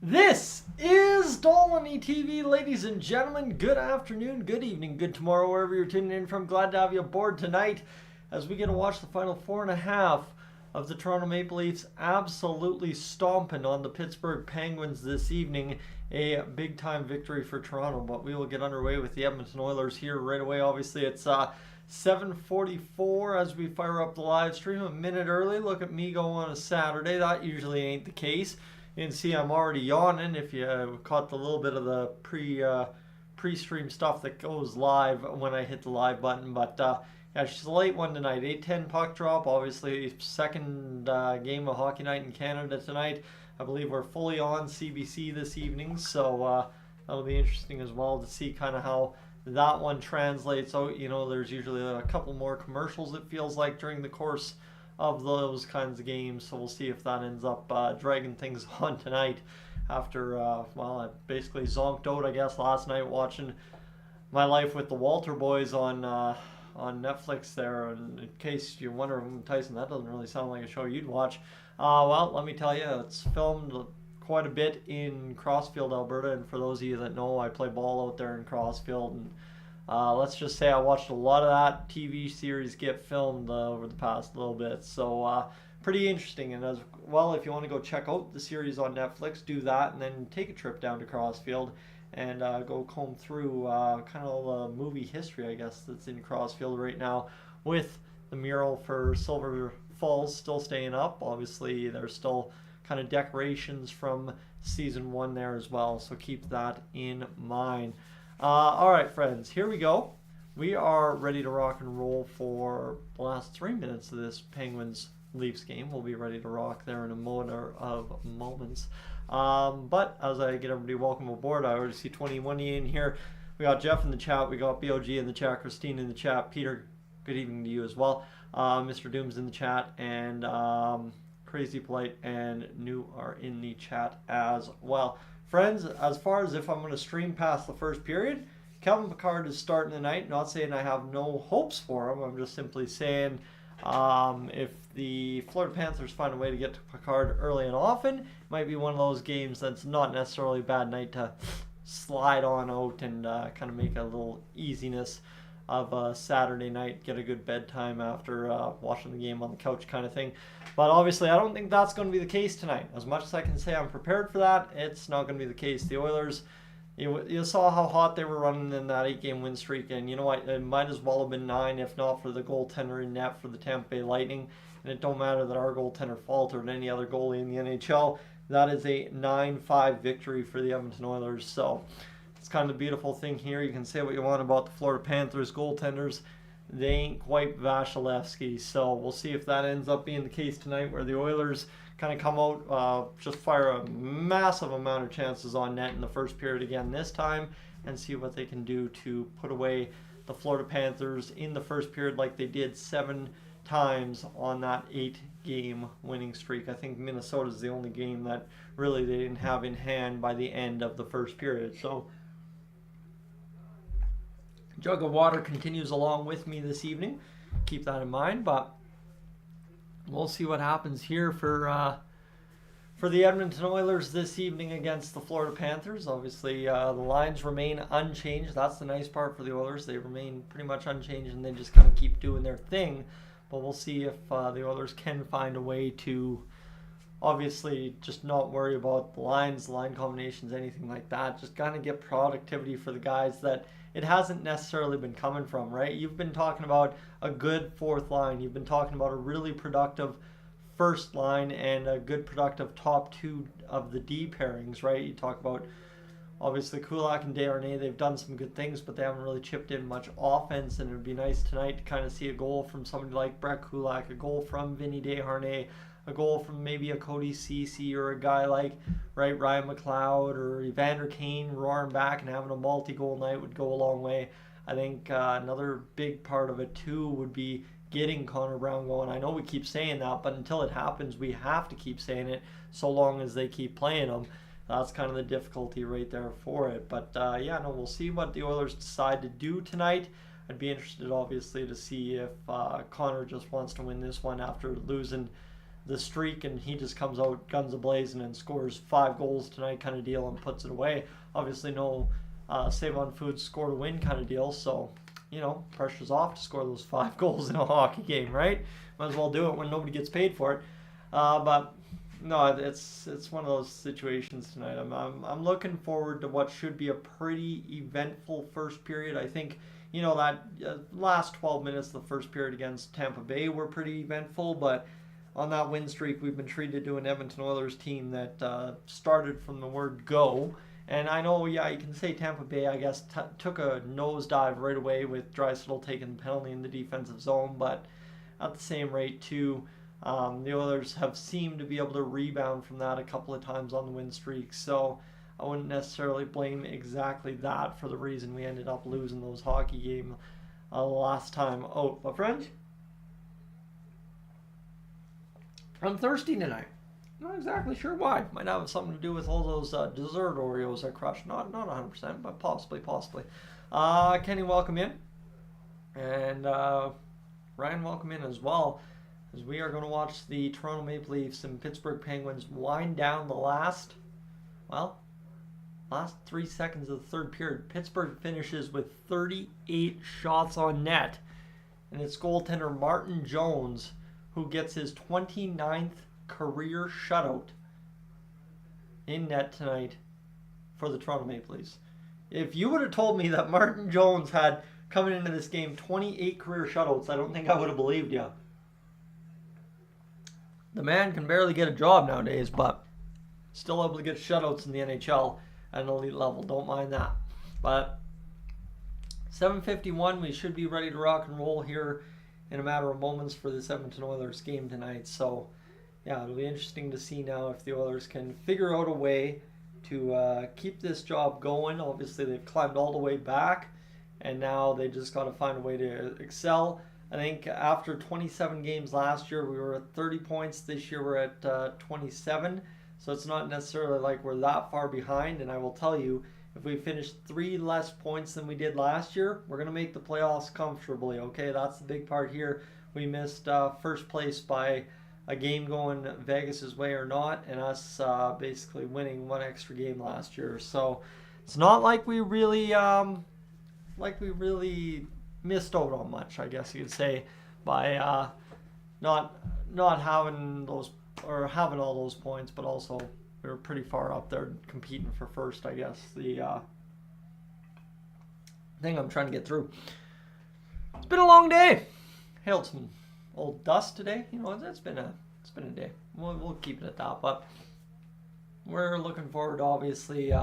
This is Dolynny TV, ladies and gentlemen. Good afternoon, good evening, good tomorrow, wherever you're tuning in from. Glad to have you aboard tonight as we get to watch the final 4.5 of the Toronto Maple Leafs absolutely stomping on the Pittsburgh Penguins this evening. A big-time victory for Toronto, but we will get underway with the Edmonton OILERS here right away. Obviously, it's 7:44 as we fire up the live stream a minute early. Look at me go on a Saturday. That usually ain't the case. You can see I'm already yawning if you caught the little bit of the pre-stream stuff that goes live when I hit the live button. But yeah, she's a late one tonight. 8:10 puck drop. Obviously, second game of Hockey Night in Canada tonight. I believe we're fully on CBC this evening, so that'll be interesting as well to see kind of how that one translates out. You know, there's usually a couple more commercials, it feels like, during the course of those kinds of games, so we'll see if that ends up dragging things on tonight after, well, I basically zonked out, I guess, last night watching My Life with the Walter Boys on Netflix there. And in case you're wondering, Tyson, that doesn't really sound like a show you'd watch. Well, let me tell you, it's filmed quite a bit in Crossfield, Alberta, and for those of you that know, I play ball out there in Crossfield, and let's just say I watched a lot of that TV series get filmed over the past little bit, so pretty interesting. And as well, if you want to go check out the series on Netflix, do that, and then take a trip down to Crossfield and go comb through kind of all the movie history, I guess, that's in Crossfield right now, with the mural for Silver Falls still staying up. Obviously, there's still kind of decorations from season 1 there as well, so keep that in mind. All right, friends, here we go. We are ready to rock and roll for the last 3 minutes of this Penguins-Leafs game. We'll be ready to rock there in a moment of moments. But as I get everybody welcome aboard, I already see 21 in here. We got Jeff in the chat. We got BOG in the chat. Christine in the chat. Peter, good evening to you as well. Mr. Doom's in the chat. And Crazy Polite and New are in the chat as well. Friends, as far as if I'm going to stream past the first period, Kelvin Pickard is starting tonight. Not saying I have no hopes for him. I'm just simply saying if the Florida Panthers find a way to get to Pickard early and often, it might be one of those games that's not necessarily a bad night to slide on out and kind of make a little easiness of a Saturday night, get a good bedtime after watching the game on the couch kind of thing. But obviously, I don't think that's going to be the case tonight. As much as I can say I'm prepared for that, it's not going to be the case. The OILERS, you saw how hot they were running in that 8-game win streak, and you know what? It might as well have been 9, if not for the goaltender in net for the Tampa Bay Lightning. And it don't matter that our goaltender faltered any other goalie in the NHL. That is a 9-5 victory for the Edmonton OILERS. So it's kind of the beautiful thing here. You can say what you want about the Florida Panthers goaltenders. They ain't quite Vasilevsky, so we'll see if that ends up being the case tonight, where the OILERS kind of come out, just fire a massive amount of chances on net in the first period again this time, and see what they can do to put away the Florida Panthers in the first period like they did 7 times on that 8-game winning streak. I think Minnesota's the only game that really they didn't have in hand by the end of the first period. So jug of water continues along with me this evening. Keep that in mind, but we'll see what happens here for the Edmonton OILERS this evening against the Florida Panthers. Obviously, the lines remain unchanged. That's the nice part for the OILERS. They remain pretty much unchanged, and they just kind of keep doing their thing. But we'll see if the OILERS can find a way to obviously just not worry about the lines, line combinations, anything like that. Just kind of get productivity for the guys that it hasn't necessarily been coming from, right? You've been talking about a good fourth line. You've been talking about a really productive first line and a good productive top 2 of the D pairings, right? You talk about obviously Kulak and Desharnais. They've done some good things, but they haven't really chipped in much offense, and it would be nice tonight to kind of see a goal from somebody like Brett Kulak, a goal from Vinny Desharnais, a goal from maybe a Cody Ceci, or a guy like Ryan McLeod or Evander Kane roaring back and having a multi-goal night would go a long way. I think another big part of it too would be getting Connor Brown going. I know we keep saying that, but until it happens, we have to keep saying it so long as they keep playing them. That's kind of the difficulty right there for it. But yeah, no, we'll see what the OILERS decide to do tonight. I'd be interested, obviously, to see if Connor just wants to win this one after losing the streak, and he just comes out guns a-blazing and scores 5 goals tonight kind of deal and puts it away. Obviously no save-on-food score-to-win kind of deal, so, you know, pressure's off to score those 5 goals in a hockey game, right? Might as well do it when nobody gets paid for it. But no, it's one of those situations tonight. I'm looking forward to what should be a pretty eventful first period. I think, you know, that last 12 minutes of the first period against Tampa Bay were pretty eventful, but on that win streak, we've been treated to an Edmonton Oilers team that started from the word go. And I know, yeah, you can say Tampa Bay, I guess, took a nosedive right away with Draisaitl taking the penalty in the defensive zone, but at the same rate, too, the Oilers have seemed to be able to rebound from that a couple of times on the win streak. So I wouldn't necessarily blame exactly that for the reason we ended up losing those hockey games last time out. But friends, I'm thirsty tonight. Not exactly sure why. Might have something to do with all those dessert Oreos I crushed. Not 100%, but possibly. Kenny, welcome in. And Ryan, welcome in as well. As we are going to watch the Toronto Maple Leafs and Pittsburgh Penguins wind down the last 3 seconds of the third period. Pittsburgh finishes with 38 shots on net. And it's goaltender Martin Jones who gets his 29th career shutout in net tonight for the Toronto Maple Leafs. If you would have told me that Martin Jones had, coming into this game, 28 career shutouts, I don't think I would have believed you. The man can barely get a job nowadays, but still able to get shutouts in the NHL at an elite level. Don't mind that. But 7:51, we should be ready to rock and roll here in a matter of moments for this Edmonton Oilers game tonight. So, yeah, it'll be interesting to see now if the Oilers can figure out a way to keep this job going. Obviously, they've climbed all the way back, and now they just got to find a way to excel. I think after 27 games last year, we were at 30 points. This year, we're at 27. So it's not necessarily like we're that far behind. And I will tell you, if we finish 3 less points than we did last year, we're going to make the playoffs comfortably, okay? That's the big part here. We missed first place by a game going Vegas' way or not, and us basically winning 1 extra game last year. So it's not like we really missed out on much, I guess you could say, by not having those, or having all those points, but also we were pretty far up there competing for first, I guess. The thing I'm trying to get through. It's been a long day. Hailed some old dust today. You know, it's been a day. We'll keep it at that. But we're looking forward to obviously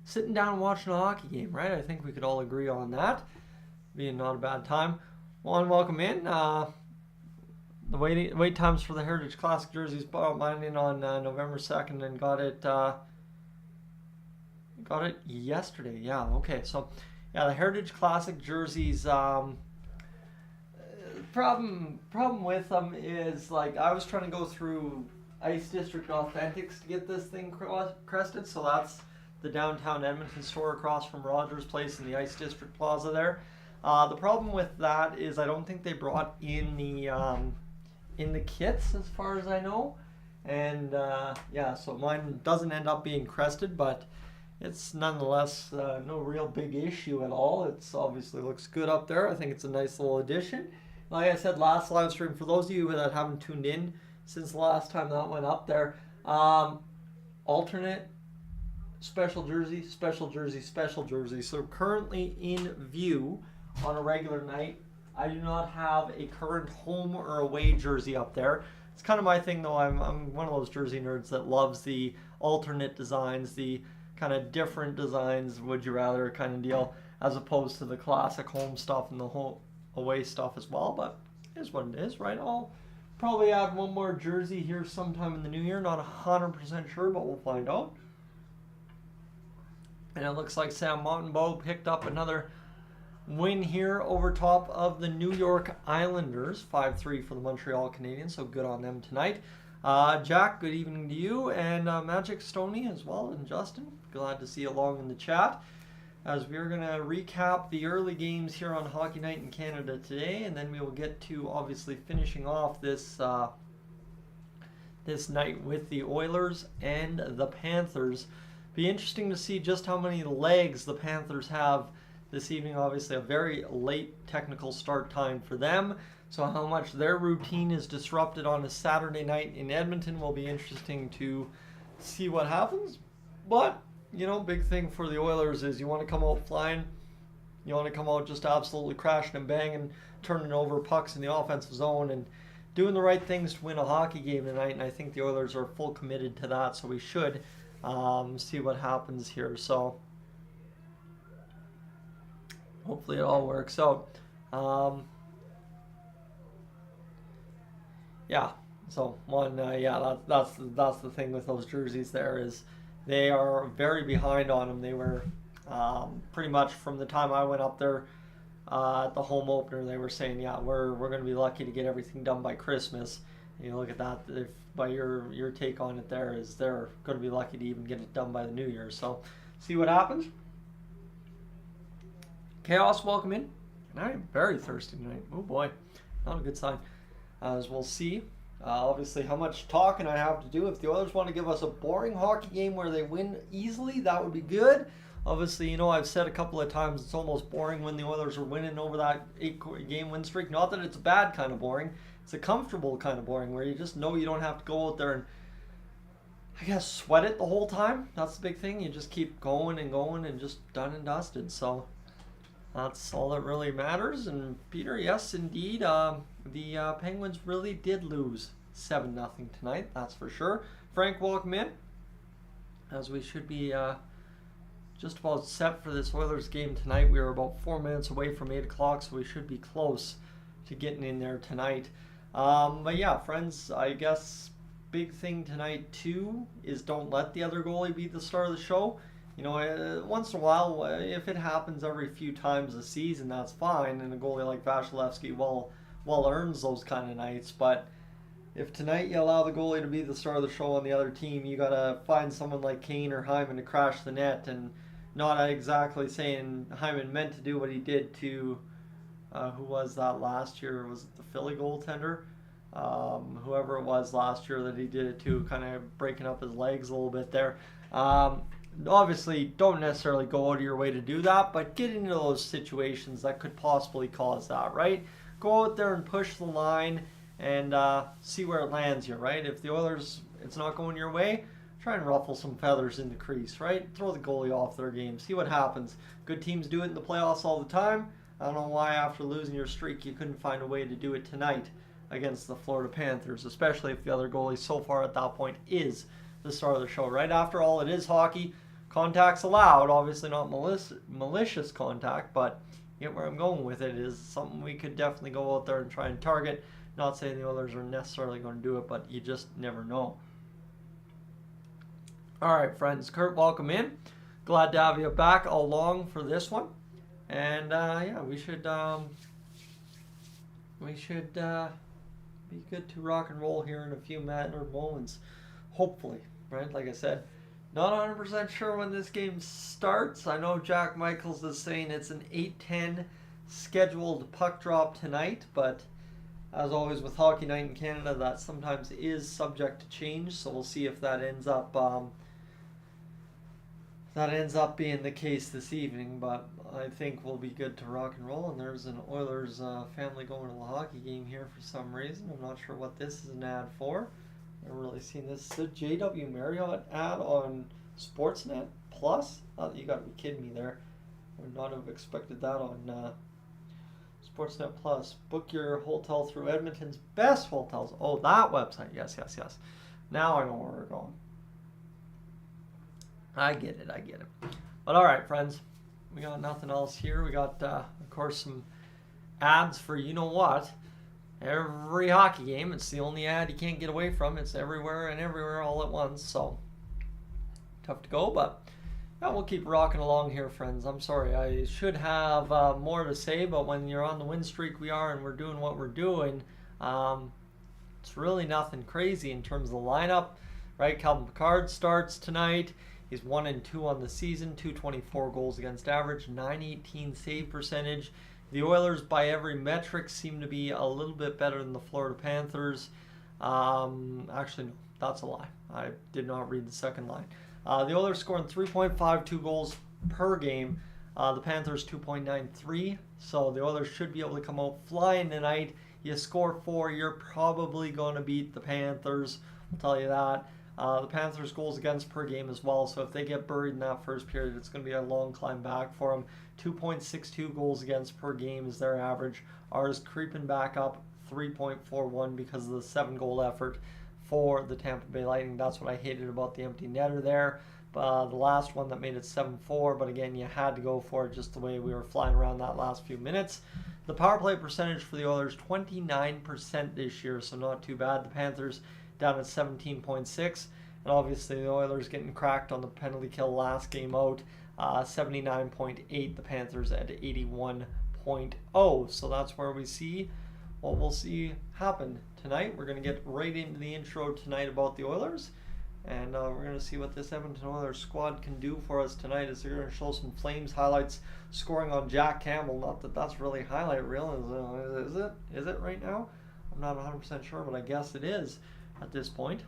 sitting down and watching a hockey game, right? I think we could all agree on that. Being not a bad time. Juan, welcome in. The wait times for the Heritage Classic jerseys, bought mine in on November 2nd and got it yesterday. Yeah, okay. So, yeah, the Heritage Classic jerseys, problem with them is, like, I was trying to go through Ice District Authentics to get this thing crested, so that's the downtown Edmonton store across from Rogers Place in the Ice District Plaza there. The problem with that is I don't think they brought in the kits, as far as I know, and yeah, so mine doesn't end up being crested, but it's nonetheless no real big issue at all. It's obviously looks good up there. I think it's a nice little addition. Like I said last live stream, for those of you that haven't tuned in since the last time that went up there, alternate special jersey, special jersey, special jersey. So currently in view on a regular night, I do not have a current home or away jersey up there. It's kind of my thing, though. I'm one of those jersey nerds that loves the alternate designs, the kind of different designs, would you rather kind of deal, as opposed to the classic home stuff and the home away stuff as well. But it is what it is, right? I'll probably add one more jersey here sometime in the new year. Not 100% sure, but we'll find out. And it looks like Sam Montembeault picked up another win here over top of the New York Islanders, 5-3 for the Montreal Canadiens, so good on them tonight. Jack, good evening to you, and Magic Stoney as well, and Justin, glad to see you along in the chat, as we're going to recap the early games here on Hockey Night in Canada today, and then we will get to obviously finishing off this this night with the Oilers and the Panthers. Be interesting to see just how many legs the Panthers have this evening. Obviously a very late technical start time for them, so how much their routine is disrupted on a Saturday night in Edmonton will be interesting to see what happens. But, you know, big thing for the Oilers is you want to come out flying. You want to come out just absolutely crashing and banging, turning over pucks in the offensive zone and doing the right things to win a hockey game tonight. And I think the Oilers are full committed to that, so we should see what happens here. So hopefully it all works out. Yeah. So that's the thing with those jerseys. There is they are very behind on them. They were pretty much from the time I went up there at the home opener. They were saying, yeah, we're going to be lucky to get everything done by Christmas. And you look at that. If by your take on it, there is they're going to be lucky to even get it done by the New Year. So see what happens. Chaos, welcome in. And I am very thirsty tonight. Oh boy, not a good sign. As we'll see. Obviously, how much talking I have to do. If the Oilers want to give us a boring hockey game where they win easily, that would be good. Obviously, you know, I've said a couple of times it's almost boring when the Oilers are winning over that 8-game win streak. Not that it's a bad kind of boring. It's a comfortable kind of boring where you just know you don't have to go out there and, I guess, sweat it the whole time. That's the big thing. You just keep going and just done and dusted. So that's all that really matters. And Peter, yes, indeed, the Penguins really did lose 7-0 tonight. That's for sure. Frank, welcome in. As we should be just about set for this Oilers game tonight. We are about 4 minutes away from 8 o'clock, so we should be close to getting in there tonight. But yeah, friends, I guess big thing tonight too is don't let the other goalie be the star of the show. You know, once in a while, if it happens every few times a season, that's fine. And a goalie like Vasilevsky well earns those kind of nights. But if tonight you allow the goalie to be the star of the show on the other team, you gotta find someone like Kane or Hyman to crash the net. And not exactly saying Hyman meant to do what he did to who was that last year? Was it the Philly goaltender? Whoever it was last year that he did it to, kind of breaking up his legs a little bit there. Obviously, don't necessarily go out of your way to do that, but get into those situations that could possibly cause that, right? Go out there and push the line and see where it lands you, right? If the Oilers, it's not going your way, try and ruffle some feathers in the crease, right? Throw the goalie off their game. See what happens. Good teams do it in the playoffs all the time. I don't know why after losing your streak you couldn't find a way to do it tonight against the Florida Panthers, especially if the other goalie so far at that point is the star of the show, right? After all, it is hockey. Contact's allowed, obviously not malicious contact, but you get where I'm going with it. It is something we could definitely go out there and try and target. Not saying the Oilers are necessarily going to do it, but you just never know. All right, friends. Kurt, welcome in. Glad to have you back along for this one. And yeah, we should be good to rock and roll here in a few moments, hopefully, right? Like I said, not 100% sure when this game starts. I know Jack Michaels is saying it's an 8:10 scheduled puck drop tonight, but as always with Hockey Night in Canada, that sometimes is subject to change. So we'll see if that ends up being the case this evening, but I think we'll be good to rock and roll. And there's an Oilers family going to the hockey game here for some reason. I'm not sure what this is an ad for. I've never really seen this. It's a JW Marriott ad on Sportsnet Plus. Oh, you got to be kidding me there. I would not have expected that on Sportsnet Plus. Book your hotel through Edmonton's best hotels. Oh, that website. Yes. Now I know where we're going. I get it. But all right, friends, we got nothing else here. We got, of course, some ads for you know what. Every hockey game, it's the only ad you can't get away from. It's everywhere and everywhere all at once, so tough to go, but yeah, we'll keep rocking along here, friends. I'm sorry, I should have more to say, but when you're on the win streak we are and we're doing what we're doing, it's really nothing crazy in terms of the lineup, right? Calvin Pickard starts tonight. He's 1-2 on the season, 224 goals against average, 918 save percentage. The Oilers, by every metric, seem to be a little bit better than the Florida Panthers. Actually, no, that's a lie. I did not read the second line. The Oilers scoring 3.52 goals per game. The Panthers 2.93. So the Oilers should be able to come out flying tonight. You score 4, you're probably going to beat the Panthers. I'll tell you that. The Panthers' goals against per game as well. So if they get buried in that first period, it's going to be a long climb back for them. 2.62 goals against per game is their average. Ours creeping back up 3.41 because of the 7-goal effort for the Tampa Bay Lightning. That's what I hated about the empty netter there. The last one that made it 7-4, but again, you had to go for it just the way we were flying around that last few minutes. The power play percentage for the Oilers, 29% this year, so not too bad. The Panthers down at 17.6, and obviously the Oilers getting cracked on the penalty kill last game out, 79.8, the Panthers at 81.0. So that's where we see what we'll see happen tonight. We're going to get right into the intro tonight about the Oilers. And we're going to see what this Edmonton Oilers squad can do for us tonight, as they're going to show some Flames highlights, scoring on Jack Campbell. Not that that's really highlight reel, is it? Is it right now? I'm not 100% sure, but I guess it is at this point.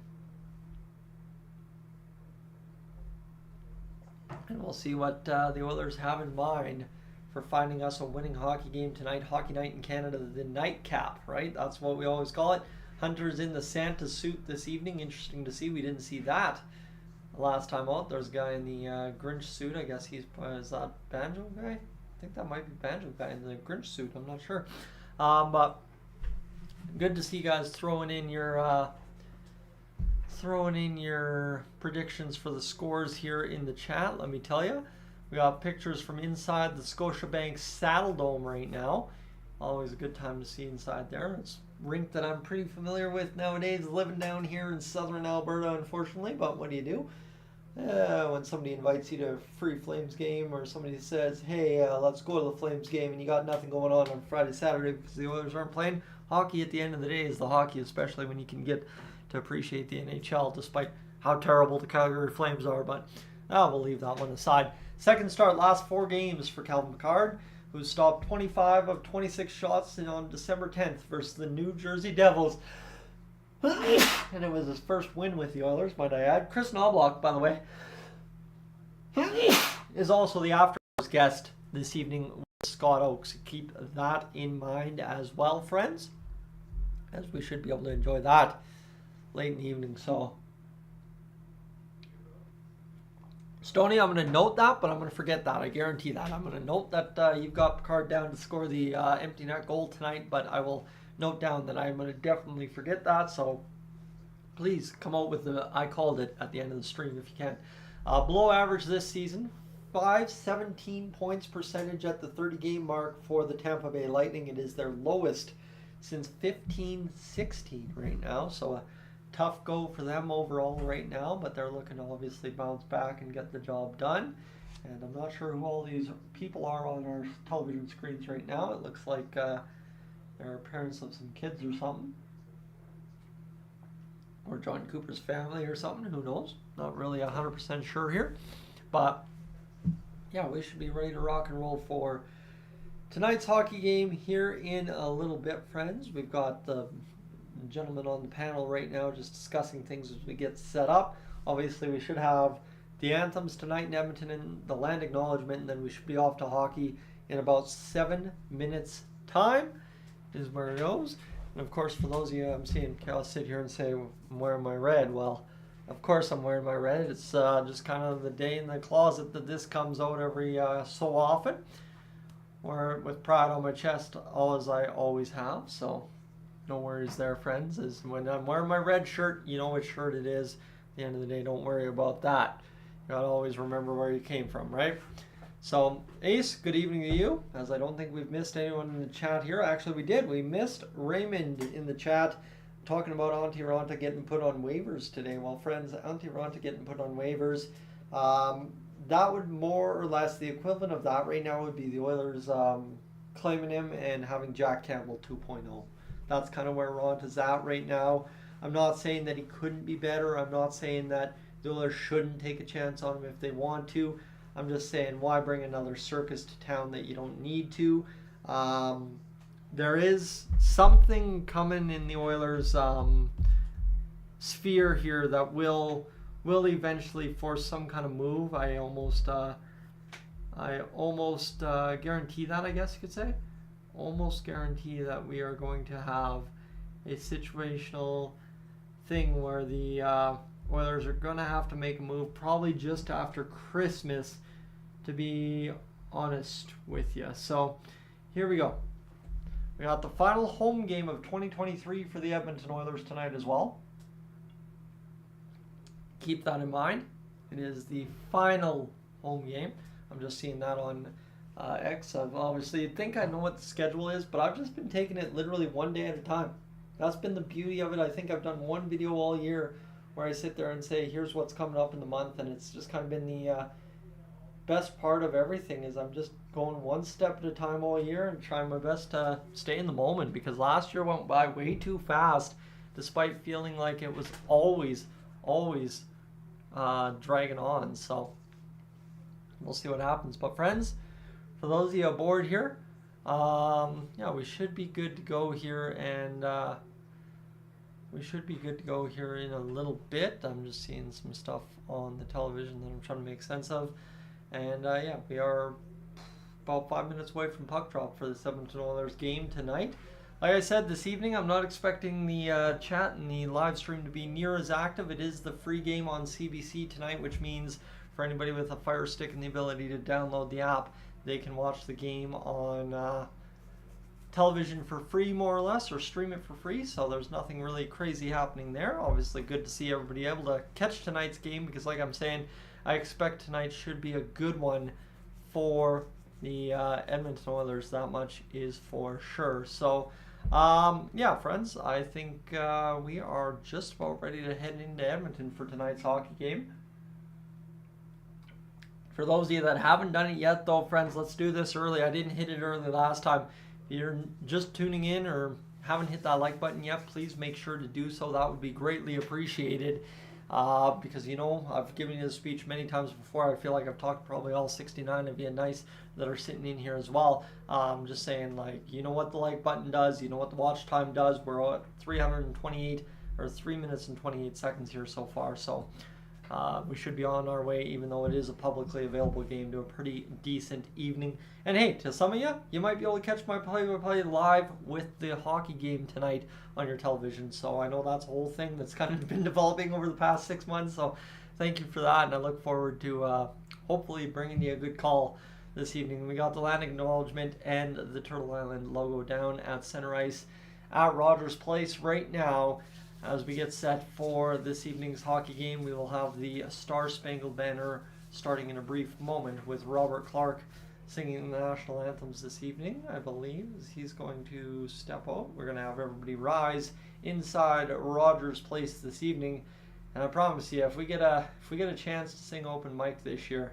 And we'll see what the Oilers have in mind for finding us a winning hockey game tonight. Hockey night in Canada, the nightcap, right? That's what we always call it. Hunter's in the Santa suit this evening. Interesting to see. We didn't see that last time out. There's a guy in the Grinch suit. I guess is that Banjo guy? I think that might be Banjo guy in the Grinch suit. I'm not sure. But good to see you guys throwing in your predictions for the scores here in the chat. Let me tell you, we got pictures from inside the Scotiabank Saddle Dome right now. Always a good time to see inside there. It's a rink that I'm pretty familiar with nowadays, living down here in southern Alberta, unfortunately. But what do you do? When somebody invites you to a free Flames game, or somebody says, hey, let's go to the Flames game, and you got nothing going on Friday, Saturday because the Oilers aren't playing. Hockey at the end of the day is the hockey, especially when you can get to appreciate the NHL, despite how terrible the Calgary Flames are. But we'll leave that one aside. Second start, last 4 games for Calvin Pickard, who stopped 25 of 26 shots on December 10th versus the New Jersey Devils. And it was his first win with the Oilers, might I add. Chris Knobloch, by the way, is also the after-hours guest this evening with Scott Oakes. Keep that in mind as well, friends, as we should be able to enjoy that late in the evening. So, Stoney, I'm going to note that, but I'm going to forget that. I guarantee that. I'm going to note that you've got Pickard down to score the empty net goal tonight, but I will note down that I'm going to definitely forget that. So please come out with the I called it at the end of the stream if you can. Below average this season, 517 points percentage at the 30-game mark for the Tampa Bay Lightning. It is their lowest since 15-16 right now. So a tough go for them overall right now, but they're looking to obviously bounce back and get the job done. And I'm not sure who all these people are on our television screens right now. It looks like they're parents of some kids or something. Or John Cooper's family or something, who knows? Not really 100% sure here. But yeah, we should be ready to rock and roll for tonight's hockey game here in a little bit, friends. We've got the gentleman on the panel right now just discussing things as we get set up. Obviously, we should have the Anthems tonight in Edmonton and the land acknowledgement, and then we should be off to hockey in about 7 minutes time is where it goes. And of course, for those of you I'm seeing Cal sit here and say, I'm wearing my red. Well, of course I'm wearing my red. It's just kind of the day in the closet that this comes out every so often. Wear it with pride on my chest, as I always have. So no worries there, friends. Is when I'm wearing my red shirt, you know which shirt it is. At the end of the day, don't worry about that. You gotta always remember where you came from, right? So, Ace, good evening to you, as I don't think we've missed anyone in the chat here. Actually, we did. We missed Raymond in the chat talking about Antti Raanta getting put on waivers today. Well, friends, Antti Raanta getting put on waivers, that would more or less, the equivalent of that right now would be the Oilers claiming him and having Jack Campbell 2.0. That's kind of where Raanta's at right now. I'm not saying that he couldn't be better. I'm not saying that the Oilers shouldn't take a chance on him if they want to. I'm just saying, why bring another circus to town that you don't need to? There is something coming in the Oilers sphere here that will eventually force some kind of move. I almost guarantee that, I guess you could say. Almost guarantee that we are going to have a situational thing where the Oilers are going to have to make a move probably just after Christmas, to be honest with you. So here we go. We got the final home game of 2023 for the Edmonton Oilers tonight as well. Keep that in mind. It is the final home game. I'm just seeing that on X. Obviously, you'd think I know what the schedule is, but I've just been taking it literally one day at a time. That's been the beauty of it. I think I've done one video all year where I sit there and say, here's what's coming up in the month, and it's just kind of been the best part of everything is I'm just going one step at a time all year and trying my best to stay in the moment, because last year went by way too fast despite feeling like it was always dragging on. So we'll see what happens. But friends, for those of you aboard here, yeah, we should be good to go here, and we should be good to go here in a little bit. I'm just seeing some stuff on the television that I'm trying to make sense of. And yeah, we are about 5 minutes away from puck drop for the Edmonton Oilers game tonight. Like I said, this evening I'm not expecting the chat and the live stream to be near as active. It is the free game on CBC tonight, which means for anybody with a Fire Stick and the ability to download the app, they can watch the game on television for free, more or less, or stream it for free. So there's nothing really crazy happening there. Obviously good to see everybody able to catch tonight's game, because like I'm saying, I expect tonight should be a good one for the Edmonton Oilers. That much is for sure. So yeah, friends, I think we are just about ready to head into Edmonton for tonight's hockey game. For those of you that haven't done it yet, though, friends, let's do this early. I didn't hit it early last time. If you're just tuning in or haven't hit that like button yet, please make sure to do so. That would be greatly appreciated. Because, you know, I've given you this speech many times before. I feel like I've talked probably all 69 of you nice that are sitting in here as well. Just saying, like, you know what the like button does. You know what the watch time does. We're at 328 or 3 minutes and 28 seconds here so far. So we should be on our way, even though it is a publicly available game, to a pretty decent evening. And hey, to some of you, you might be able to catch my play-by-play live with the hockey game tonight on your television. So I know that's a whole thing that's kind of been developing over the past 6 months. So thank you for that, and I look forward to hopefully bringing you a good call this evening. We got the land acknowledgement and the Turtle Island logo down at center ice at Rogers Place right now. As we get set for this evening's hockey game, we will have the Star Spangled Banner starting in a brief moment with Robert Clark singing the national anthems this evening. I believe he's going to step out. We're going to have everybody rise inside Rogers Place this evening, and I promise you, if we get a chance to sing open mic this year,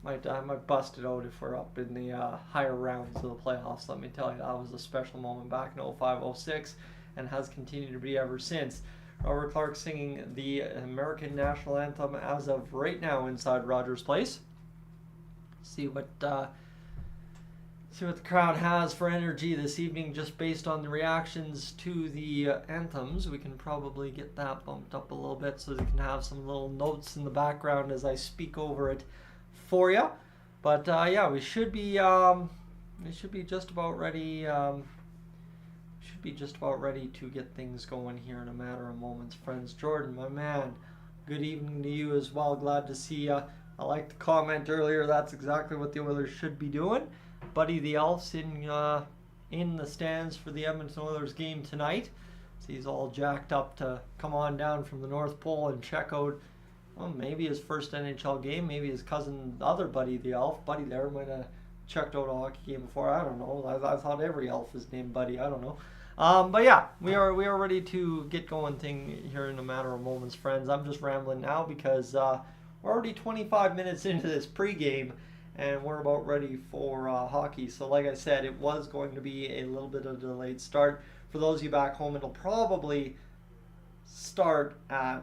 I might bust it out if we're up in the higher rounds of the playoffs. Let me tell you, that was a special moment back in 05-06. And has continued to be ever since. Robert Clark singing the American National Anthem as of right now inside Rogers Place. See what the crowd has for energy this evening, just based on the reactions to the anthems. We can probably get that bumped up a little bit so they can have some little notes in the background as I speak over it for you. But yeah, we should be just about ready. Just about ready to get things going here in a matter of moments. Friends, Jordan, my man, good evening to you as well. Glad to see you. I liked the comment earlier. That's exactly what the Oilers should be doing. Buddy the Elf's in the stands for the Edmonton Oilers game tonight. So he's all jacked up to come on down from the North Pole and check out, well, maybe his first NHL game. Maybe his cousin, the other Buddy the Elf. Buddy there might have checked out a hockey game before. I don't know. I thought every elf is named Buddy. I don't know. But yeah, we are ready to get going here in a matter of moments, friends. I'm just rambling now because we're already 25 minutes into this pregame, and we're about ready for hockey. So like I said, it was going to be a little bit of a delayed start. For those of you back home, it'll probably start at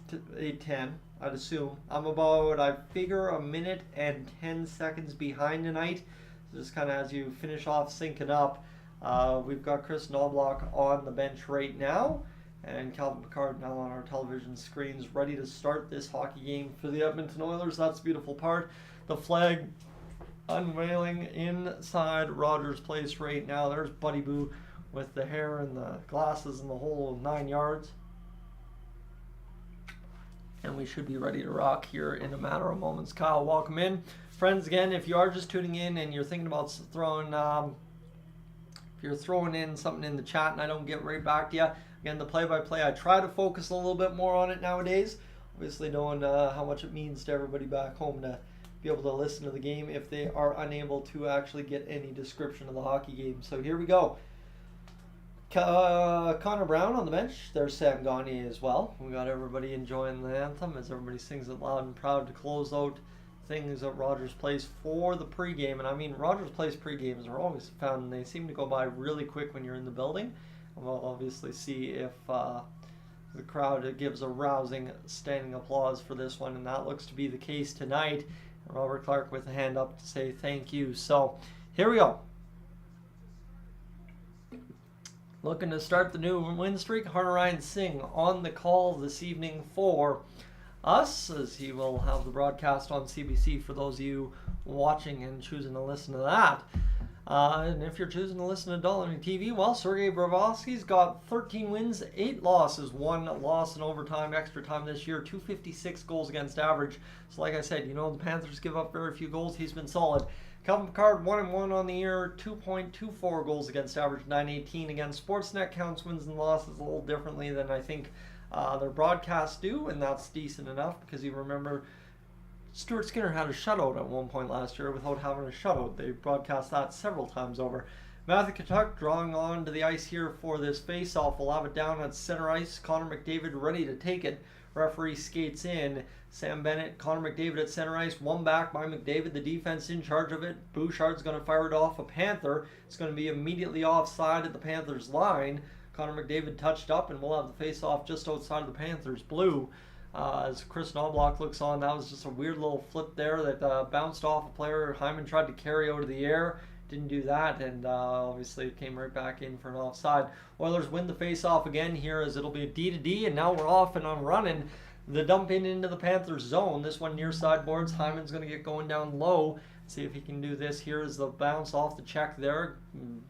8:10, I'd assume. I'm about, I figure, a minute and 10 seconds behind tonight. So just kind of as you finish off syncing up. We've got Chris Knobloch on the bench right now, and Calvin Pickard now on our television screens, ready to start this hockey game for the Edmonton Oilers. That's the beautiful part. The flag unveiling inside Rogers Place right now. There's Buddy Boo with the hair and the glasses and the whole 9 yards. And we should be ready to rock here in a matter of moments. Kyle, welcome in. Friends, again, if you are just tuning in and you're thinking about throwing, if you're throwing in something in the chat and I don't get right back to you, again, the play-by-play, I try to focus a little bit more on it nowadays. Obviously knowing how much it means to everybody back home to be able to listen to the game if they are unable to actually get any description of the hockey game. So here we go. Connor Brown on the bench. There's Sam Gagne as well. We got everybody enjoying the anthem as everybody sings it loud and proud to close out things at Rogers Place for the pregame. And I mean, Rogers Place pregames are always fun, and they seem to go by really quick when you're in the building. And we'll obviously see if the crowd gives a rousing standing applause for this one, and that looks to be the case tonight. And Robert Clark with a hand up to say thank you. So here we go. Looking to start the new win streak, Hunter Ryan Singh on the call this evening for us, as he will have the broadcast on CBC for those of you watching and choosing to listen to that. And if you're choosing to listen to Dolynny TV, well, Sergei Bobrovsky's got 13 wins, 8 losses, 1 loss in overtime, extra time this year, 256 goals against average. So like I said, you know, the Panthers give up very few goals. He's been solid. Calvin Pickard 1-1 on the year, 2.24 goals against average, 918. Again, Sportsnet counts wins and losses a little differently than I think their broadcasts do, and that's decent enough because you remember Stuart Skinner had a shutout at one point last year without having a shutout. They broadcast that several times over. Matthew Tkachuk drawing on to the ice here for this face-off. We'll have it down at center ice. Connor McDavid ready to take it. Referee skates in. Sam Bennett, Connor McDavid at center ice. One back by McDavid. The defense in charge of it. Bouchard's going to fire it off a Panther. It's going to be immediately offside at the Panthers line. Connor McDavid touched up, and we'll have the face-off just outside of the Panthers blue. As Chris Knobloch looks on, that was just a weird little flip there that bounced off a player. Hyman tried to carry out of the air. Didn't do that, and obviously it came right back in for an offside. Oilers win the face-off again here as it'll be a D-to-D, and now we're off and I'm running. The dump in into the Panthers zone. This one near sideboards. Hyman's going to get going down low. See if he can do this. Here is the bounce off the check there.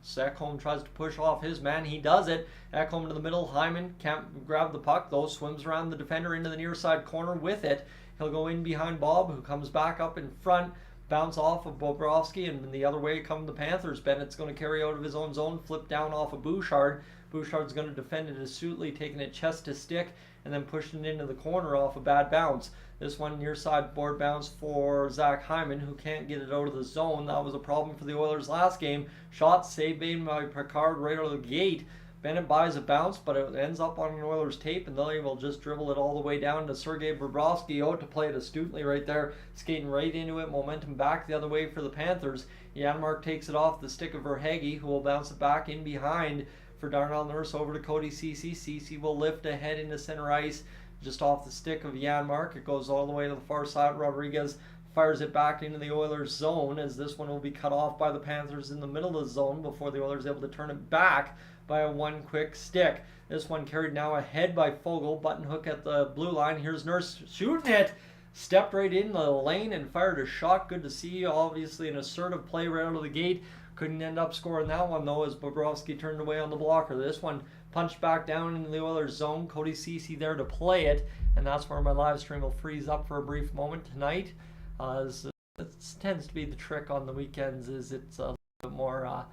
Ekholm tries to push off his man. He does it. Ekholm to the middle. Hyman can't grab the puck though. Swims around the defender into the near side corner with it. He'll go in behind Bob, who comes back up in front. Bounce off of Bobrovsky, and the other way come the Panthers. Bennett's going to carry out of his own zone. Flip down off of Bouchard. Bouchard's going to defend it astutely, taking it chest to stick, and then pushing it into the corner off a bad bounce. This one near side board bounce for Zach Hyman, who can't get it out of the zone. That was a problem for the Oilers last game. Shot saved by Pickard right out of the gate. Bennett buys a bounce, but it ends up on an Oilers tape, and they will just dribble it all the way down to Sergei Bobrovsky. Out to play it astutely right there, skating right into it. Momentum back the other way for the Panthers. Janmark takes it off the stick of Verhaeghe, who will bounce it back in behind for Darnell Nurse over to Cody Ceci. Ceci will lift ahead into center ice just off the stick of Janmark. It goes all the way to the far side. Rodriguez fires it back into the Oilers zone, as this one will be cut off by the Panthers in the middle of the zone before the Oilers are able to turn it back by a one quick stick. This one carried now ahead by Fogle. Button hook at the blue line. Here's Nurse shooting it. Stepped right in the lane and fired a shot. Good to see. Obviously an assertive play right out of the gate. Couldn't end up scoring that one though, as Bobrovsky turned away on the blocker. This one punched back down into the Oilers zone. Cody Ceci there to play it, and that's where my live stream will freeze up for a brief moment tonight. As it tends to be the trick on the weekends, is it's a little bit more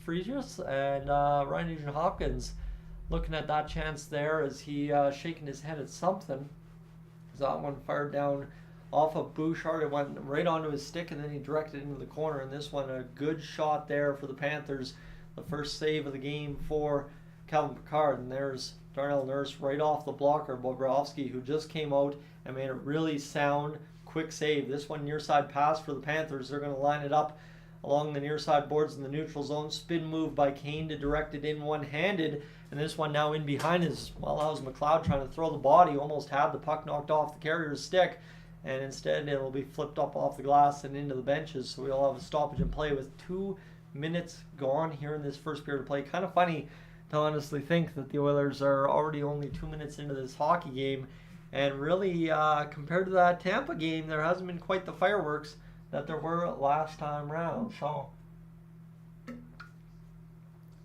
freezious. And Ryan Nugent-Hopkins looking at that chance there as he shaking his head at something. That one fired down off of Bouchard. It went right onto his stick, and then he directed it into the corner. And this one, a good shot there for the Panthers. The first save of the game for Calvin Pickard. And there's Darnell Nurse right off the blocker, Bobrovsky, who just came out and made a really sound, quick save. This one near side pass for the Panthers. They're going to line it up along the near side boards in the neutral zone. Spin move by Kane to direct it in one-handed. And this one now in behind is, well, that was McLeod trying to throw the body. Almost had the puck knocked off the carrier's stick. And instead it'll be flipped up off the glass and into the benches. So we'll have a stoppage in play with 2 minutes gone here in this first period of play. Kind of funny to honestly think that the Oilers are already only 2 minutes into this hockey game. And really, compared to that Tampa game, there hasn't been quite the fireworks that there were last time round. So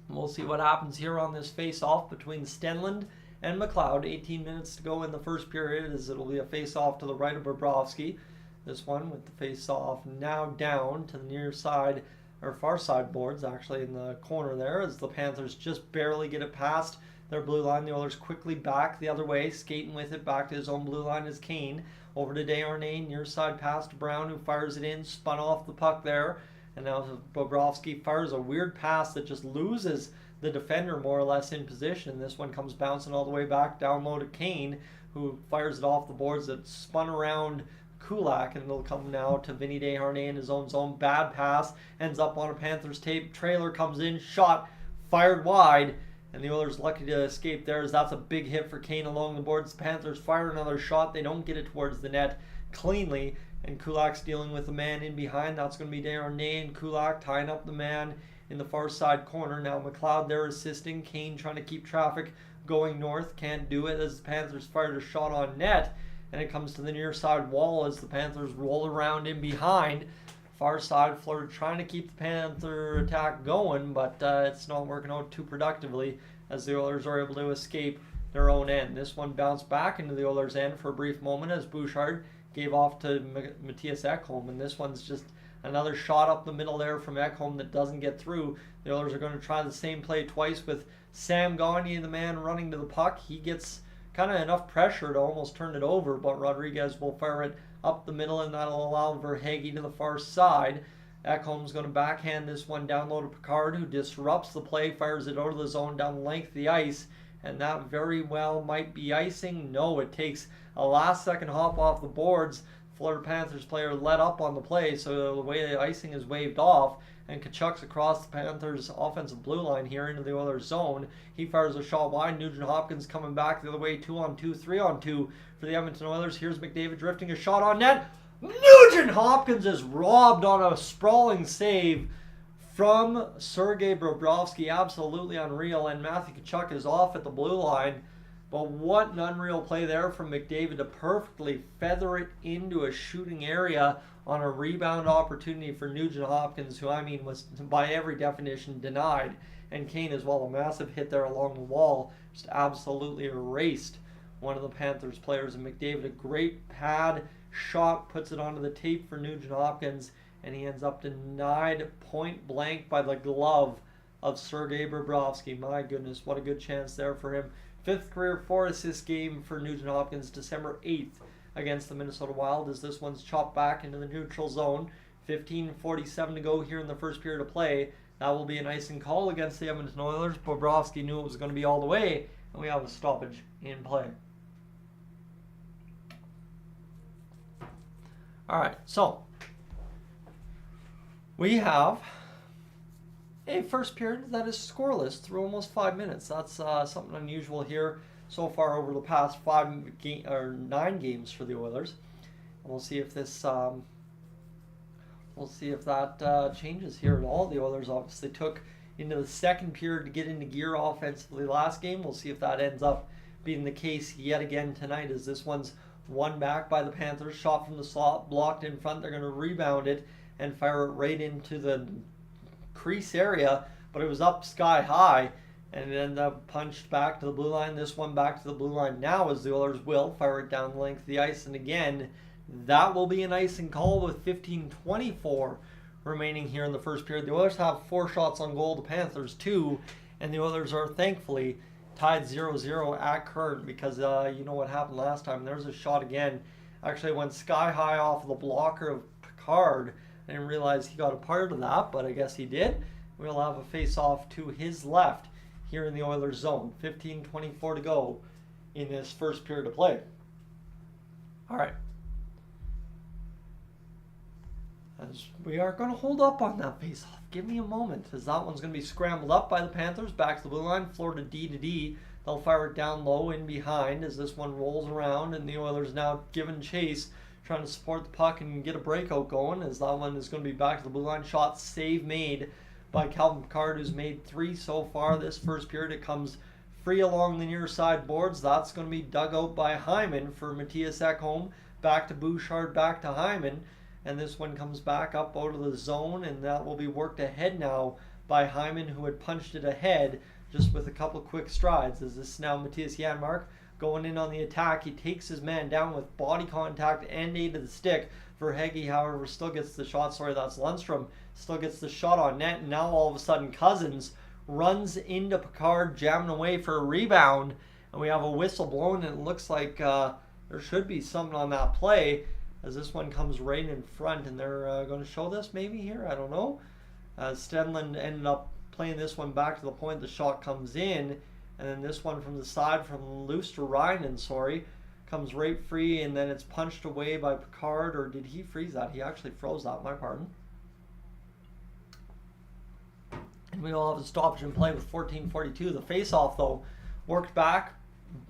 we'll see what happens here on this face-off between Stenlund and McLeod. 18 minutes to go in the first period, as it'll be a face-off to the right of Bobrovsky. This one with the face-off now down to the near side, or far side boards, actually, in the corner there, as the Panthers just barely get it past their blue line. The Oilers quickly back the other way, skating with it back to his own blue line is Kane. Over to Desharnais, near side pass to Brown, who fires it in, spun off the puck there. And now Bobrovsky fires a weird pass that just loses the defender more or less in position. This one comes bouncing all the way back down low to Kane, who fires it off the boards. That spun around Kulak, and it'll come now to Vinny Desharnais in his own zone. Bad pass, ends up on a Panthers tape. Trailer comes in, shot, fired wide, and the Oilers lucky to escape there, as that's a big hit for Kane along the boards. The Panthers fire another shot. They don't get it towards the net cleanly, and Kulak's dealing with the man in behind. That's going to be Desharnais, and Kulak tying up the man in the far side corner. Now McLeod there assisting. Kane trying to keep traffic going north. Can't do it as the Panthers fired a shot on net. And it comes to the near side wall as the Panthers roll around in behind. Far side, Florida trying to keep the Panther attack going, but it's not working out too productively as the Oilers are able to escape their own end. This one bounced back into the Oilers' end for a brief moment as Bouchard gave off to Matthias Ekholm, and this one's just another shot up the middle there from Ekholm that doesn't get through. The Oilers are going to try the same play twice with Sam Gagner, the man running to the puck. He gets kind of enough pressure to almost turn it over, but Rodriguez will fire it up the middle, and that'll allow Verhaeghe to the far side. Ekholm's going to backhand this one down low to Picard, who disrupts the play, fires it out of the zone down the length of the ice, and that very well might be icing. No, it takes a last-second hop off the boards. Florida Panthers player let up on the play, so the way the icing is waved off, and Tkachuk's across the Panthers' offensive blue line here into the Oilers' zone. He fires a shot wide. Nugent Hopkins coming back the other way, 2-on-2, 3-on-2 for the Edmonton Oilers. Here's McDavid drifting a shot on net. Nugent Hopkins is robbed on a sprawling save from Sergei Bobrovsky. Absolutely unreal, and Matthew Tkachuk is off at the blue line. But what an unreal play there from McDavid to perfectly feather it into a shooting area on a rebound opportunity for Nugent Hopkins, who, I mean, was by every definition denied. And Kane as well, a massive hit there along the wall, just absolutely erased one of the Panthers players. And McDavid, a great pad shot, puts it onto the tape for Nugent Hopkins, and he ends up denied point blank by the glove of Sergei Bobrovsky. My goodness, what a good chance there for him. 5th career 4-assist game for Nugent Hopkins, December 8th against the Minnesota Wild, as this one's chopped back into the neutral zone. 15:47 to go here in the first period of play. That will be an icing call against the Edmonton Oilers. Bobrovsky knew it was going to be all the way, and we have a stoppage in play. All right, so we have a first period that is scoreless through almost 5 minutes. That's something unusual here so far over the past 9 games for the Oilers. And we'll see if this changes here at all. The Oilers obviously took into the second period to get into gear offensively last game. We'll see if that ends up being the case yet again tonight, as this one's won back by the Panthers. Shot from the slot, blocked in front. They're going to rebound it and fire it right into the crease area, but it was up sky high, and it ended up punched back to the blue line. This one back to the blue line now, as the Oilers will fire it down the length of the ice, and again, that will be an icing call with 15:24 remaining here in the first period. The Oilers have 4 shots on goal, the Panthers 2, and the Oilers are thankfully tied 0-0 at current, because you know what happened last time. There's a shot again. Actually, it went sky high off of the blocker of Picard. I didn't realize he got a part of that, but I guess he did. We'll have a face-off to his left here in the Oilers zone. 15:24 to go in this first period of play. All right. As we are going to hold up on that face-off. Give me a moment, as that one's going to be scrambled up by the Panthers. Back to the blue line, Florida D to D. They'll fire it down low in behind as this one rolls around, and the Oilers now giving chase, trying to support the puck and get a breakout going, as that one is going to be back to the blue line. Shot save made by Calvin Picard, who's made 3 so far this first period. It comes free along the near side boards. That's going to be dug out by Hyman for Matthias Ekholm. Back to Bouchard, back to Hyman. And this one comes back up out of the zone, and that will be worked ahead now by Hyman, who had punched it ahead just with a couple quick strides. As this is now Matthias Janmark going in on the attack. He takes his man down with body contact and aid to the stick. Verhege, however, still gets the shot. Sorry, that's Lundstrom. Still gets the shot on net, and now all of a sudden Cousins runs into Picard, jamming away for a rebound, and we have a whistle blown, and it looks like there should be something on that play, as this one comes right in front, and they're going to show this maybe here, I don't know. Stenlund ended up playing this one back to the point the shot comes in, and then this one from the side from Luster-Reinen, comes right free, and then it's punched away by Picard, or did he freeze that? He actually froze that, my pardon. And we will have a stoppage in play with 14:42. The face-off, though, worked back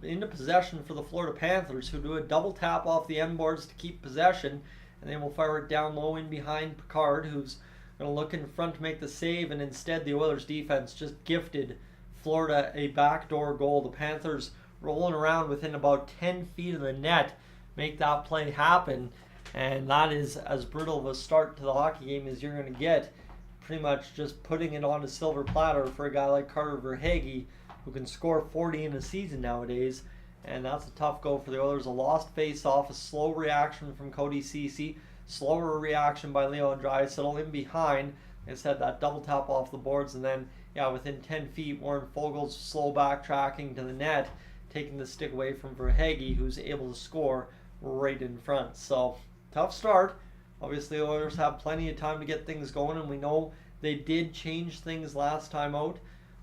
into possession for the Florida Panthers, who do a double tap off the end boards to keep possession, and they will fire it down low in behind Picard, who's going to look in front to make the save, and instead the Oilers defense just gifted Florida a backdoor goal. The Panthers rolling around within about 10 feet of the net make that play happen, and that is as brutal of a start to the hockey game as you're going to get. Pretty much just putting it on a silver platter for a guy like Carter Verhege, who can score 40 in a season nowadays, and that's a tough go for the Oilers. A lost face-off, a slow reaction from Cody Ceci, slower reaction by Leon Draisaitl in behind. Like I said, that double tap off the boards, and then, within 10 feet, Warren Fogel's slow backtracking to the net, taking the stick away from Verhege, who's able to score right in front. So, tough start. Obviously, the Oilers have plenty of time to get things going, and we know they did change things last time out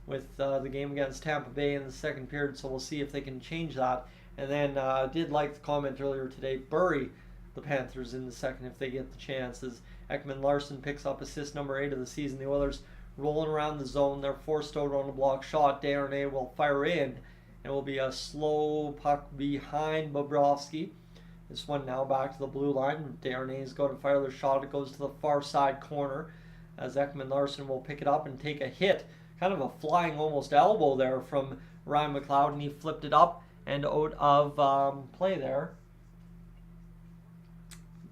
with the game against Tampa Bay in the second period, so we'll see if they can change that. And then I did like the comment earlier today, bury the Panthers in the second if they get the chance, as Ekman Larsson picks up assist number 8 of the season. The Oilers rolling around the zone. They're forced out on a block shot. Desharnais will fire in. It will be a slow puck behind Bobrovsky. This one now back to the blue line. Desharnais is going to fire their shot. It goes to the far side corner, as Ekman Larsson will pick it up and take a hit. Kind of a flying almost elbow there from Ryan McLeod, and he flipped it up and out of play there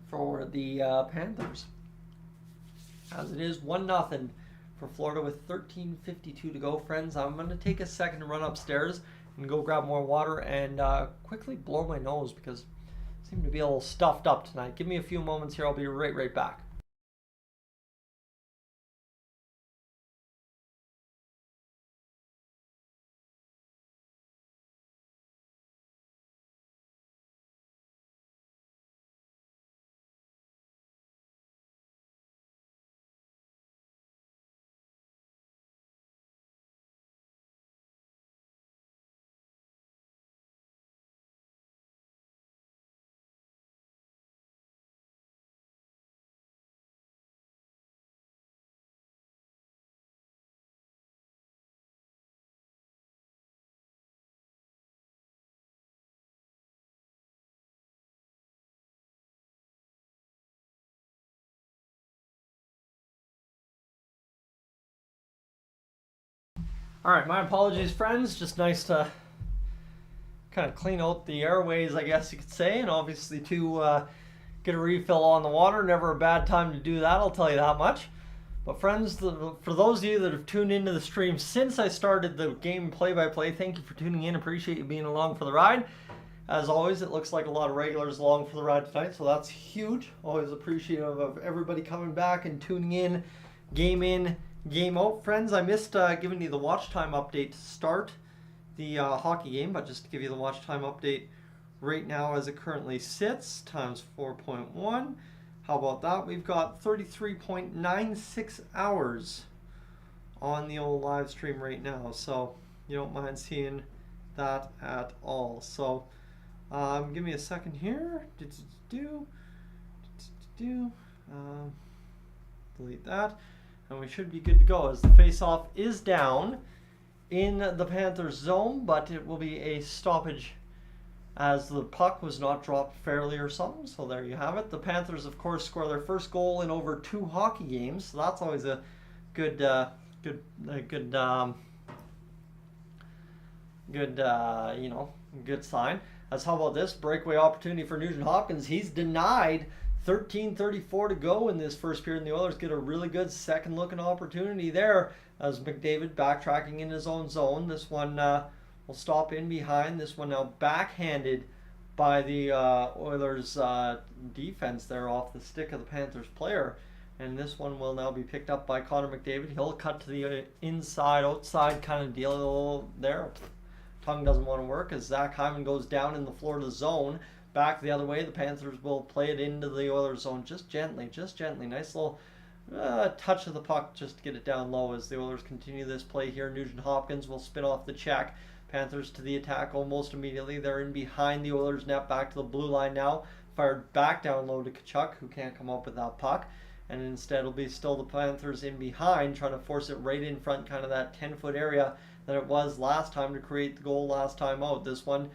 for the Panthers. As it is 1-0 for Florida with 13:52 to go, friends. I'm going to take a second to run upstairs and go grab more water and quickly blow my nose because I seem to be a little stuffed up tonight. Give me a few moments here. I'll be right back. Alright, my apologies, friends. Just nice to kind of clean out the airways, I guess you could say, and obviously to get a refill on the water. Never a bad time to do that, I'll tell you that much. But friends, for those of you that have tuned into the stream since I started the game play-by-play, thank you for tuning in. Appreciate you being along for the ride. As always, it looks like a lot of regulars along for the ride tonight, so that's huge. Always appreciative of everybody coming back and tuning in, game out. Friends, I missed giving you the watch time update to start the hockey game, but just to give you the watch time update right now as it currently sits, times 4.1. How about that? We've got 33.96 hours on the old live stream right now, so you don't mind seeing that at all. So give me a second here. Delete that. And we should be good to go as the face-off is down in the Panthers zone, but it will be a stoppage as the puck was not dropped fairly or something. So there you have it. The Panthers, of course, score their first goal in over 2 hockey games. So that's always a good, good sign. As how about this breakaway opportunity for Nugent Hopkins? He's denied. 13:34 to go in this first period, and the Oilers get a really good second-looking opportunity there as McDavid backtracking in his own zone. This one will stop in behind. This one now backhanded by the Oilers defense there off the stick of the Panthers player. And this one will now be picked up by Connor McDavid. He'll cut to the inside, outside kind of deal there. Tongue doesn't want to work as Zach Hyman goes down in the Florida zone. Back the other way, the Panthers will play it into the Oilers zone just gently. Nice little touch of the puck just to get it down low as the Oilers continue this play here. Nugent Hopkins will spin off the check. Panthers to the attack almost immediately. They're in behind the Oilers net, back to the blue line now. Fired back down low to Tkachuk, who can't come up with that puck. And instead it'll be still the Panthers in behind, trying to force it right in front, kind of that 10-foot area that it was last time to create the goal last time out. This one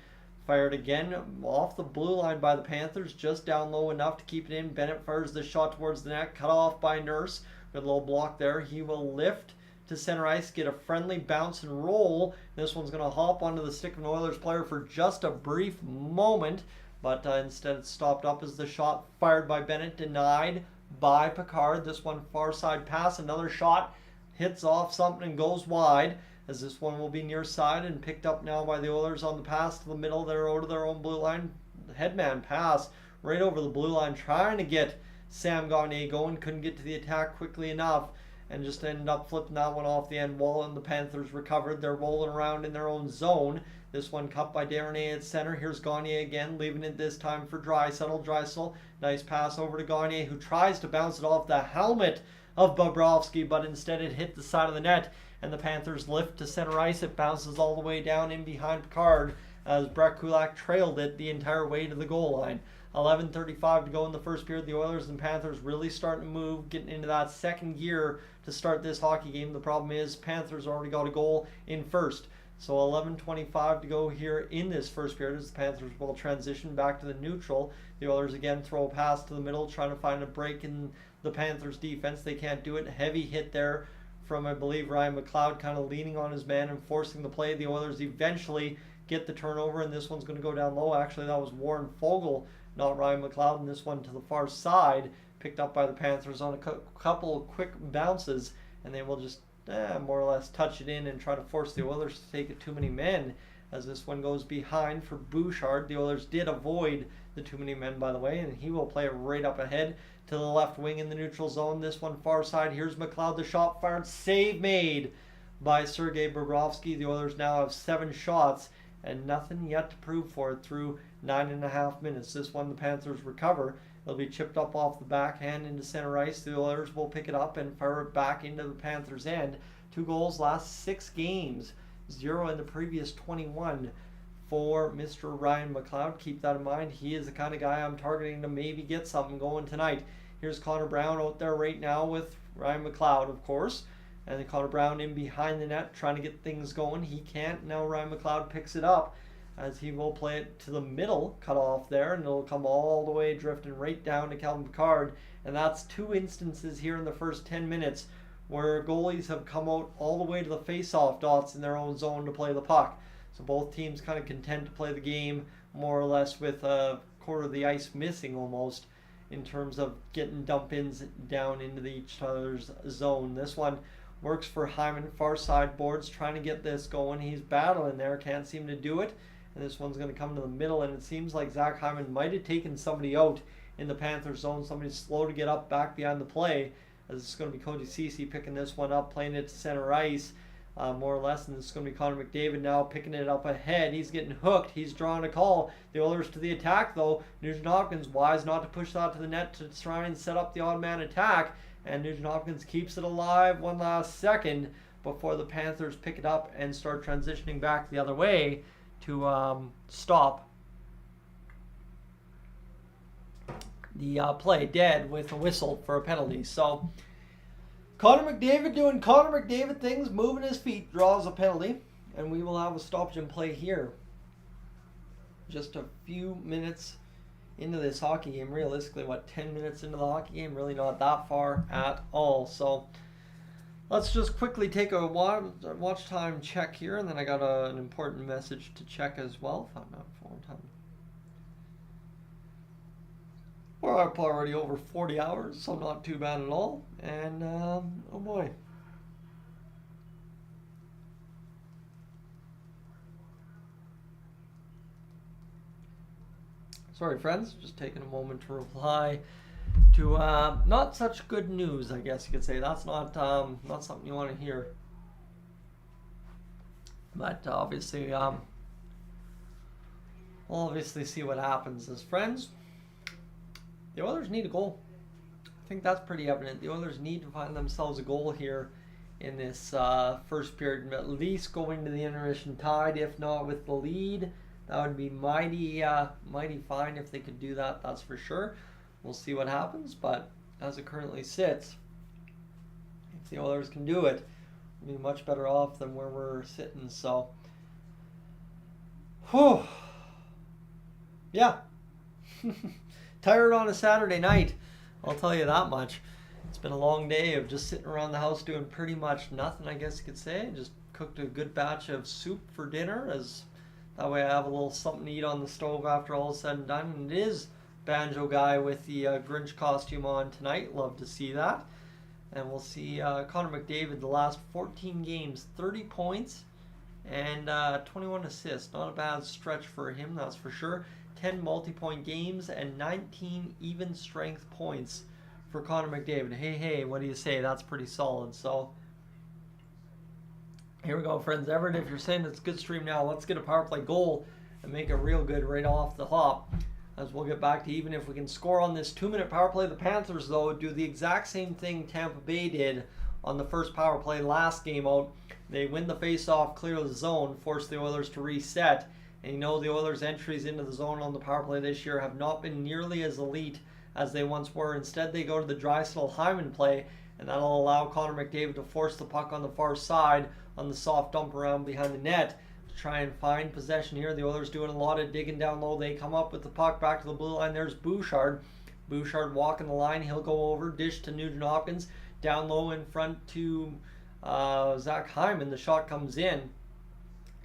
fired again off the blue line by the Panthers, just down low enough to keep it in. Bennett fires the shot towards the net, cut off by Nurse. Good little block there. He will lift to center ice, get a friendly bounce and roll. This one's going to hop onto the stick of an Oilers player for just a brief moment, but instead it's stopped up as the shot fired by Bennett, denied by Picard. This one far side pass, another shot hits off something and goes wide, as this one will be near side and picked up now by the Oilers on the pass to the middle. They're out of their own blue line. The headman pass right over the blue line, trying to get Sam Gagner going. Couldn't get to the attack quickly enough and just ended up flipping that one off the end wall, and the Panthers recovered. They're rolling around in their own zone. This one cut by Darnay at center. Here's Gagner again, leaving it this time for Draisaitl. Nice pass over to Gagner, who tries to bounce it off the helmet of Bobrovsky, but instead it hit the side of the net, and the Panthers lift to center ice. It bounces all the way down in behind Picard as Brett Kulak trailed it the entire way to the goal line. 11:35 to go in the first period. The Oilers and Panthers really starting to move, getting into that second gear to start this hockey game. The problem is Panthers already got a goal in first. So 11:25 to go here in this first period as the Panthers will transition back to the neutral. The Oilers again throw a pass to the middle, trying to find a break in the Panthers defense. They can't do it. Heavy hit there from, I believe, Ryan McLeod, kind of leaning on his man and forcing the play. The Oilers eventually get the turnover, and this one's going to go down low. Actually, that was Warren Fogle, not Ryan McLeod, and this one to the far side, picked up by the Panthers on a couple of quick bounces, and they will just more or less touch it in and try to force the Oilers to take it too many men as this one goes behind for Bouchard. The Oilers did avoid the too many men, by the way, and he will play it right up ahead to the left wing in the neutral zone. This one far side. Here's McLeod, the shot fired, save made by Sergei Bobrovsky. The Oilers now have 7 shots and nothing yet to prove for it through 9.5 minutes. This one the Panthers recover. It'll be chipped up off the backhand into center ice. The Oilers will pick it up and fire it back into the Panthers' end. 2 goals last 6 games, 0 in the previous 21 for Mr. Ryan McLeod. Keep that in mind. He is the kind of guy I'm targeting to maybe get something going tonight. Here's Connor Brown out there right now with Ryan McLeod, of course. And then Connor Brown in behind the net trying to get things going. He can't. Now Ryan McLeod picks it up as he will play it to the middle, cut off there, and it'll come all the way drifting right down to Calvin Picard. And that's 2 instances here in the first 10 minutes where goalies have come out all the way to the face-off dots in their own zone to play the puck. So both teams kind of content to play the game more or less with a quarter of the ice missing almost in terms of getting dump-ins down into each other's zone. This one works for Hyman, far side boards, trying to get this going. He's battling there, can't seem to do it. And this one's going to come to the middle, and it seems like Zach Hyman might have taken somebody out in the Panthers zone. Somebody's slow to get up back behind the play, as it's going to be Cody Ceci picking this one up, playing it to center ice, more or less. And this is going to be Connor McDavid now picking it up ahead. He's getting hooked. He's drawing a call. The Oilers to the attack, though. Nugent Hopkins wise not to push that to the net to try and set up the odd man attack. And Nugent Hopkins keeps it alive one last second before the Panthers pick it up and start transitioning back the other way to stop the play dead with a whistle for a penalty. So Connor McDavid doing Connor McDavid things, moving his feet, draws a penalty, and we will have a stoppage and play here. Just a few minutes into this hockey game, realistically, 10 minutes into the hockey game, really not that far at all. So Let's just quickly take a watch time check here, and then I got an important message to check as well. If I'm not full time. We're up already over 40 hours, so not too bad at all. And oh boy. Sorry, friends, just taking a moment to reply to not such good news, I guess you could say. That's not something you want to hear. But obviously, we'll obviously see what happens as friends. The Oilers need a goal. I think that's pretty evident. The Oilers need to find themselves a goal here in this first period, at least going to the intermission tied, if not with the lead. That would be mighty fine if they could do that, that's for sure. We'll see what happens, but as it currently sits, if the Oilers can do it, we'll be much better off than where we're sitting. So, whew. Yeah. Tired on a Saturday night, I'll tell you that much. It's been a long day of just sitting around the house doing pretty much nothing, I guess you could say. Just cooked a good batch of soup for dinner, as that way I have a little something to eat on the stove after all is said and done. And it is Banjo Guy with the Grinch costume on tonight. Love to see that. And we'll see Connor McDavid, the last 14 games, 30 points and 21 assists. Not a bad stretch for him, that's for sure. 10 multi-point games and 19 even strength points for Connor McDavid. Hey, what do you say? That's pretty solid. So here we go, friends. Everett, if you're saying it's a good stream now, let's get a power play goal and make it real good right off the hop, as we'll get back to even if we can score on this 2-minute power play. The Panthers, though, do the exact same thing Tampa Bay did on the first power play last game out. They win the face-off, clear the zone, force the Oilers to reset. And you know the Oilers' entries into the zone on the power play this year have not been nearly as elite as they once were. Instead, they go to the Draisaitl-Hyman play, and that'll allow Connor McDavid to force the puck on the far side on the soft dump around behind the net to try and find possession here. The Oilers doing a lot of digging down low. They come up with the puck back to the blue line. There's Bouchard. Bouchard walking the line. He'll go over, dish to Nugent Hopkins. Down low in front to Zach Hyman. The shot comes in,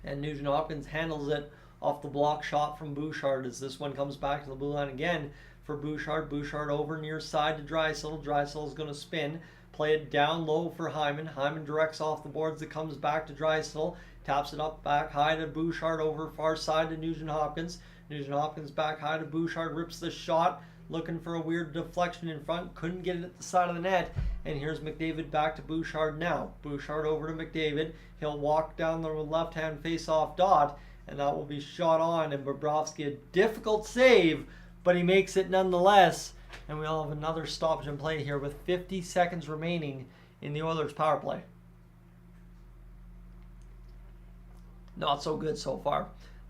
and Nugent Hopkins handles it off the block shot from Bouchard, as this one comes back to the blue line again for Bouchard. Bouchard over near side to Draisaitl. Draisaitl's going to spin. Play it down low for Hyman. Hyman directs off the boards. It comes back to Draisaitl. Taps it up back high to Bouchard over far side to Nugent Hopkins. Nugent Hopkins back high to Bouchard. Rips the shot. Looking for a weird deflection in front. Couldn't get it at the side of the net. And here's McDavid back to Bouchard now. Bouchard over to McDavid. He'll walk down the left-hand face-off dot, and that will be shot on. And Bobrovsky, a difficult save, but he makes it nonetheless. And we'll have another stoppage in play here with 50 seconds remaining in the Oilers power play. Not so good so far.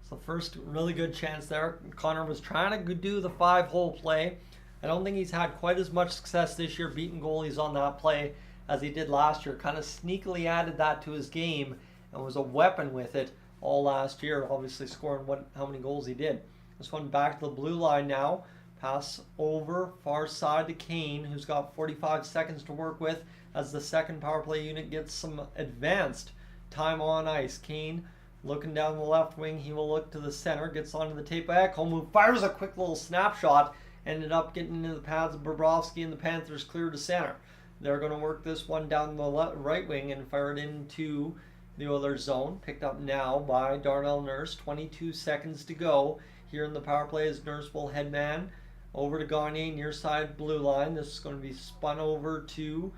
So first really good chance there. Connor was trying to do the 5-hole play. I don't think he's had quite as much success this year beating goalies on that play as he did last year. Kind of sneakily added that to his game and was a weapon with it all last year, obviously scoring how many goals he did. This one back to the blue line now. Pass over far side to Kane, who's got 45 seconds to work with as the second power play unit gets some advanced time on ice. Kane looking down the left wing. He will look to the center, gets onto the tape by Ekholm, who fires a quick little snapshot. Ended up getting into the paths of Bobrovsky, and the Panthers clear to center. They're going to work this one down the right wing and fire it into the Oilers zone. Picked up now by Darnell Nurse. 22 seconds to go here in the power play as Nurse will headman over to Gagner, near side blue line. This is going to be spun over to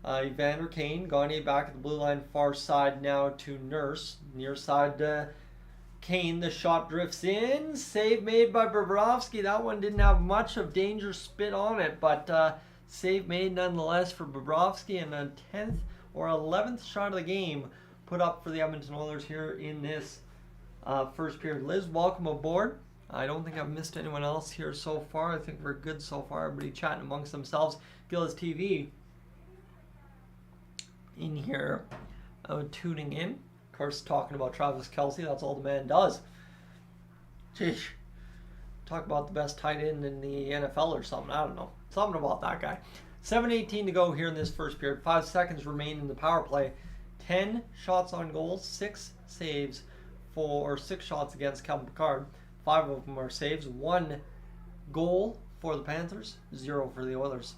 Evander Kane. Gagner back at the blue line, far side now to Nurse. Near side to Kane. The shot drifts in. Save made by Bobrovsky. That one didn't have much of danger spit on it, but save made nonetheless for Bobrovsky, and a 10th or 11th shot of the game put up for the Edmonton Oilers here in this first period. Liz, welcome aboard. I don't think I've missed anyone else here so far. I think we're good so far. Everybody chatting amongst themselves. Gillis TV in here tuning in. Of course, talking about Travis Kelce. That's all the man does. Jeez. Talk about the best tight end in the NFL or something. I don't know. Something about that guy. 7:18 to go here in this first period. 5 seconds remain in the power play. 10 shots on goal, 6 saves for 6 shots against Calvin Pickard. 5 of them are saves. 1 goal for the Panthers, 0 for the Oilers.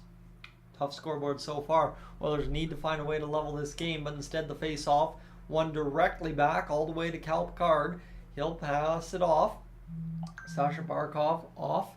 Tough scoreboard so far. Oilers need to find a way to level this game, but instead the face-off, one directly back all the way to Cal Pickard. He'll pass it off. Sasha Barkov off.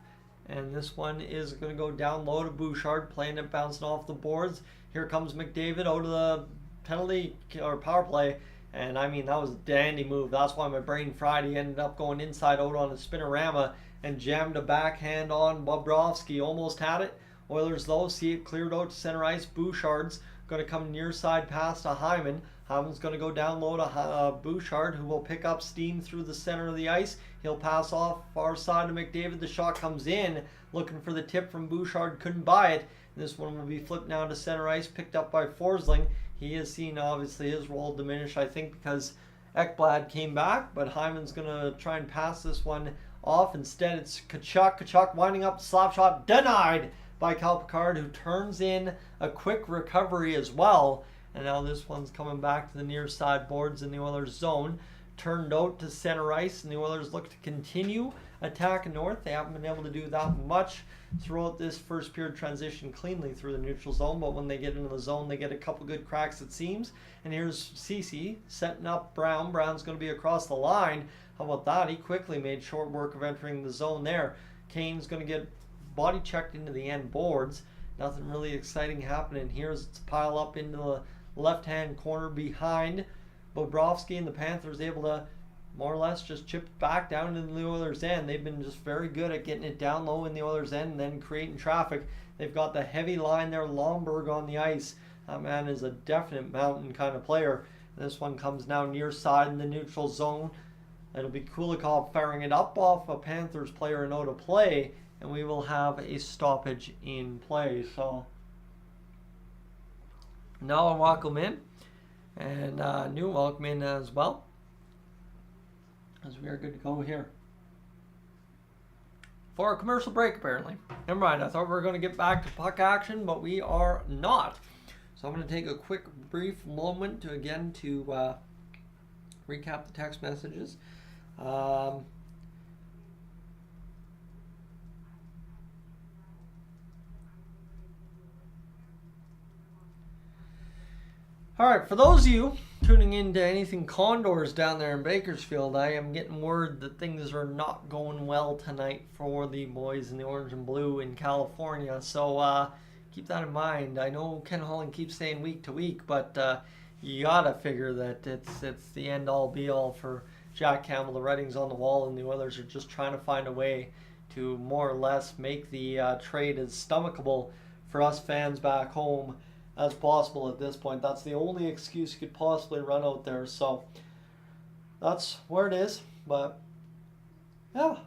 And this one is going to go down low to Bouchard, playing it, bouncing off the boards. Here comes McDavid out of the penalty or power play. And I mean, that was a dandy move. That's why my brain fried. He ended up going inside out on a spinorama and jammed a backhand on Bobrovsky. Almost had it. Oilers, though, see it cleared out to center ice. Bouchard's going to come near side pass to Hyman. Hyman's going to go down low to Bouchard, who will pick up steam through the center of the ice. He'll pass off far side to McDavid. The shot comes in, looking for the tip from Bouchard. Couldn't buy it. And this one will be flipped now to center ice, picked up by Forsling. He has seen, obviously, his role diminish, I think, because Ekblad came back. But Hyman's going to try and pass this one off. Instead, it's Tkachuk. Tkachuk winding up, slap shot, denied by Cal Pickard, who turns in a quick recovery as well. And now this one's coming back to the near side boards in the Oilers zone. Turned out to center ice, and the Oilers look to continue attacking north. They haven't been able to do that much throughout this first period, transition cleanly through the neutral zone, but when they get into the zone, they get a couple good cracks, it seems. And here's Ceci setting up Brown. Brown's going to be across the line. How about that? He quickly made short work of entering the zone there. Kane's going to get body checked into the end boards. Nothing really exciting happening here as it's pile up into the left-hand corner behind Bobrovsky, and the Panthers able to more or less just chip it back down into the Oilers' end. They've been just very good at getting it down low in the Oilers' end and then creating traffic. They've got the heavy line there, Lomberg on the ice. That man is a definite mountain kind of player. This one comes now near side in the neutral zone. It'll be Kulikov firing it up off a Panthers player and out of play, and we will have a stoppage in play. So now I'll welcome in, and new welcome in as well, as we are good to go here for a commercial break, apparently. Never mind, I thought we were going to get back to puck action, but we are not. So I'm going to take a quick brief moment to recap the text messages. Alright, for those of you tuning into anything Condors down there in Bakersfield, I am getting word that things are not going well tonight for the boys in the orange and blue in California. So keep that in mind. I know Ken Holland keeps saying week to week, but you gotta figure that it's the end all be all for Jack Campbell. The writing's on the wall, and the Oilers are just trying to find a way to more or less make the trade as stomachable for us fans back home as possible at this point. That's the only excuse you could possibly run out there. So that's where it is. But yeah,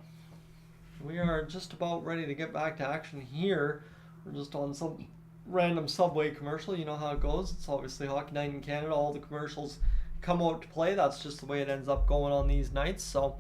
we are just about ready to get back to action here. We're just on some random Subway commercial. You know how it goes. It's obviously Hockey Night in Canada. All the commercials come out to play. That's just the way it ends up going on these nights. So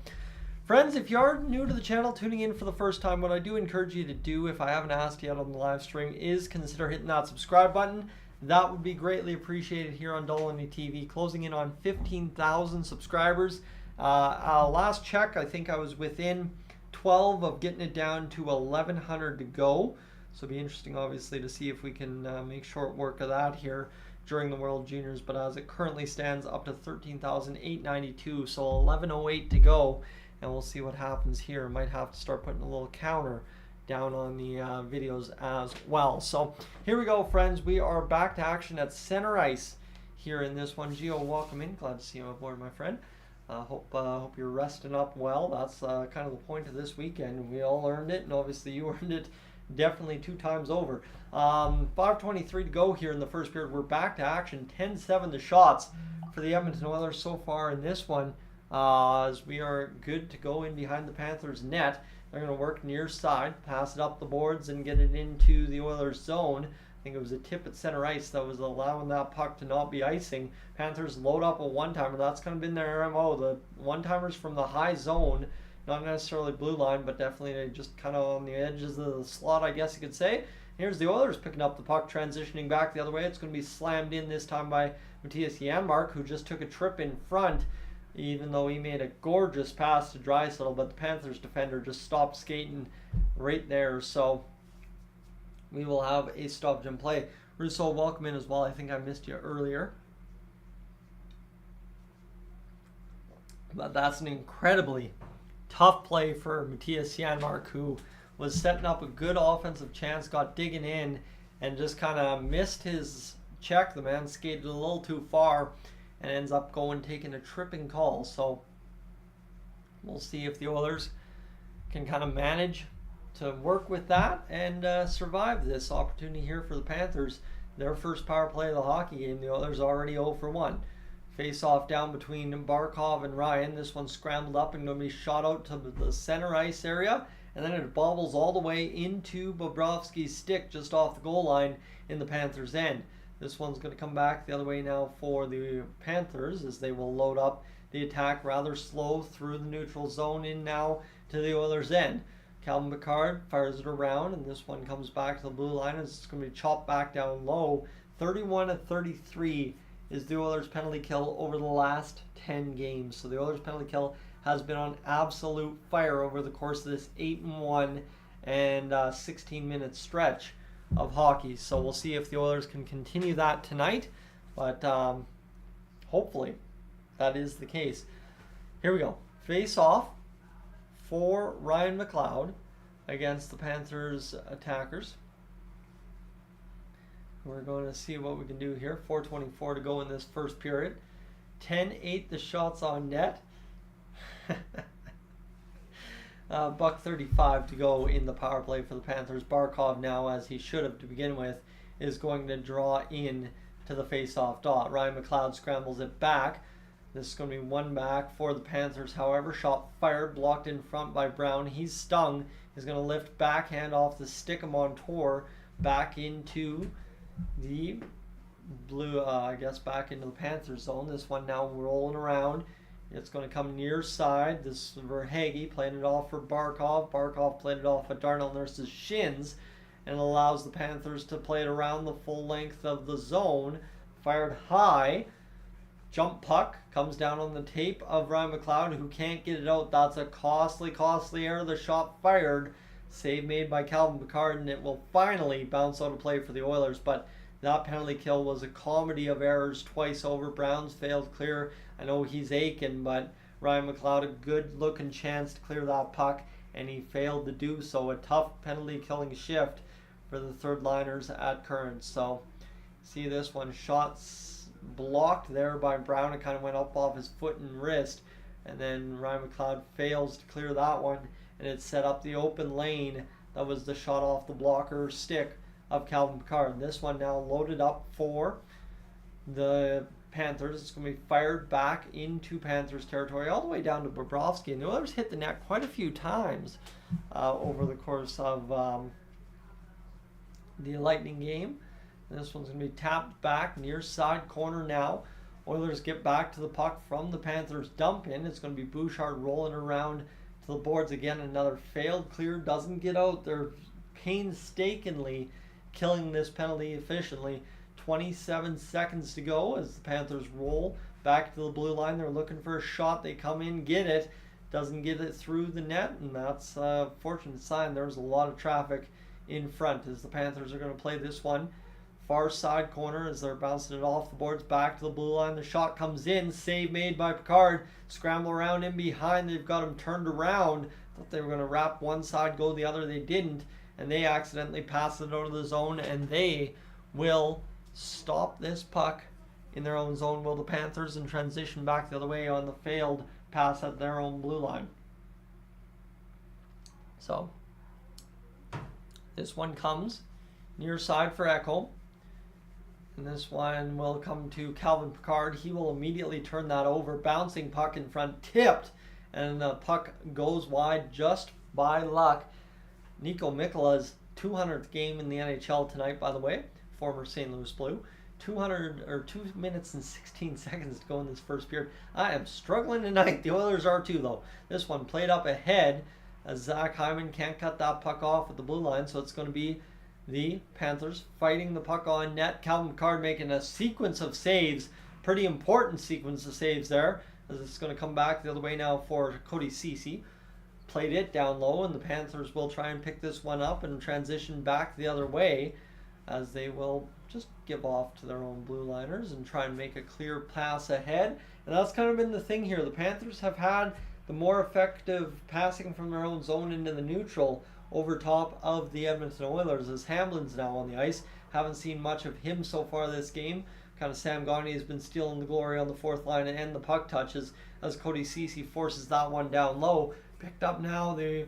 friends, if you are new to the channel, tuning in for the first time, what I do encourage you to do, if I haven't asked yet on the live stream, is consider hitting that subscribe button. That would be greatly appreciated here on Dolynny TV, closing in on 15,000 subscribers. Last check, I think I was within 12 of getting it down to 1,100 to go. So it'll be interesting, obviously, to see if we can make short work of that here during the World Juniors. But as it currently stands, up to 13,892, so 1,108 to go. And we'll see what happens here. Might have to start putting a little counter down on the videos as well. So here we go, friends. We are back to action at center ice here in this one. Gio, welcome in. Glad to see you aboard, my friend. Hope you're resting up well. That's kind of the point of this weekend. We all earned it, and obviously you earned it definitely 2 times over. 5:23 to go here in the first period. We're back to action. 10-7 the shots for the Edmonton Oilers so far in this one, as we are good to go in behind the Panthers net. They're going to work near side, pass it up the boards, and get it into the Oilers zone. I think it was a tip at center ice that was allowing that puck to not be icing. Panthers load up a one-timer. That's kind of been their MO. The one-timers from the high zone, not necessarily blue line, but definitely just kind of on the edges of the slot, I guess you could say. Here's the Oilers picking up the puck, transitioning back the other way. It's going to be slammed in this time by Mattias Janmark, who just took a trip in front, even though he made a gorgeous pass to Draisaitl, but the Panthers defender just stopped skating right there. So we will have a stoppage in play. Russo, welcome in as well. I think I missed you earlier. But that's an incredibly tough play for Mattias Janmark, who was setting up a good offensive chance, got digging in, and just kind of missed his check. The man skated a little too far and ends up taking a tripping call. So we'll see if the Oilers can kind of manage to work with that and survive this opportunity here for the Panthers. Their first power play of the hockey game. The Oilers already 0 for 1. Face off down between Barkov and Ryan. This one scrambled up and going to be shot out to the center ice area. And then it bobbles all the way into Bobrovsky's stick just off the goal line in the Panthers' end. This one's going to come back the other way now for the Panthers as they will load up the attack rather slow through the neutral zone in now to the Oilers' end. Calvin Pickard fires it around, and this one comes back to the blue line. It's going to be chopped back down low. 31-33 is the Oilers' penalty kill over the last 10 games. So the Oilers' penalty kill has been on absolute fire over the course of this 8-1 and 16-minute stretch of hockey. So we'll see if the Oilers can continue that tonight, but hopefully that is the case. Here we go. Face off for Ryan McLeod against the Panthers attackers. We're going to see what we can do here. 4:24 to go in this first period. 10-8 the shots on net. $1:35 to go in the power play for the Panthers. Barkov now, as he should have to begin with, is going to draw in to the face-off dot. Ryan McLeod scrambles it back. This is going to be one back for the Panthers. However, shot fired, blocked in front by Brown. He's stung. He's going to lift backhand off the stick of Montour back into the blue, back into the Panthers zone. This one now rolling around. It's going to come near side. This is Verhaeghe playing it off for Barkov. Barkov played it off at Darnell Nurse's shins and allows the Panthers to play it around the full length of the zone. Fired high. Jump puck comes down on the tape of Ryan McLeod, who can't get it out. That's a costly error. The shot fired. Save made by Calvin Pickard, and it will finally bounce out of play for the Oilers. But that penalty kill was a comedy of errors twice over. Brown's failed clear. I know he's aching, but Ryan McLeod a good looking chance to clear that puck, and he failed to do so. A tough penalty killing shift for the third liners at Current. So see this one, shots blocked there by Brown. It kind of went up off his foot and wrist, and then Ryan McLeod fails to clear that one, and it set up the open lane. That was the shot off the blocker stick of Calvin Pickard. This one now loaded up for the Panthers. It's going to be fired back into Panthers territory all the way down to Bobrovsky, and the Oilers hit the net quite a few times over the course of the Lightning game. This one's going to be tapped back near side corner now. Oilers get back to the puck from the Panthers dump in. It's going to be Bouchard rolling around to the boards again. Another failed clear, doesn't get out. They're painstakingly killing this penalty efficiently. 27 seconds to go as the Panthers roll back to the blue line. They're looking for a shot. They come in, get it. Doesn't get it through the net, and that's a fortunate sign. There's a lot of traffic in front as the Panthers are going to play this one. Far side corner as they're bouncing it off the boards back to the blue line. The shot comes in. Save made by Pickard. Scramble around in behind. They've got him turned around. Thought they were going to wrap one side, go the other. They didn't. And they accidentally pass it out of the zone. And they will stop this puck in their own zone. Will the Panthers and transition back the other way on the failed pass at their own blue line. So this one comes near side for Ekholm. And this one will come to Calvin Pickard. He will immediately turn that over. Bouncing puck in front, tipped. And the puck goes wide just by luck. Nico Mikkola's 200th game in the NHL tonight, by the way. Former St. Louis Blue. 2 minutes and 16 seconds to go in this first period. I am struggling tonight. The Oilers are too, though. This one played up ahead as Zach Hyman can't cut that puck off at the blue line. So it's going to be the Panthers fighting the puck on net. Calvin Pickard making a sequence of saves, pretty important sequence of saves there, as it's going to come back the other way now for Cody Ceci. Played it down low, and the Panthers will try and pick this one up and transition back the other way, as they will just give off to their own blue liners and try and make a clear pass ahead. And that's kind of been the thing here. The Panthers have had the more effective passing from their own zone into the neutral over top of the Edmonton Oilers, as Hamlin's now on the ice. Haven't seen much of him so far this game. Kind of Sam Gagner has been stealing the glory on the fourth line and the puck touches, as Cody Ceci forces that one down low. Picked up now, the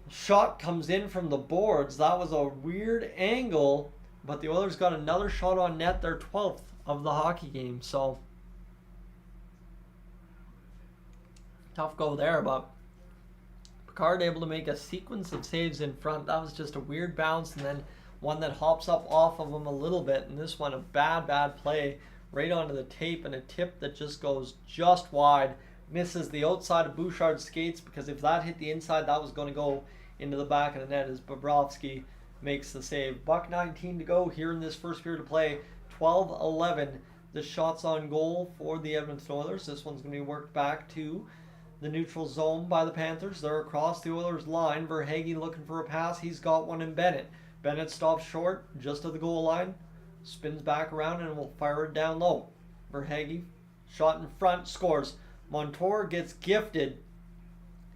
shot comes in from the boards. That was a weird angle, but the Oilers got another shot on net, their 12th of the hockey game. So tough go there, but Pickard able to make a sequence of saves in front. That was just a weird bounce, and then one that hops up off of him a little bit, and this one a bad play right onto the tape, and a tip that just goes just wide. Misses the outside of Bouchard's skates, because if that hit the inside, that was going to go into the back of the net, as Bobrovsky makes the save. $1:19 to go here in this first period of play. 12-11 the shots on goal for the Edmonton Oilers. This one's going to be worked back to the neutral zone by the Panthers. They're across the Oilers line. Verhaeghe looking for a pass. He's got one in Bennett. Bennett stops short just of the goal line, spins back around, and will fire it down low. Verhaeghe, shot in front, scores. Montour gets gifted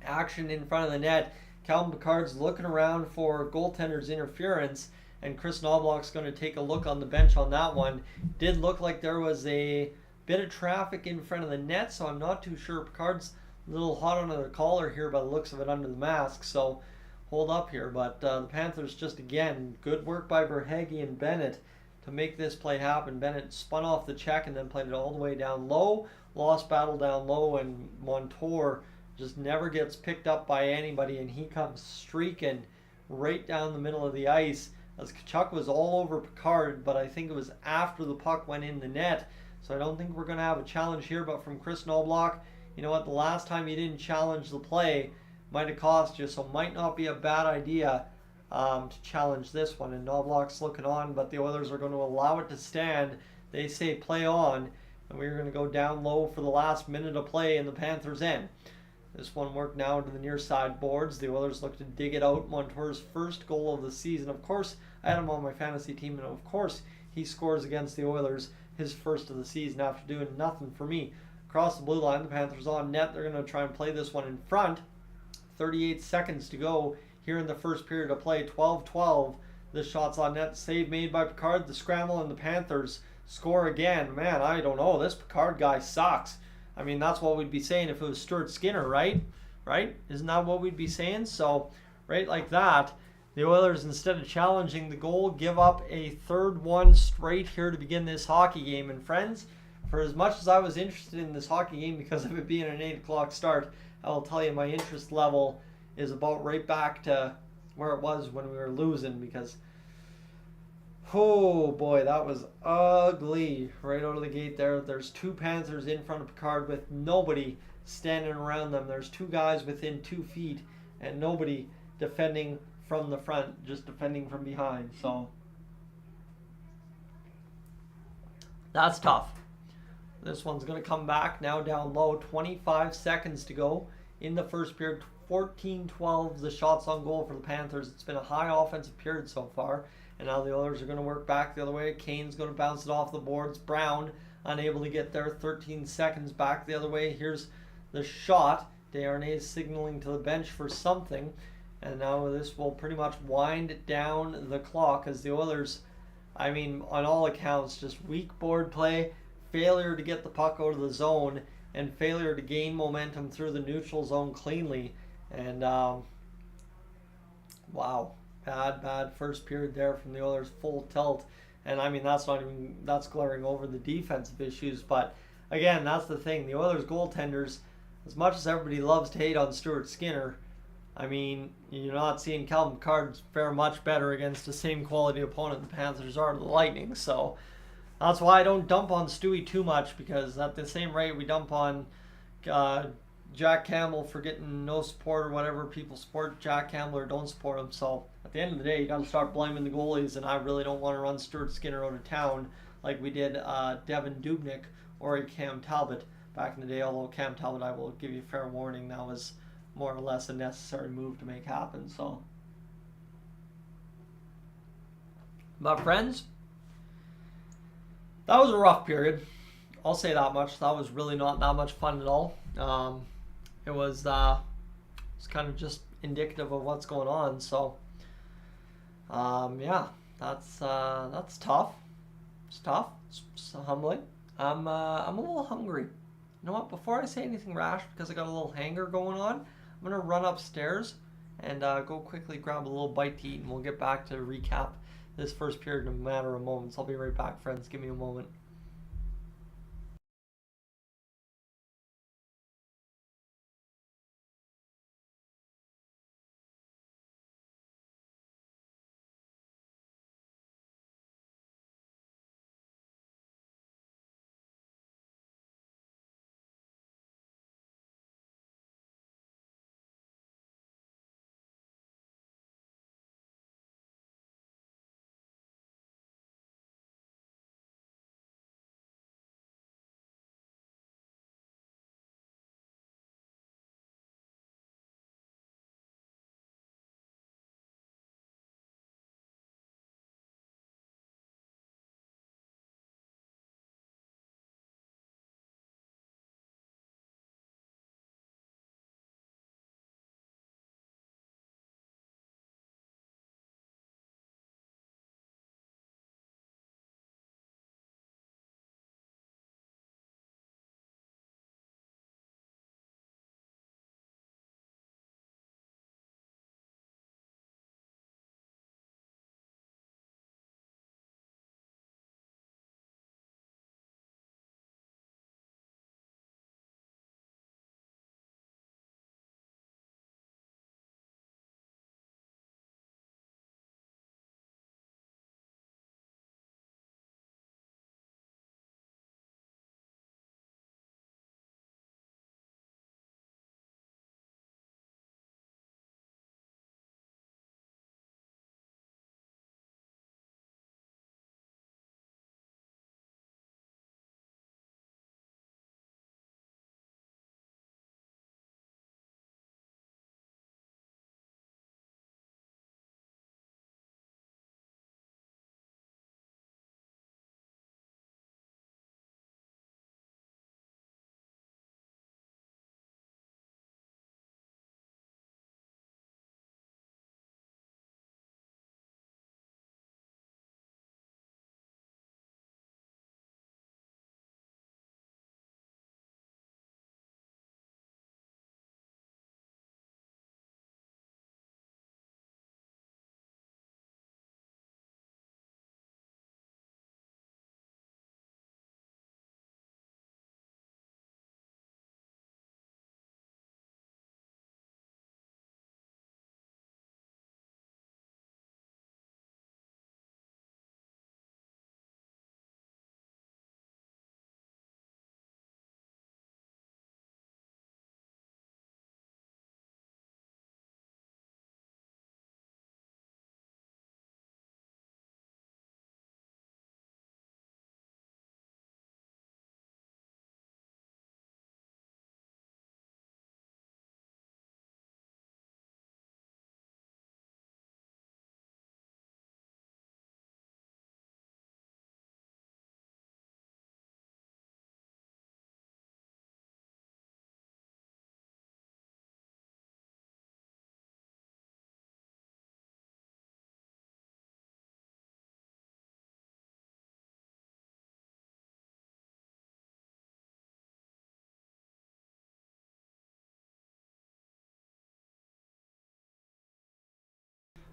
action in front of the net. Calvin Pickard's looking around for goaltender's interference, and Chris Knobloch's going to take a look on the bench on that one. Did look like there was a bit of traffic in front of the net, so I'm not too sure. Pickard's a little hot under the collar here by the looks of it under the mask, so hold up here. But the Panthers, just again, good work by Verhaeghe and Bennett to make this play happen. Bennett spun off the check and then played it all the way down low. Lost battle down low, and Montour just never gets picked up by anybody, and he comes streaking right down the middle of the ice, as Tkachuk was all over Pickard, but I think it was after the puck went in the net, so I don't think we're going to have a challenge here. But from Chris Knobloch, you know what, the last time you didn't challenge the play might have cost you, so might not be a bad idea to challenge this one. And Knobloch's looking on, but the Oilers are going to allow it to stand. They say play on, and we're going to go down low for the last minute of play in the Panthers' end. This one worked now to the near side boards. The Oilers look to dig it out. Montour's first goal of the season. Of course, I had him on my fantasy team, and of course, he scores against the Oilers, his first of the season, after doing nothing for me. Across the blue line, the Panthers on net. They're going to try and play this one in front. 38 seconds to go here in the first period of play. 12-12. The shots on net. Save made by Pickard. The scramble, and the Panthers score again. Man, I don't know. This Pickard guy sucks. I mean, that's what we'd be saying if it was Stuart Skinner, right? Right? Isn't that what we'd be saying? So, right like that, the Oilers, instead of challenging the goal, give up a third one straight here to begin this hockey game. And friends, for as much as I was interested in this hockey game because of it being an 8 o'clock start, I will tell you my interest level is about right back to where it was when we were losing, because oh boy, that was ugly right out of the gate there. There's two Panthers in front of Pickard with nobody standing around them. There's two guys within 2 feet and nobody defending from the front, just defending from behind. So that's tough. This one's going to come back now down low. 25 seconds to go in the first period. 14-12 the shots on goal for the Panthers. It's been a high offensive period so far. And now the Oilers are going to work back the other way. Kane's going to bounce it off the boards. Brown unable to get there. 13 seconds back the other way. Here's the shot. Desharnais signaling to the bench for something. And now this will pretty much wind down the clock, as the Oilers, I mean, on all accounts, just weak board play, failure to get the puck out of the zone, and failure to gain momentum through the neutral zone cleanly. And wow. Bad first period there from the Oilers, full tilt. And I mean, that's glaring over the defensive issues. But again, that's the thing. The Oilers goaltenders, as much as everybody loves to hate on Stuart Skinner, I mean, you're not seeing Calvin Pickard fare much better against the same quality opponent the Panthers are, the Lightning. So that's why I don't dump on Stewie too much, because at the same rate we dump on Jack Campbell for getting no support or whatever, people support Jack Campbell or don't support him. So at the end of the day, you got to start blaming the goalies, and I really don't want to run Stuart Skinner out of town like we did Devin Dubnyk or Cam Talbot back in the day. Although Cam Talbot, I will give you fair warning, that was more or less a necessary move to make happen. So, but friends, that was a rough period. I'll say that much. That was really not that much fun at all. It was kind of just indicative of what's going on. So, yeah, that's tough. It's tough. It's humbling. I'm a little hungry. You know what? Before I say anything rash, because I got a little hanger going on, I'm gonna run upstairs and go quickly grab a little bite to eat, and we'll get back to recap this first period in a matter of moments. I'll be right back, friends. Give me a moment.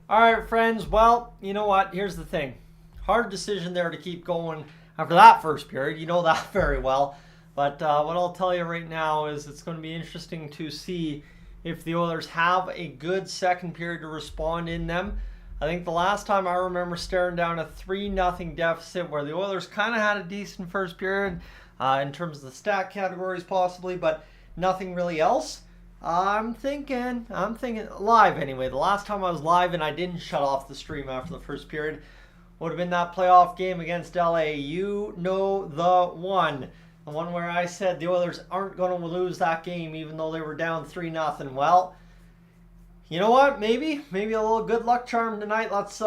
All right, friends. Well, you know what? Here's the thing. Hard decision there to keep going after that first period. You know that very well. But what I'll tell you right now is it's going to be interesting to see if the Oilers have a good second period to respond in them. I think the last time I remember staring down a 3-0 deficit where the Oilers kind of had a decent first period in terms of the stat categories possibly, but nothing really else. I'm thinking live anyway. The last time I was live and I didn't shut off the stream after the first period would have been that playoff game against LA. You know the one. The one where I said the Oilers aren't going to lose that game even though they were down 3-0. Well, you know what? Maybe a little good luck charm tonight. Let's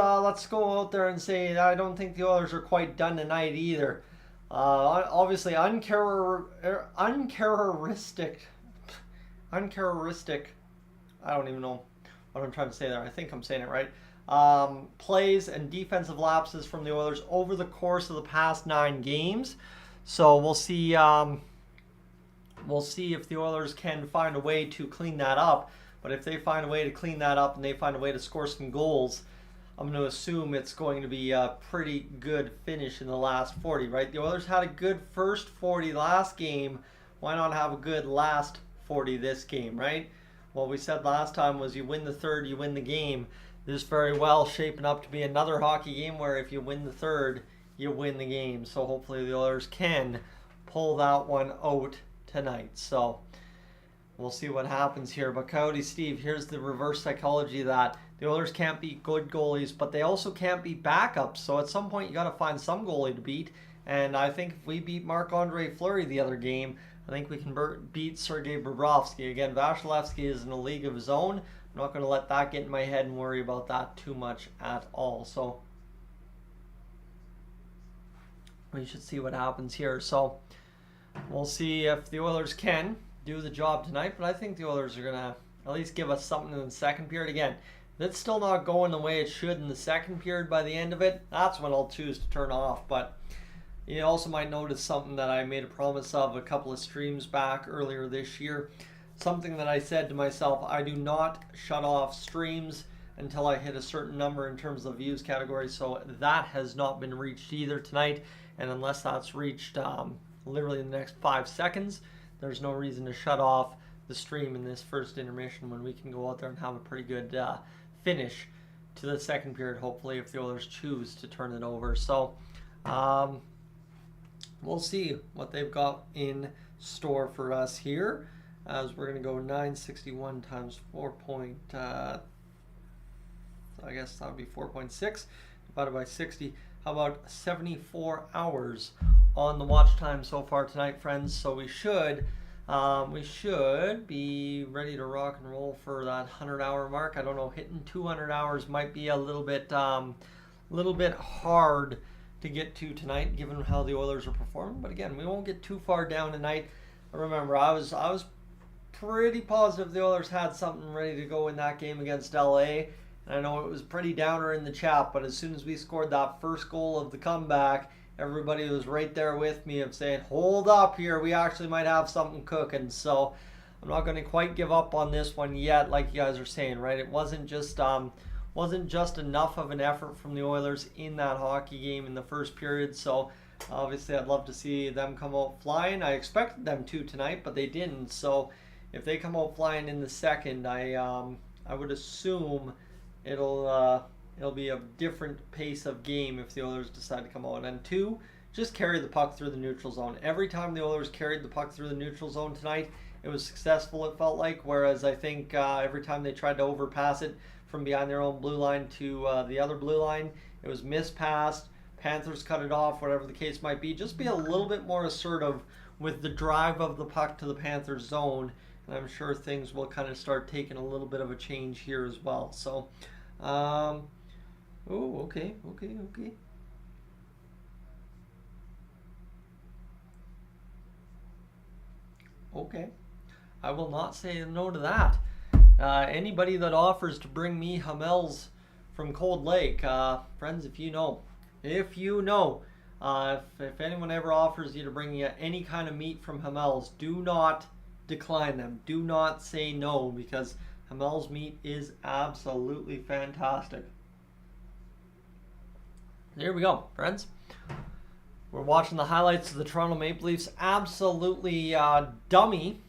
go out there and say I don't think the Oilers are quite done tonight either. Obviously uncharacteristic. I don't even know what I'm trying to say there. I think I'm saying it right. Plays and defensive lapses from the Oilers over the course of the past 9 games. So we'll see. We'll see if the Oilers can find a way to clean that up. But if they find a way to clean that up and they find a way to score some goals, I'm going to assume it's going to be a pretty good finish in the last 40, right? The Oilers had a good first 40 last game. Why not have a good last 40 this game, right? What we said last time was you win the third, you win the game. This very well shaping up to be another hockey game where if you win the third, you win the game. So hopefully the Oilers can pull that one out tonight. So we'll see what happens here. But Coyote Steve, here's the reverse psychology that the Oilers can't beat good goalies, but they also can't beat backups. So at some point you got to find some goalie to beat. And I think if we beat Marc-Andre Fleury the other game, I think we can beat Sergei Bobrovsky. Again, Vasilevsky is in a league of his own. I'm not going to let that get in my head and worry about that too much at all. So we should see what happens here. So we'll see if the Oilers can do the job tonight. But I think the Oilers are going to at least give us something in the second period. Again, if it's still not going the way it should in the second period by the end of it, that's when I'll choose to turn off. But you also might notice something that I made a promise of a couple of streams back earlier this year. Something that I said to myself, I do not shut off streams until I hit a certain number in terms of views category. So that has not been reached either tonight. And unless that's reached literally in the next 5 seconds, there's no reason to shut off the stream in this first intermission when we can go out there and have a pretty good finish to the second period, hopefully, if the Oilers choose to turn it over. So we'll see what they've got in store for us here, as we're going to go 961 times 4 point, I guess that would be 4.6 divided by 60. How about 74 hours on the watch time so far tonight, friends? So we should be ready to rock and roll for that 100-hour mark. I don't know, hitting 200 hours might be a little bit hard to get to tonight, given how the Oilers are performing. But again, we won't get too far down tonight. Remember, I was pretty positive the Oilers had something ready to go in that game against LA. And I know it was pretty downer in the chat, but as soon as we scored that first goal of the comeback, everybody was right there with me of saying, hold up here, we actually might have something cooking. So I'm not going to quite give up on this one yet, like you guys are saying, right? It wasn't just enough of an effort from the Oilers in that hockey game in the first period. So obviously I'd love to see them come out flying. I expected them to tonight, but they didn't. So if they come out flying in the second, I would assume it'll be a different pace of game if the Oilers decide to come out. And 2, just carry the puck through the neutral zone. Every time the Oilers carried the puck through the neutral zone tonight, it was successful, it felt like, whereas I think every time they tried to overpass it from behind their own blue line to the other blue line, it was mispassed. Panthers cut it off, whatever the case might be. Just be a little bit more assertive with the drive of the puck to the Panthers zone, and I'm sure things will kind of start taking a little bit of a change here as well. So okay. Okay. I will not say no to that. Anybody that offers to bring me Hamels from Cold Lake, friends, if anyone ever offers you to bring you any kind of meat from Hamels, do not decline them. Do not say no, because Hamels meat is absolutely fantastic. There we go, friends. We're watching the highlights of the Toronto Maple Leafs absolutely dummy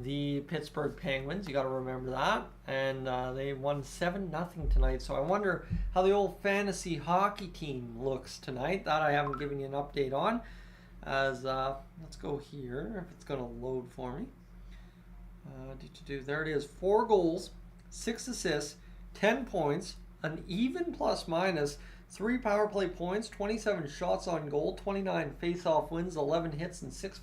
the Pittsburgh Penguins. You got to remember that. And they won 7-0 tonight. So I wonder how the old fantasy hockey team looks tonight. That I haven't given you an update on. As let's go here, if it's going to load for me. There it is. 4 goals, 6 assists, 10 points, an even plus minus, 3 power play points, 27 shots on goal, 29 face-off wins, 11 hits, and 6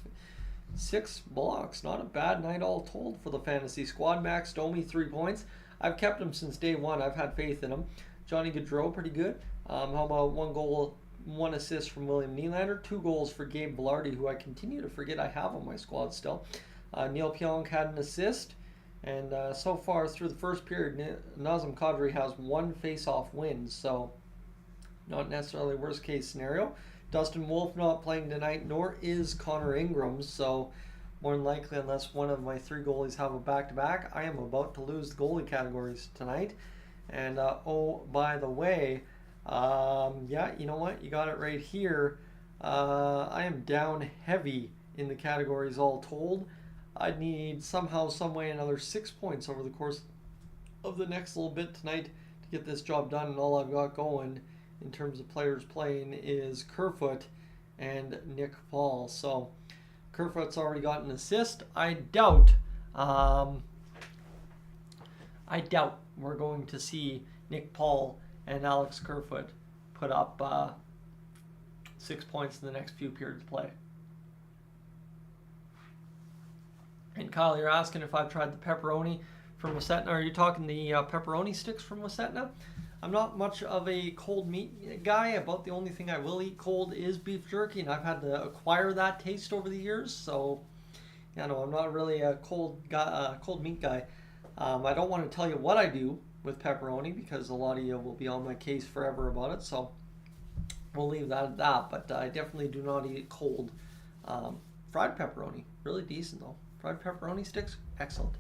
blocks. Not a bad night all told for the fantasy squad. Max Domi, 3 points. I've kept him since day one. I've had faith in him. Johnny Gaudreau, pretty good. How about 1 goal, 1 assist from William Nylander, 2 goals for Gabe Velarde, who I continue to forget I have on my squad still. Neil Pionk had an assist. And so far through the first period, Nazem Kadri has 1 face-off win, so not necessarily worst case scenario. Dustin Wolf not playing tonight, nor is Connor Ingram, so more than likely, unless one of my 3 goalies have a back-to-back, I am about to lose the goalie categories tonight. And oh, by the way, yeah, you know what? You got it right here. I am down heavy in the categories all told. I'd need somehow, some way, another 6 points over the course of the next little bit tonight to get this job done. And all I've got going in terms of players playing is Kerfoot and Nick Paul. So Kerfoot's already got an assist. I doubt we're going to see Nick Paul and Alex Kerfoot put up 6 points in the next few periods of play. And Kyle, you're asking if I've tried the pepperoni from Wasetna. Are you talking the pepperoni sticks from Wasetna? I'm not much of a cold meat guy. About the only thing I will eat cold is beef jerky, and I've had to acquire that taste over the years. So, yeah, no, I'm not really a cold meat guy. I don't want to tell you what I do with pepperoni because a lot of you will be on my case forever about it. So we'll leave that at that. But I definitely do not eat it cold. Fried pepperoni, really decent though. Fried pepperoni sticks, excellent.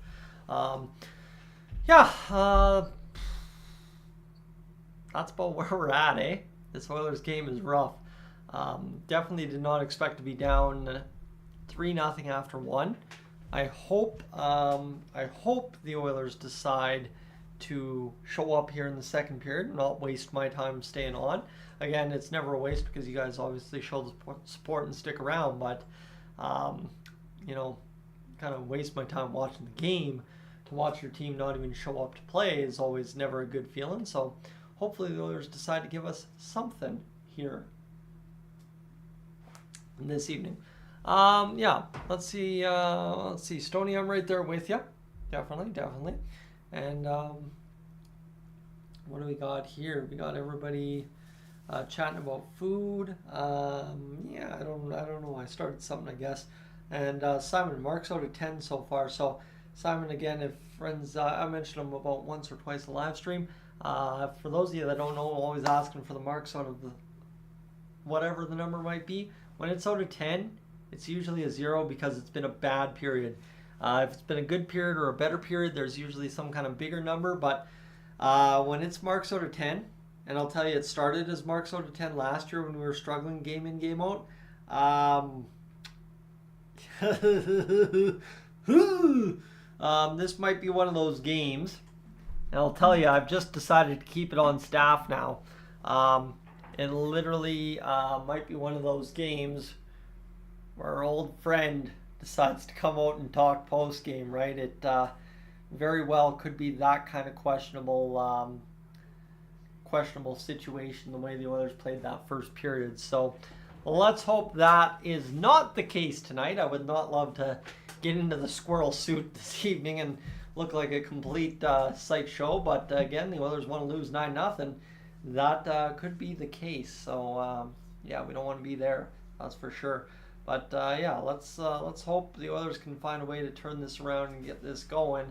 Yeah, that's about where we're at, eh? This Oilers game is rough. Definitely did not expect to be down 3-0 after 1. I hope the Oilers decide to show up here in the second period and not waste my time staying on. Again, it's never a waste because you guys obviously show the support and stick around, but you know, kind of waste my time watching the game to watch your team not even show up to play is always never a good feeling. So hopefully the Oilers decide to give us something here this evening. Yeah, let's see. Stoney, I'm right there with you. Definitely. And what do we got here? We got everybody chatting about food. Yeah, I don't know. I started something, I guess. And Simon, Mark's out of 10 so far. So Simon, again, if friends, I mentioned him about once or twice a live stream. For those of you that don't know, I'm always asking for the marks out of the whatever the number might be. When it's out of 10, it's usually a 0 because it's been a bad period. If it's been a good period or a better period, there's usually some kind of bigger number. But when it's marks out of 10, and I'll tell you, it started as marks out of 10 last year when we were struggling game in, game out. This might be one of those games. And I'll tell you, I've just decided to keep it on staff now. It literally might be one of those games where our old friend decides to come out and talk post-game, right? It very well could be that kind of questionable situation, the way the Oilers played that first period. So let's hope that is not the case tonight. I would not love to get into the squirrel suit this evening and look like a complete psych show. But again, the Oilers want to lose 9-0. That could be the case. So yeah, we don't want to be there. That's for sure. But yeah, let's hope the Oilers can find a way to turn this around and get this going.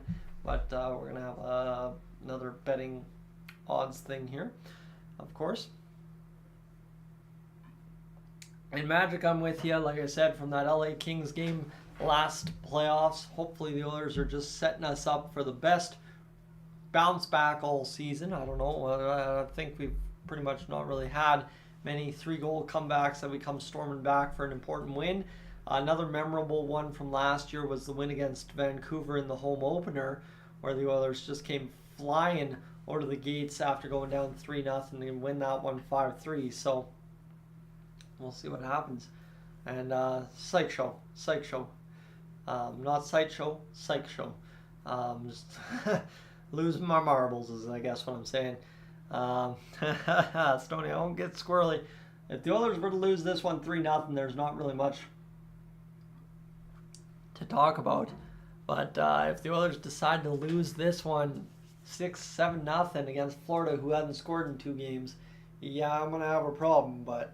But we're gonna have another betting odds thing here, of course. And Magic, I'm with you. Like I said, from that LA Kings game last playoffs, hopefully the Oilers are just setting us up for the best bounce back all season. I don't know. I think we've pretty much not really had many 3-goal comebacks that we come storming back for an important win. Another memorable one from last year was the win against Vancouver in the home opener, where the Oilers just came flying out of the gates after going down 3-0 and win that one 5-3. So we'll see what happens. And psych show. Not sight show, psych show. Just losing my marbles is, I guess, what I'm saying. Stoney, I won't get squirrely. If the Oilers were to lose this one 3-0, there's not really much to talk about. But if the Oilers decide to lose this one 6-7-0 against Florida, who hasn't scored in 2 games, yeah, I'm going to have a problem. But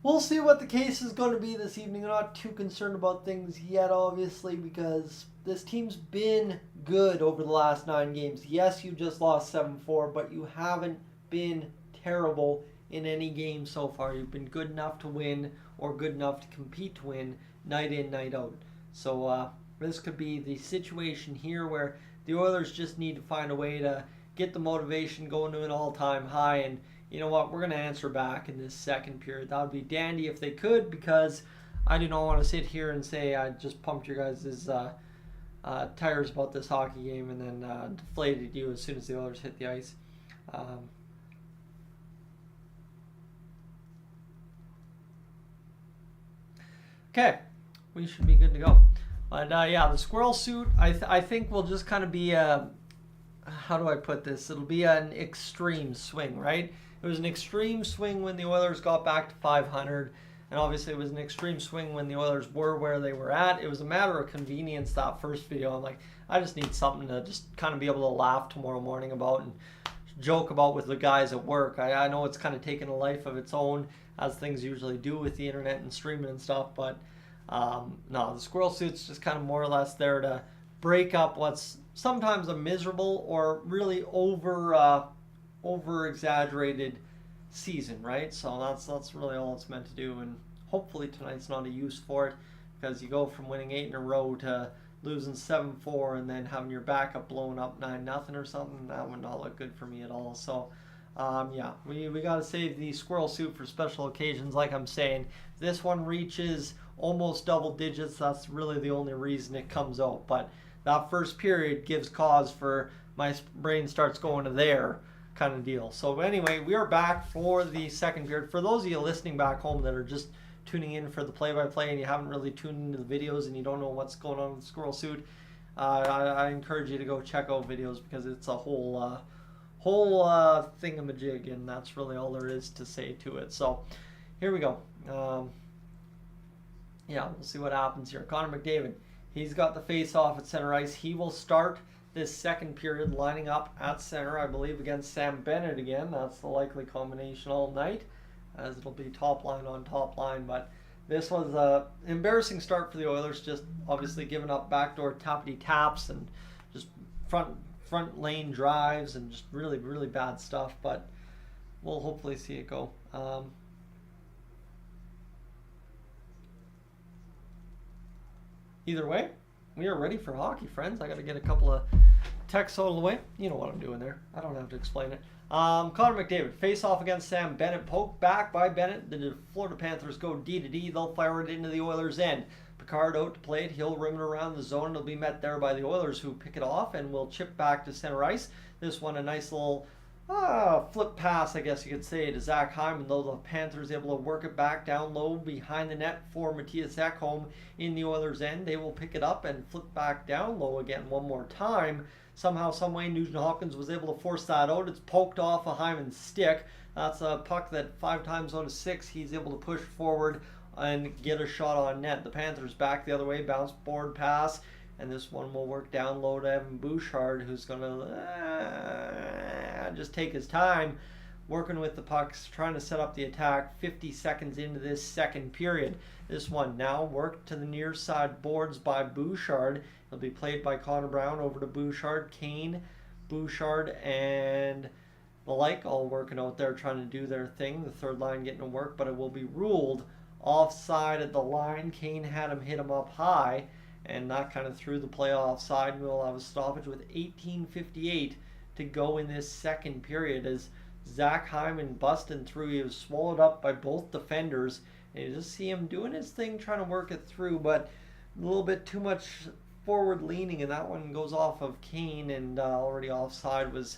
we'll see what the case is going to be this evening. I'm not too concerned about things yet, obviously, because this team's been good over the last 9 games. Yes, you just lost 7-4, but you haven't been terrible in any game so far. You've been good enough to win or good enough to compete to win night in, night out. So this could be the situation here where the Oilers just need to find a way to get the motivation going to an all-time high. And you know what? We're going to answer back in this second period. That would be dandy if they could, because I do not want to sit here and say I just pumped your guys' tires about this hockey game and then deflated you as soon as the Oilers hit the ice. Okay, we should be good to go. But yeah, the squirrel suit, I think will just kind of be a, how do I put this? It'll be an extreme swing, right? It was an extreme swing when the Oilers got back to 500, and obviously it was an extreme swing when the Oilers were where they were at. It was a matter of convenience, that first video. I'm like, I just need something to just kind of be able to laugh tomorrow morning about and joke about with the guys at work. I know it's kind of taken a life of its own, as things usually do with the internet and streaming and stuff, but no, the squirrel suit's just kind of more or less there to break up what's sometimes a miserable or really over exaggerated season, right? So that's really all it's meant to do, and hopefully tonight's not a use for it, because you go from winning 8 in a row to losing 7-4 and then having your backup blowing up 9-0 or something. That would not look good for me at all. So yeah, we got to save the squirrel suit for special occasions. Like I'm saying, this one reaches almost double digits. That's really the only reason it comes out. But that first period gives cause for my brain starts going to there kind of deal. So anyway, we are back for the second period. For those of you listening back home that are just tuning in for the play-by-play and you haven't really tuned into the videos and you don't know what's going on with the squirrel suit, I encourage you to go check out videos, because it's a whole thingamajig, and that's really all there is to say to it. So here we go. Yeah, we'll see what happens here. Connor McDavid, he's got the face-off at center ice. He will start this second period lining up at center, I believe, against Sam Bennett again. That's the likely combination all night, as it'll be top line on top line. But this was an embarrassing start for the Oilers, just obviously giving up backdoor tappity taps and just front lane drives and just really, really bad stuff. But we'll hopefully see it go. Either way, we are ready for hockey, friends. I got to get a couple of texts out of the way. You know what I'm doing there. I don't have to explain it. Connor McDavid, face off against Sam Bennett. Poked back by Bennett. The Florida Panthers go D to D. They'll fire it into the Oilers' end. Picard out to play it. He'll rim it around the zone. It'll be met there by the Oilers, who pick it off and will chip back to center ice. This one, a nice little flip pass, I guess you could say, to Zach Hyman, though the Panthers able to work it back down low behind the net for Matthias Ekholm in the Oilers' end. They will pick it up and flip back down low again one more time. Somehow, someway, Nugent Hopkins was able to force that out. It's poked off a Hyman's stick. That's a puck that 5 times out of 6 he's able to push forward and get a shot on net. The Panthers back the other way, bounce board pass, and this one will work down low to Evan Bouchard, who's going to just take his time working with the pucks, trying to set up the attack 50 seconds into this second period. This one now worked to the near side boards by Bouchard. It'll be played by Connor Brown over to Bouchard. Kane, Bouchard, and the like all working out there trying to do their thing. The third line getting to work, but it will be ruled offside at the line. Kane had him hit him up high, and that kind of threw the play offside. We'll have a stoppage with 18:58 to go in this second period as Zach Hyman busting through. He was swallowed up by both defenders, and you just see him doing his thing, trying to work it through, but a little bit too much forward leaning, and that one goes off of Kane, and already offside was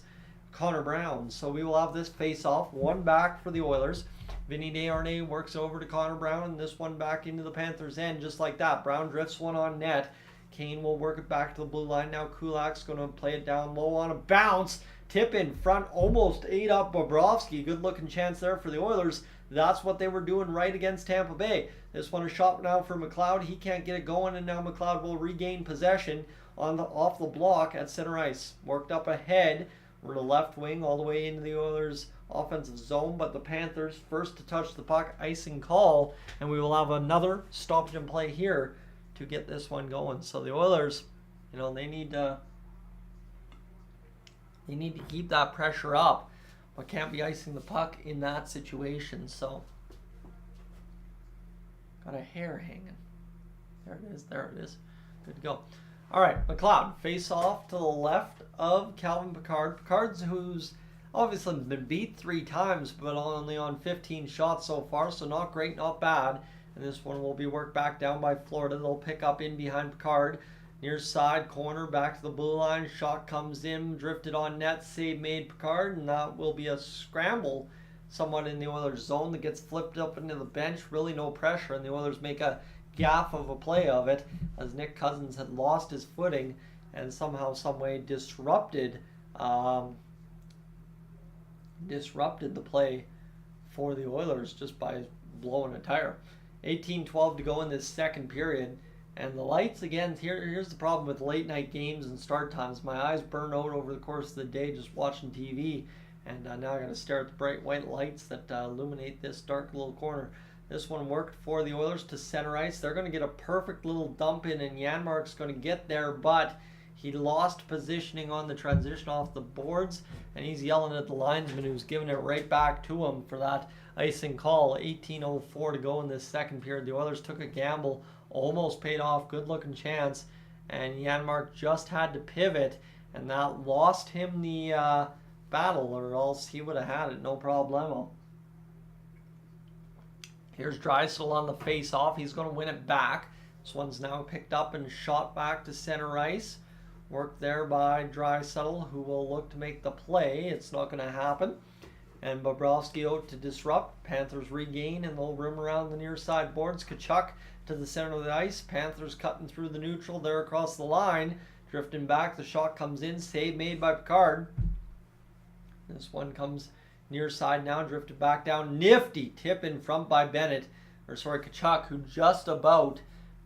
Connor Brown. So we will have this face off, one back for the Oilers. Vinny Desharnais works over to Connor Brown, and this one back into the Panthers' end, just like that. Brown drifts one on net. Kane will work it back to the blue line. Now Kulak's going to play it down low on a bounce. Tip in front, almost ate up Bobrovsky. Good looking chance there for the Oilers. That's what they were doing right against Tampa Bay. This one is shot now for McLeod. He can't get it going, and now McLeod will regain possession off the block at center ice. Worked up ahead. We're to left wing all the way into the Oilers' offensive zone, but the Panthers first to touch the puck, icing call, and we will have another stoppage and play here to get this one going. So the Oilers, they need to keep that pressure up, but can't be icing the puck in that situation. So got a hair hanging. There it is. Good to go. All right, McLeod face off to the left of Calvin Pickard. Pickard's who's obviously been beat 3 times, but only on 15 shots so far, so not great, not bad. And this one will be worked back down by Florida. They'll pick up in behind Pickard. Near side corner, back to the blue line. Shot comes in, drifted on net, save made Pickard, and that will be a scramble somewhat in the Oilers zone that gets flipped up into the bench. Really no pressure, and the Oilers make a gaff of a play of it as Nick Cousins had lost his footing and somehow, some way disrupted the play for the Oilers just by blowing a tire. 18-12 to go in this second period. And the lights, again, here's the problem with late night games and start times. My eyes burn out over the course of the day just watching TV. And now I got to stare at the bright white lights that illuminate this dark little corner. This one worked for the Oilers to center ice. They're going to get a perfect little dump in, and Janmark's going to get there, but he lost positioning on the transition off the boards, and he's yelling at the linesman who's giving it right back to him for that icing call. 18:04 to go in this second period. The Oilers took a gamble, almost paid off, good looking chance, and Janmark just had to pivot, and that lost him the battle, or else he would have had it, no problemo. Here's Draisaitl on the face-off. He's going to win it back. This one's now picked up and shot back to center ice. Worked there by Draisaitl, who will look to make the play. It's not going to happen. And Bobrovsky out to disrupt. Panthers regain and they'll room around the near side boards. Tkachuk to the center of the ice. Panthers cutting through the neutral there across the line. Drifting back. The shot comes in. Save made by Pickard. This one comes near side now, drifted back down. Nifty tip in front by Tkachuk, who just about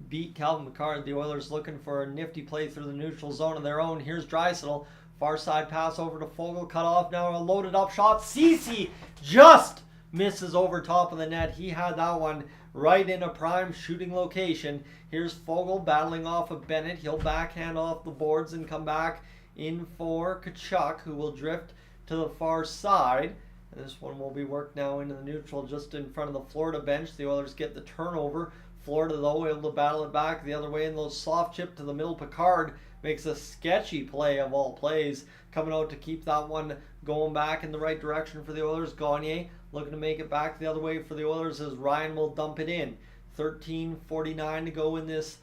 beat Calvin Pickard. The Oilers looking for a nifty play through the neutral zone of their own. Here's Draisaitl. Far side pass over to Foegele. Cut off now. A loaded up shot. Ceci just misses over top of the net. He had that one right in a prime shooting location. Here's Foegele battling off of Bennett. He'll backhand off the boards and come back in for Tkachuk, who will drift to the far side. And this one will be worked now into the neutral just in front of the Florida bench. The Oilers get the turnover. Florida, though, able to battle it back the other way in those soft chip to the middle. Pickard makes a sketchy play of all plays, coming out to keep that one going back in the right direction for the Oilers. Gagner looking to make it back the other way for the Oilers as Ryan will dump it in. 16:49 to go in this.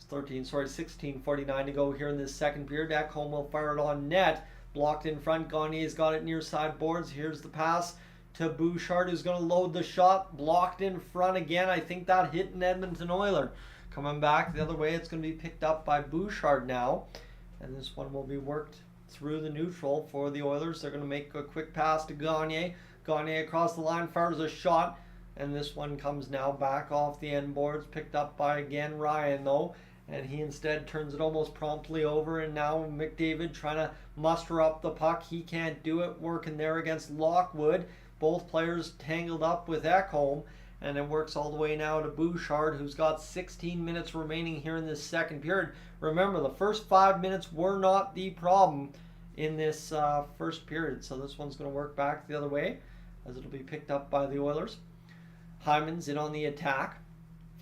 16:49 to go here in this second period. Ekholm will fire it on net. Blocked in front. Gagner's got it near side boards. Here's the pass to Bouchard, who's going to load the shot. Blocked in front again. I think that hit an Edmonton Oiler. Coming back the other way, it's going to be picked up by Bouchard now. And this one will be worked through the neutral for the Oilers. They're going to make a quick pass to Gagner. Gagner across the line, fires a shot. And this one comes now back off the end boards. Picked up by, again, Ryan, though. And he instead turns it almost promptly over. And now McDavid trying to muster up the puck. He can't do it. Working there against Lockwood. Both players tangled up with Ekholm. And it works all the way now to Bouchard, who's got 16 minutes remaining here in this second period. Remember, the first 5 minutes were not the problem in this first period. So this one's going to work back the other way as it'll be picked up by the Oilers. Hyman's in on the attack.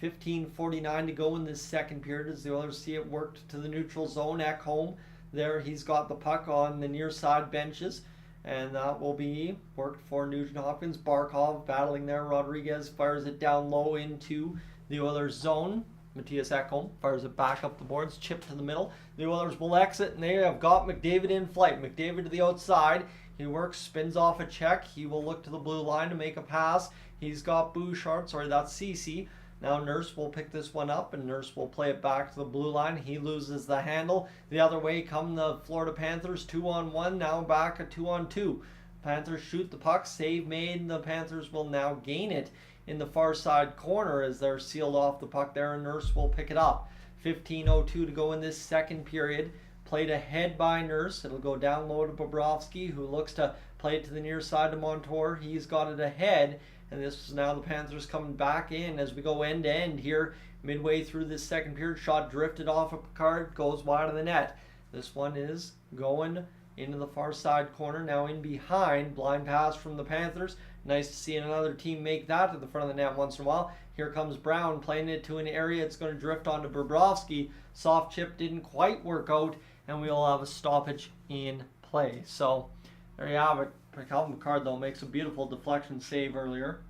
15:49 to go in this second period as the Oilers see it worked to the neutral zone. Ekholm there, he's got the puck on the near side benches. And that will be worked for Nugent Hopkins. Barkov battling there. Rodriguez fires it down low into the Oilers zone. Matthias Ekholm fires it back up the boards, chip to the middle. The Oilers will exit, and they have got McDavid in flight. McDavid to the outside. He works, spins off a check. He will look to the blue line to make a pass. He's got Bouchard, sorry, that's Ceci. Now Nurse will pick this one up, and Nurse will play it back to the blue line. He loses the handle. The other way come the Florida Panthers, 2-on-1, now back at 2-on-2. Panthers shoot the puck, save made, and the Panthers will now gain it in the far side corner as they're sealed off the puck there, and Nurse will pick it up. 15:02 to go in this second period. Played ahead by Nurse. It'll go down low to Bobrovsky, who looks to play it to the near side to Montour. He's got it ahead, and this is now the Panthers coming back in as we go end to end here. Midway through this second period, shot drifted off of Picard, goes wide of the net. This one is going into the far side corner, now in behind. Blind pass from the Panthers. Nice to see another team make that to the front of the net once in a while. Here comes Brown playing it to an area. It's going to drift onto Bobrovsky. Soft chip didn't quite work out, and we'll have a stoppage in play. So there you have it. Calvin Picard, though, makes a beautiful deflection save earlier.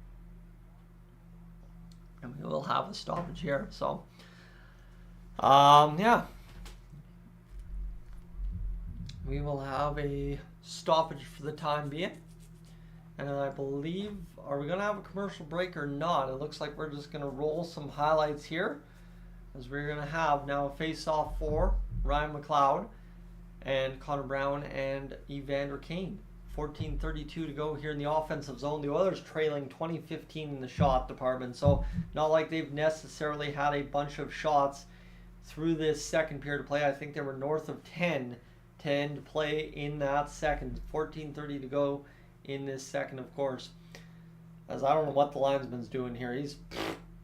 And we will have a stoppage here. So, yeah. We will have a stoppage for the time being. And I believe, are we going to have a commercial break or not? It looks like we're just going to roll some highlights here, as we're going to have now a face-off for Ryan McLeod and Connor Brown and Evander Kane. 14:32 to go here in the offensive zone. The Oilers trailing 20-15 in the shot department, so not like they've necessarily had a bunch of shots through this second period of play. I think they were north of 10 to play in that second. 14:30 to go in this second, of course. As I don't know what the linesman's doing here. He's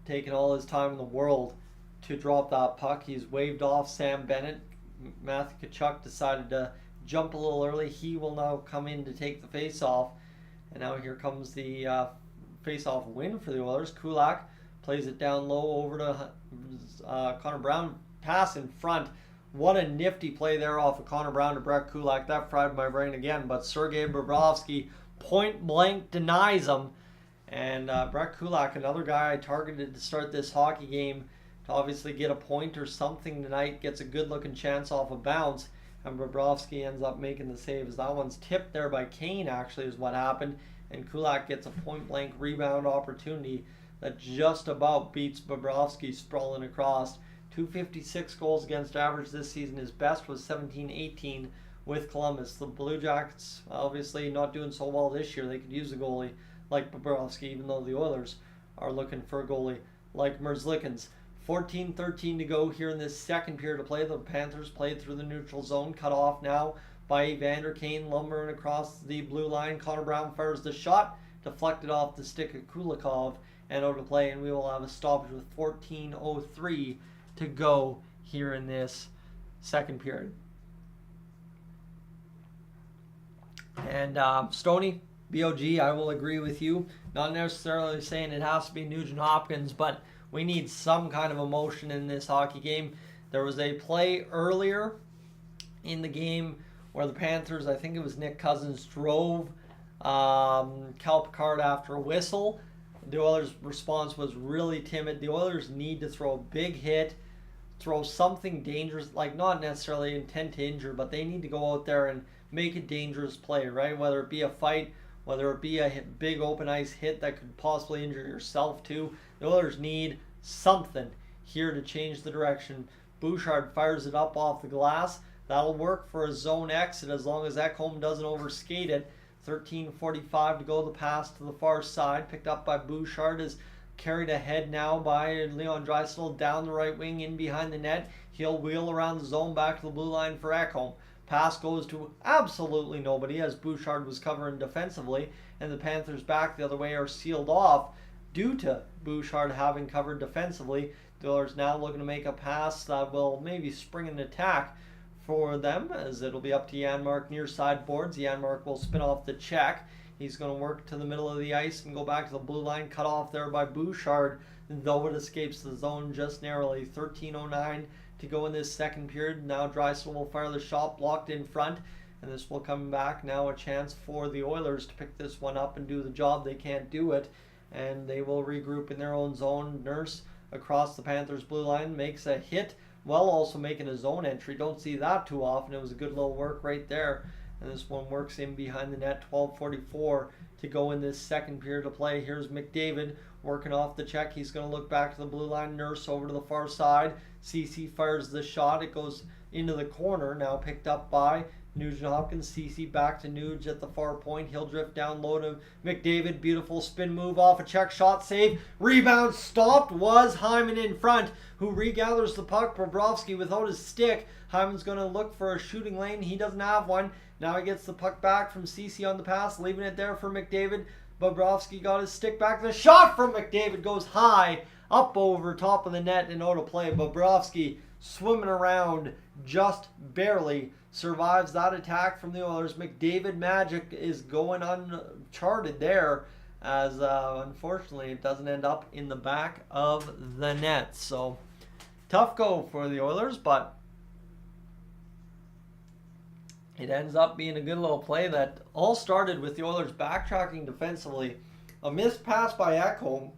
taking all his time in the world to drop that puck. He's waved off Sam Bennett. Matthew Tkachuk decided to jump a little early. He will now come in to take the face-off. And now here comes the face-off win for the Oilers. Kulak plays it down low over to Connor Brown. Pass in front. What a nifty play there off of Connor Brown to Brett Kulak. That fried my brain again. But Sergei Bobrovsky point blank denies him. And Brett Kulak, another guy I targeted to start this hockey game to obviously get a point or something tonight, gets a good looking chance off a bounce. And Bobrovsky ends up making the save. As that one's tipped there by Kane, actually, is what happened. And Kulak gets a point blank rebound opportunity that just about beats Bobrovsky sprawling across. 256 goals against average this season. His best was 17-18 with Columbus. The Blue Jackets obviously not doing so well this year. They could use a goalie like Bobrovsky, even though the Oilers are looking for a goalie like Merzlikins. 14:13 to go here in this second period of play. The Panthers played through the neutral zone, cut off now by Evander Kane, lumbering across the blue line. Connor Brown fires the shot, deflected off the stick of Kulikov, and out of play, and we will have a stoppage with 14:03 to go here in this second period. And Stoney, BOG, I will agree with you. Not necessarily saying it has to be Nugent Hopkins, but we need some kind of emotion in this hockey game. There was a play earlier in the game where the Panthers, I think it was Nick Cousins, drove Cal Picard after a whistle. The Oilers' response was really timid. The Oilers need to throw a big hit, throw something dangerous, like not necessarily intent to injure, but they need to go out there and make a dangerous play, right? Whether it be a fight, whether it be a big open ice hit that could possibly injure yourself too. The Oilers need something here to change the direction. Bouchard fires it up off the glass. That'll work for a zone exit as long as Ekholm doesn't overskate it. 13:45 to go. The pass to the far side, picked up by Bouchard, is carried ahead now by Leon Draisaitl down the right wing in behind the net. He'll wheel around the zone back to the blue line for Ekholm. Pass goes to absolutely nobody as Bouchard was covering defensively, and the Panthers back the other way are sealed off due to Bouchard having covered defensively. The Oilers now looking to make a pass that will maybe spring an attack for them, as it'll be up to Janmark near side boards. Janmark will spin off the check. He's going to work to the middle of the ice and go back to the blue line, cut off there by Bouchard, though it escapes the zone just narrowly. 13:09 to go in this second period. Now Draisaitl will fire the shot, blocked in front, and this will come back. Now a chance for the Oilers to pick this one up and do the job. They can't do it, and they will regroup in their own zone. Nurse across the Panthers blue line, makes a hit while also making a zone entry. Don't see that too often. It was a good little work right there. And this one works in behind the net. 12:44 to go in this second period of play. Here's McDavid working off the check. He's going to look back to the blue line. Nurse over to the far side. CC fires the shot. It goes into the corner. Now picked up by Nugent-Hopkins. CC back to Nuge at the far point. He'll drift down low to McDavid. Beautiful spin move off a check shot save. Rebound stopped was Hyman in front, who regathers the puck. Bobrovsky without his stick. Hyman's going to look for a shooting lane. He doesn't have one. Now he gets the puck back from CC on the pass, leaving it there for McDavid. Bobrovsky got his stick back. The shot from McDavid goes high, up over top of the net and out of play. Bobrovsky swimming around, just barely survives that attack from the Oilers. McDavid magic is going uncharted there, as unfortunately it doesn't end up in the back of the net. So tough go for the Oilers, but it ends up being a good little play that all started with the Oilers backtracking defensively. A missed pass by Ekholm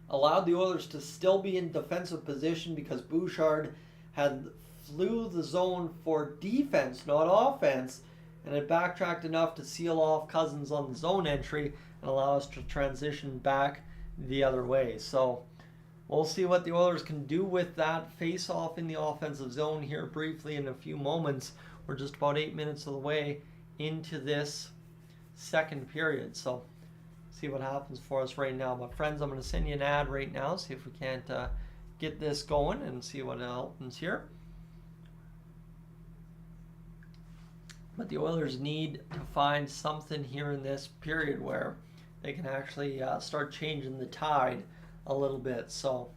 allowed the Oilers to still be in defensive position because Bouchard had flew the zone for defense, not offense, and it backtracked enough to seal off Cousins on the zone entry and allow us to transition back the other way. So we'll see what the Oilers can do with that face-off in the offensive zone here briefly in a few moments. We're just about 8 minutes of the way into this second period. So see what happens for us right now. But friends, I'm going to send you an ad right now, see if we can't get this going and see what happens here. But the Oilers need to find something here in this period where they can actually start changing the tide a little bit. So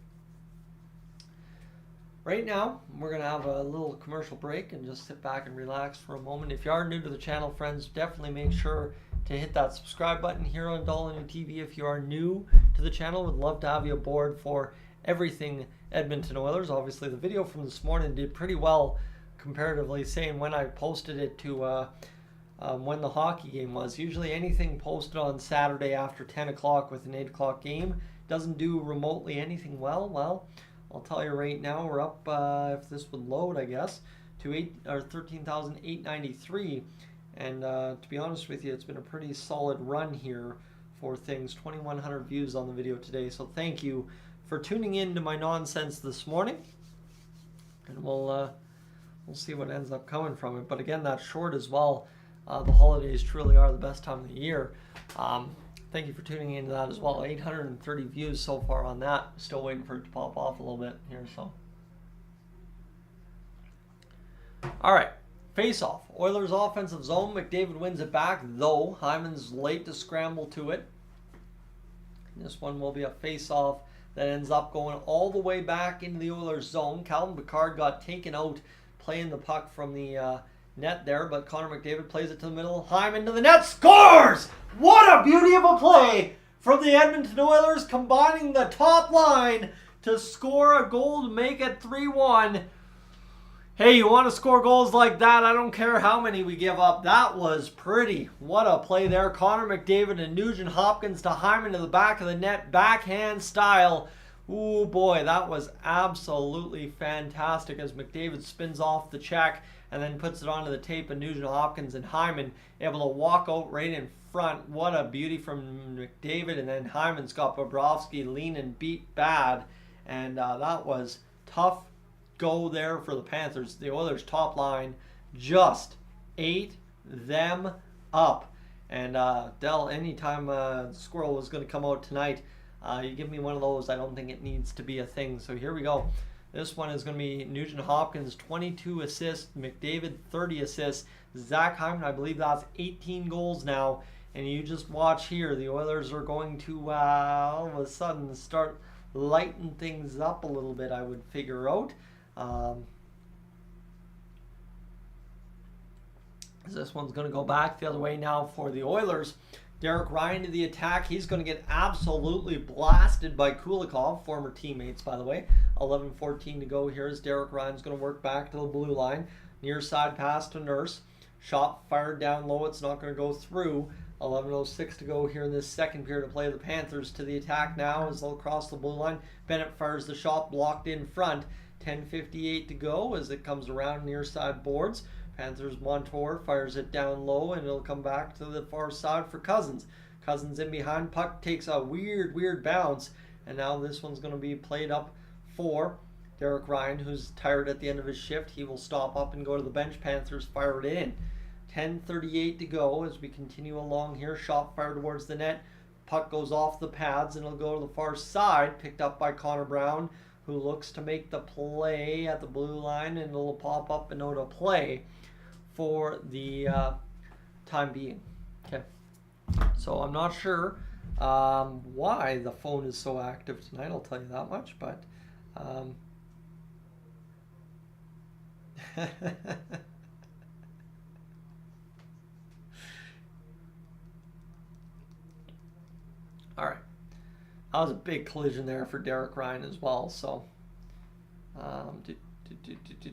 right now, we're going to have a little commercial break and just sit back and relax for a moment. If you are new to the channel, friends, definitely make sure to hit that subscribe button here on Dolynny TV. If you are new to the channel, would love to have you aboard for everything Edmonton Oilers. Obviously, the video from this morning did pretty well comparatively, saying when I posted it to when the hockey game was. Usually anything posted on Saturday after 10 o'clock with an 8 o'clock game doesn't do remotely anything well. Well, I'll tell you right now, we're up, if this would load, I guess, to 13,893. And to be honest with you, it's been a pretty solid run here for things. 2,100 views on the video today. So thank you for tuning in to my nonsense this morning. And we'll see what ends up coming from it. But again, that's short as well. The holidays truly are the best time of the year. Thank you for tuning into that as well. 830 views so far on that. Still waiting for it to pop off a little bit here. So, all right, face-off. Oilers offensive zone. McDavid wins it back, though Hyman's late to scramble to it. This one will be a face-off that ends up going all the way back into the Oilers zone. Calvin Pickard got taken out playing the puck from the net there, but Connor McDavid plays it to the middle. Hyman to the net, scores! What a beauty of a play from the Edmonton Oilers, combining the top line to score a goal to make it 3-1. Hey, you want to score goals like that? I don't care how many we give up. That was pretty. What a play there. Connor McDavid and Nugent-Hopkins to Hyman to the back of the net, backhand style. Ooh, boy, that was absolutely fantastic as McDavid spins off the check and then puts it onto the tape, and Nugent-Hopkins and Hyman able to walk out right in front. What a beauty from McDavid, and then Hyman's got Bobrovsky leaning beat bad, and that was tough go there for the Panthers. The Oilers' top line just ate them up. And Del, anytime Squirrel was going to come out tonight, you give me one of those, I don't think it needs to be a thing. So here we go. This one is going to be Nugent-Hopkins, 22 assists, McDavid, 30 assists. Zach Hyman, I believe that's 18 goals now. And you just watch here, the Oilers are going to all of a sudden start lighting things up a little bit, I would figure out. This one's going to go back the other way now for the Oilers. Derek Ryan to the attack. He's going to get absolutely blasted by Kulikov, former teammates, by the way. 11:14 to go here as Derek Ryan's going to work back to the blue line. Near side pass to Nurse. Shot fired down low. It's not going to go through. 11:06 to go here in this second period of play. The Panthers to the attack now as they'll cross the blue line. Bennett fires the shot, blocked in front. 10:58 to go as it comes around near side boards. Panthers Montour fires it down low, and it'll come back to the far side for Cousins. Cousins in behind. Puck takes a weird bounce, and now this one's going to be played up for Derek Ryan, who's tired at the end of his shift. He will stop up and go to the bench. Panthers fire it in. 10:38 to go as we continue along here. Shot fired towards the net. Puck goes off the pads and it'll go to the far side. Picked up by Connor Brown, who looks to make the play at the blue line, and it'll pop up and out of play for the time being. Okay. So I'm not sure why the phone is so active tonight. I'll tell you that much, but all right. That was a big collision there for Derek Ryan as well. So,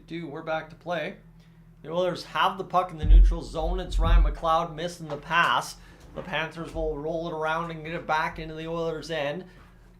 we're back to play. The Oilers have the puck in the neutral zone. It's Ryan McLeod missing the pass. The Panthers will roll it around and get it back into the Oilers' end.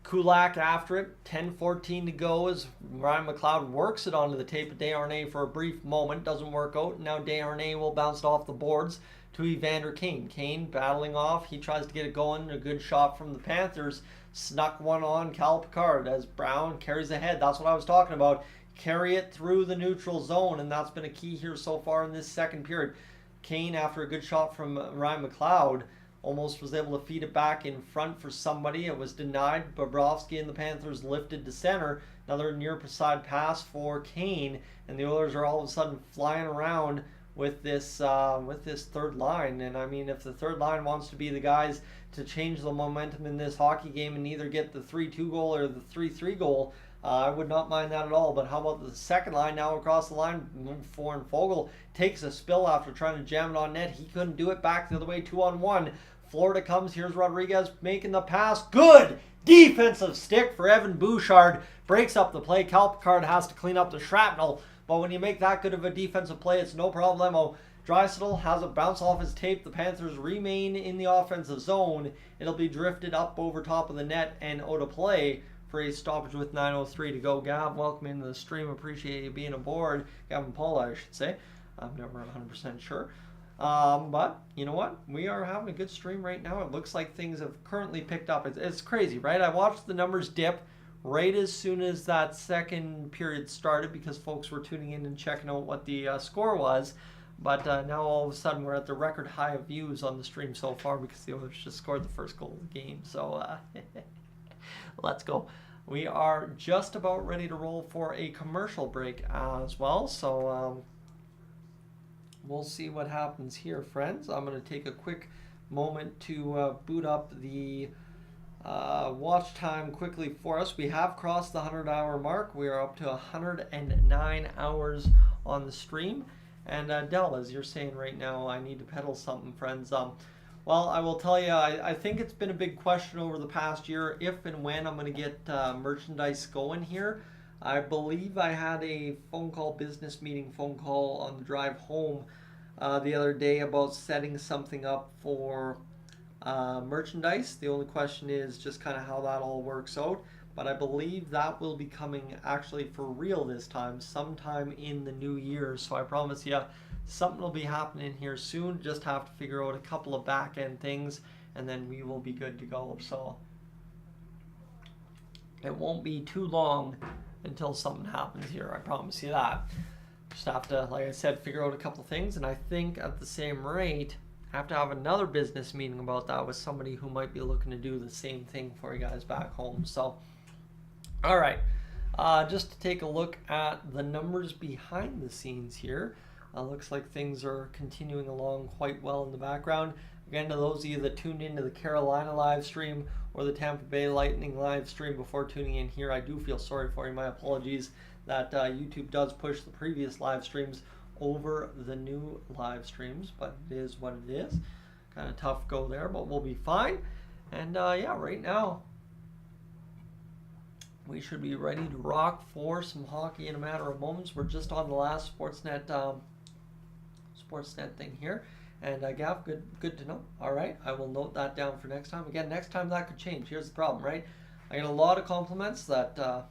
Kulak after it. 10:14 to go as Ryan McLeod works it onto the tape of Desharnais for a brief moment. Doesn't work out. Now Desharnais will bounce it off the boards to Evander Kane. Kane battling off. He tries to get it going. A good shot from the Panthers. Snuck one on Cal Picard as Brown carries ahead. That's what I was talking about. Carry it through the neutral zone, and that's been a key here so far in this second period. Kane, after a good shot from Ryan McLeod, almost was able to feed it back in front for somebody. It was denied. Bobrovsky and the Panthers lifted to center. Another near side pass for Kane, and the Oilers are all of a sudden flying around with this third line. And I mean, if the third line wants to be the guys to change the momentum in this hockey game and either get the 3-2 goal or the 3-3 goal, I would not mind that at all. But how about the second line now across the line? Foreign Fogle takes a spill after trying to jam it on net. He couldn't do it. Back the other way, 2-on-1. Florida comes. Here's Rodriguez making the pass. Good defensive stick for Evan Bouchard. Breaks up the play. Cal Picard has to clean up the shrapnel. But when you make that good of a defensive play, it's no problemo. Draisaitl has a bounce off his tape. The Panthers remain in the offensive zone. It'll be drifted up over top of the net and out of play for a stoppage with 9:03 to go. Gav, welcome into the stream. Appreciate you being aboard. Gavin Paula, I should say. I'm never 100% sure. But you know what? We are having a good stream right now. It looks like things have currently picked up. It's crazy, right? I watched the numbers dip right as soon as that second period started because folks were tuning in and checking out what the score was. But now all of a sudden we're at the record high of views on the stream so far because the Oilers just scored the first goal of the game. So let's go. We are just about ready to roll for a commercial break as well. So we'll see what happens here, friends. I'm going to take a quick moment to boot up the watch time quickly for us. We have crossed the 100-hour mark. We are up to 109 hours on the stream. And Del, as you're saying right now, I need to peddle something, friends. Well, I will tell you, I think it's been a big question over the past year if and when I'm going to get merchandise going here. I believe I had a business meeting phone call on the drive home the other day about setting something up for merchandise. The only question is just kind of how that all works out. But I believe that will be coming actually for real this time, sometime in the new year. So I promise you, something will be happening here soon. Just have to figure out a couple of back end things, and then we will be good to go. So it won't be too long until something happens here. I promise you that. Just have to, like I said, figure out a couple things, and I think at the same rate, have to have another business meeting about that with somebody who might be looking to do the same thing for you guys back home. So, all right, just to take a look at the numbers behind the scenes here. Looks like things are continuing along quite well in the background. Again, to those of you that tuned into the Carolina live stream or the Tampa Bay Lightning live stream before tuning in here, I do feel sorry for you. My apologies that YouTube does push the previous live streams over the new live streams, but it is what it is. Kind of tough go there, but we'll be fine. And yeah, right now we should be ready to rock for some hockey in a matter of moments. We're just on the last Sportsnet Sportsnet thing here. And Gav, good to know. All right, I will note that down for next time. Again, next time that could change. Here's the problem, right? I get a lot of compliments that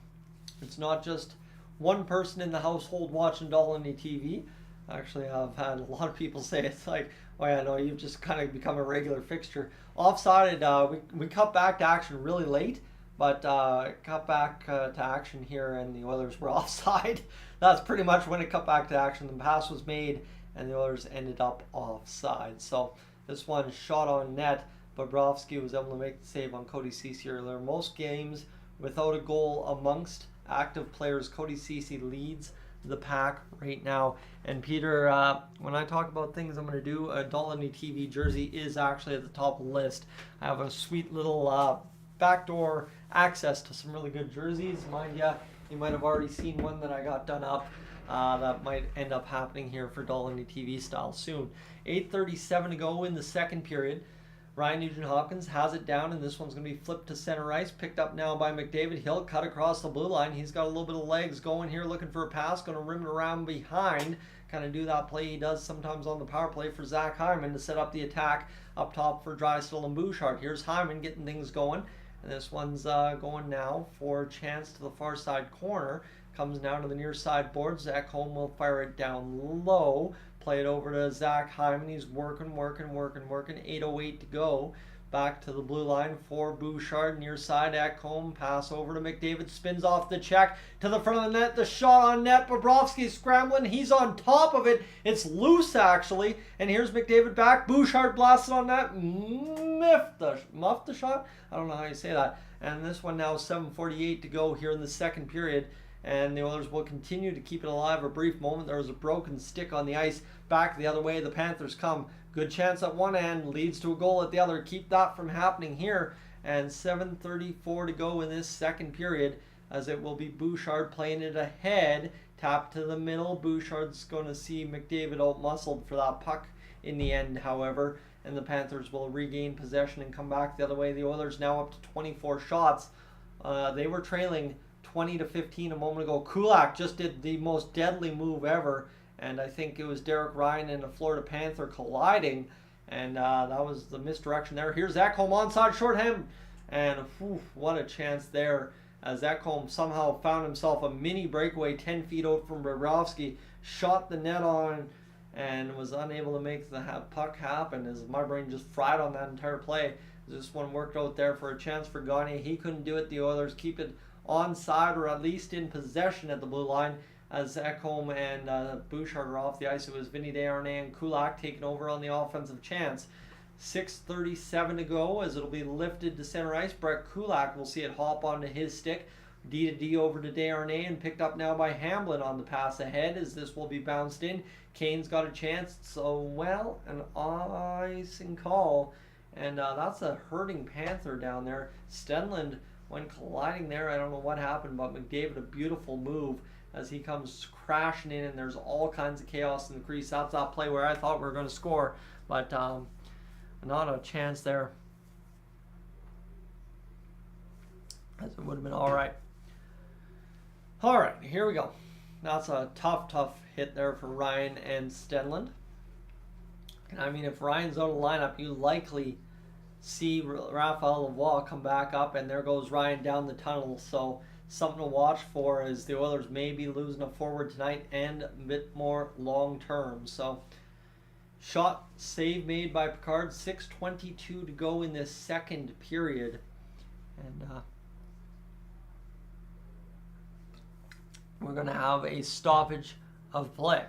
it's not just one person in the household watching Dolynny TV. Actually, I've had a lot of people say it's like, oh yeah, no, you've just kind of become a regular fixture. Offsided, we cut back to action really late, but cut back to action here, and the Oilers were offside. That's pretty much when it cut back to action. The pass was made, and the Oilers ended up offside. So this one shot on net, but Bobrovsky was able to make the save on Cody Ceci earlier. Most games without a goal amongst active players. Cody Ceci leads the pack right now. And Peter, when I talk about things I'm going to do, a Dolynny TV jersey is actually at the top of the list. I have a sweet little backdoor access to some really good jerseys. Mind you might have already seen one that I got done up. That might end up happening here for Dolynny TV style soon. 8:37 to go in the second period. Ryan Nugent-Hopkins has it down, and this one's going to be flipped to center ice. Picked up now by McDavid. He'll cut across the blue line. He's got a little bit of legs going here, looking for a pass. Going to rim it around behind. Kind of do that play he does sometimes on the power play for Zach Hyman to set up the attack up top for Drysdale and Bouchard. Here's Hyman getting things going. And this one's going now for a chance to the far side corner. Comes now to the near side boards. Ekholm will fire it down low. Play it over to Zach Hyman. He's working. 8:08 to go. Back to the blue line for Bouchard. Near side, Ekholm. Pass over to McDavid. Spins off the check to the front of the net. The shot on net. Bobrovsky's scrambling. He's on top of it. It's loose, actually. And here's McDavid back. Bouchard blasted on that. Muffed the shot? I don't know how you say that. And this one now 7:48 to go here in the second period. And the Oilers will continue to keep it alive a brief moment. There was a broken stick on the ice. Back the other way, the Panthers come. Good chance at one end, leads to a goal at the other. Keep that from happening here. And 7:34 to go in this second period, as it will be Bouchard playing it ahead. Tap to the middle. Bouchard's going to see McDavid out-muscled for that puck in the end, however. And the Panthers will regain possession and come back the other way. The Oilers now up to 24 shots. They were trailing 20-15 a moment ago. Kulak just did the most deadly move ever, and I think it was Derek Ryan and a Florida Panther colliding, and that was the misdirection there. Here's Ekholm onside shorthand, and what a chance there, as Ekholm somehow found himself a mini breakaway 10 feet out from Bobrovsky, shot the net on, and was unable to make the puck happen, as my brain just fried on that entire play. This one worked out there for a chance for Gagne. He couldn't do it. The Oilers keep it onside, or at least in possession at the blue line, as Ekholm and Bouchard are off the ice. It was Vinny Desharnais and Kulak taking over on the offensive chance. 6:37 to go, as it'll be lifted to center ice. Brett Kulak will see it hop onto his stick. D to D over to Desharnais, and picked up now by Hamblin on the pass ahead, as this will be bounced in. Kane's got a chance, so well, an icing call, and that's a hurting Panther down there. Stenlund when colliding there. I don't know what happened, but McDavid, a beautiful move as he comes crashing in, and there's all kinds of chaos in the crease. That's that play where I thought we were going to score, but not a chance there, as it would have been all right. All right, here we go. That's a tough hit there for Ryan and Stenlund. And I mean, if Ryan's out of the lineup, you likely see Raphael Lavoie come back up, and there goes Ryan down the tunnel. So something to watch for, as the Oilers may be losing a forward tonight, and a bit more long term. So shot save made by Picard. 6:22 to go in this second period, and we're going to have a stoppage of play.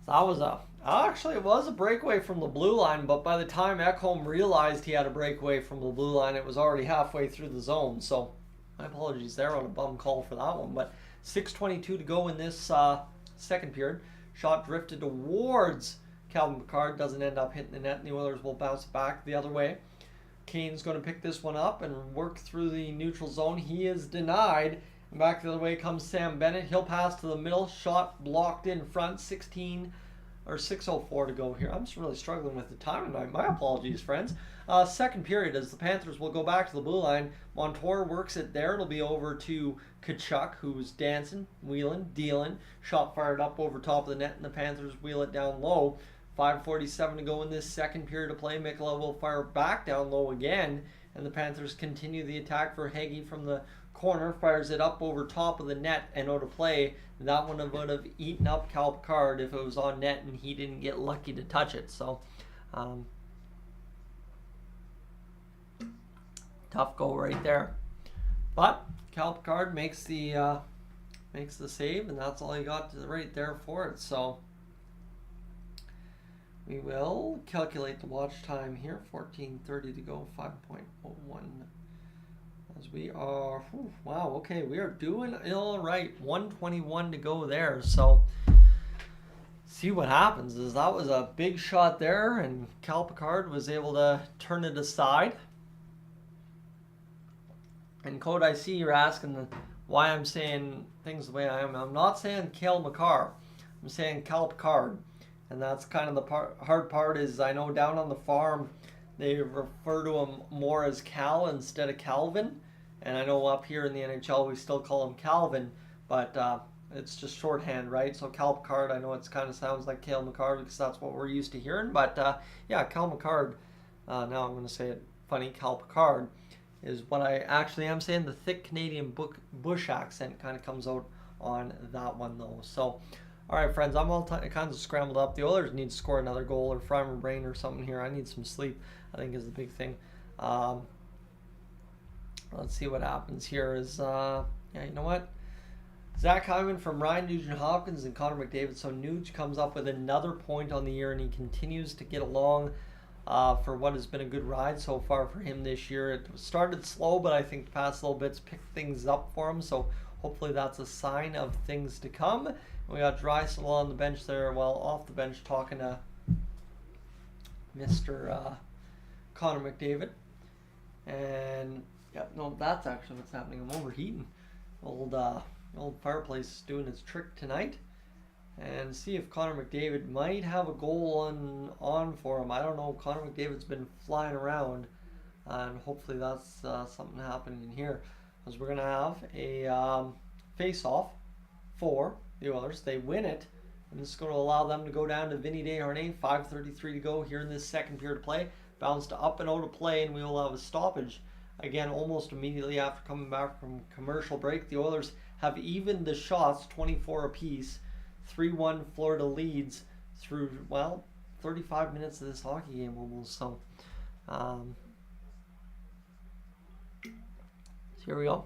So that was actually, it was a breakaway from the blue line, but by the time Ekholm realized he had a breakaway from the blue line, it was already halfway through the zone. So my apologies there on a bum call for that one. But 6:22 to go in this second period. Shot drifted towards Calvin Picard, doesn't end up hitting the net, and the Oilers will bounce back the other way. Kane's going to pick this one up and work through the neutral zone. He is denied. And back the other way comes Sam Bennett. He'll pass to the middle. Shot blocked in front. 16 or 6:04 to go here. I'm just really struggling with the time tonight. My apologies, friends. Second period as the Panthers will go back to the blue line. Montour works it there. It'll be over to Tkachuk, who's dancing, wheeling, dealing. Shot fired up over top of the net, and the Panthers wheel it down low. 5:47 to go in this second period of play. Mikkola will fire back down low again, and the Panthers continue the attack for Heggie from the corner, fires it up over top of the net and out of play. That one would have eaten up Cal Picard if it was on net and he didn't get lucky to touch it. So tough goal right there. But Cal Picard makes the save, and that's all he got right there for it. So we will calculate the watch time here. 14:30 to go, 5.01. As we are, wow, okay, we are doing all right. 1:21 to go there. So see what happens is that was a big shot there, and Cal Picard was able to turn it aside. And Code, I see you're asking why I'm saying things the way I am. I'm not saying Cal McCarr. I'm saying Cal Picard. And that's kind of the hard part is I know down on the farm they refer to him more as Cal instead of Calvin. And I know up here in the NHL we still call him Calvin, but it's just shorthand, right? So Cal Picard, I know it kind of sounds like Cale McCarr because that's what we're used to hearing. But yeah, Cal McCarr, now I'm going to say it funny, Cal Picard, is what I actually am saying. The thick Canadian bush accent kind of comes out on that one though. So, all right, friends, I'm all kinds of scrambled up. The Oilers need to score another goal or fry my brain or something here. I need some sleep, I think is the big thing. Let's see what happens here is, yeah, you know what? Zach Hyman from Ryan Nugent-Hopkins and Connor McDavid. So Nuge comes up with another point on the year, and he continues to get along for what has been a good ride so far for him this year. It started slow, but I think the past little bits picked things up for him. So hopefully that's a sign of things to come. We got Drysdale on the bench there, well, off the bench talking to Mr. Connor McDavid. And yeah, no, that's actually what's happening. I'm overheating. Old fireplace is doing its trick tonight. And see if Connor McDavid might have a goal on for him. I don't know. Connor McDavid's been flying around, and hopefully that's something happening in here. Because we're gonna have a face-off for the Oilers. They win it, and this is going to allow them to go down to Vinny Desharnais. 5:33 to go here in this second period of play. Bounced up and out of play, and we will have a stoppage. Again, almost immediately after coming back from commercial break, the Oilers have evened the shots, 24 apiece. 3-1 Florida leads through, well, 35 minutes of this hockey game almost. So, here we go.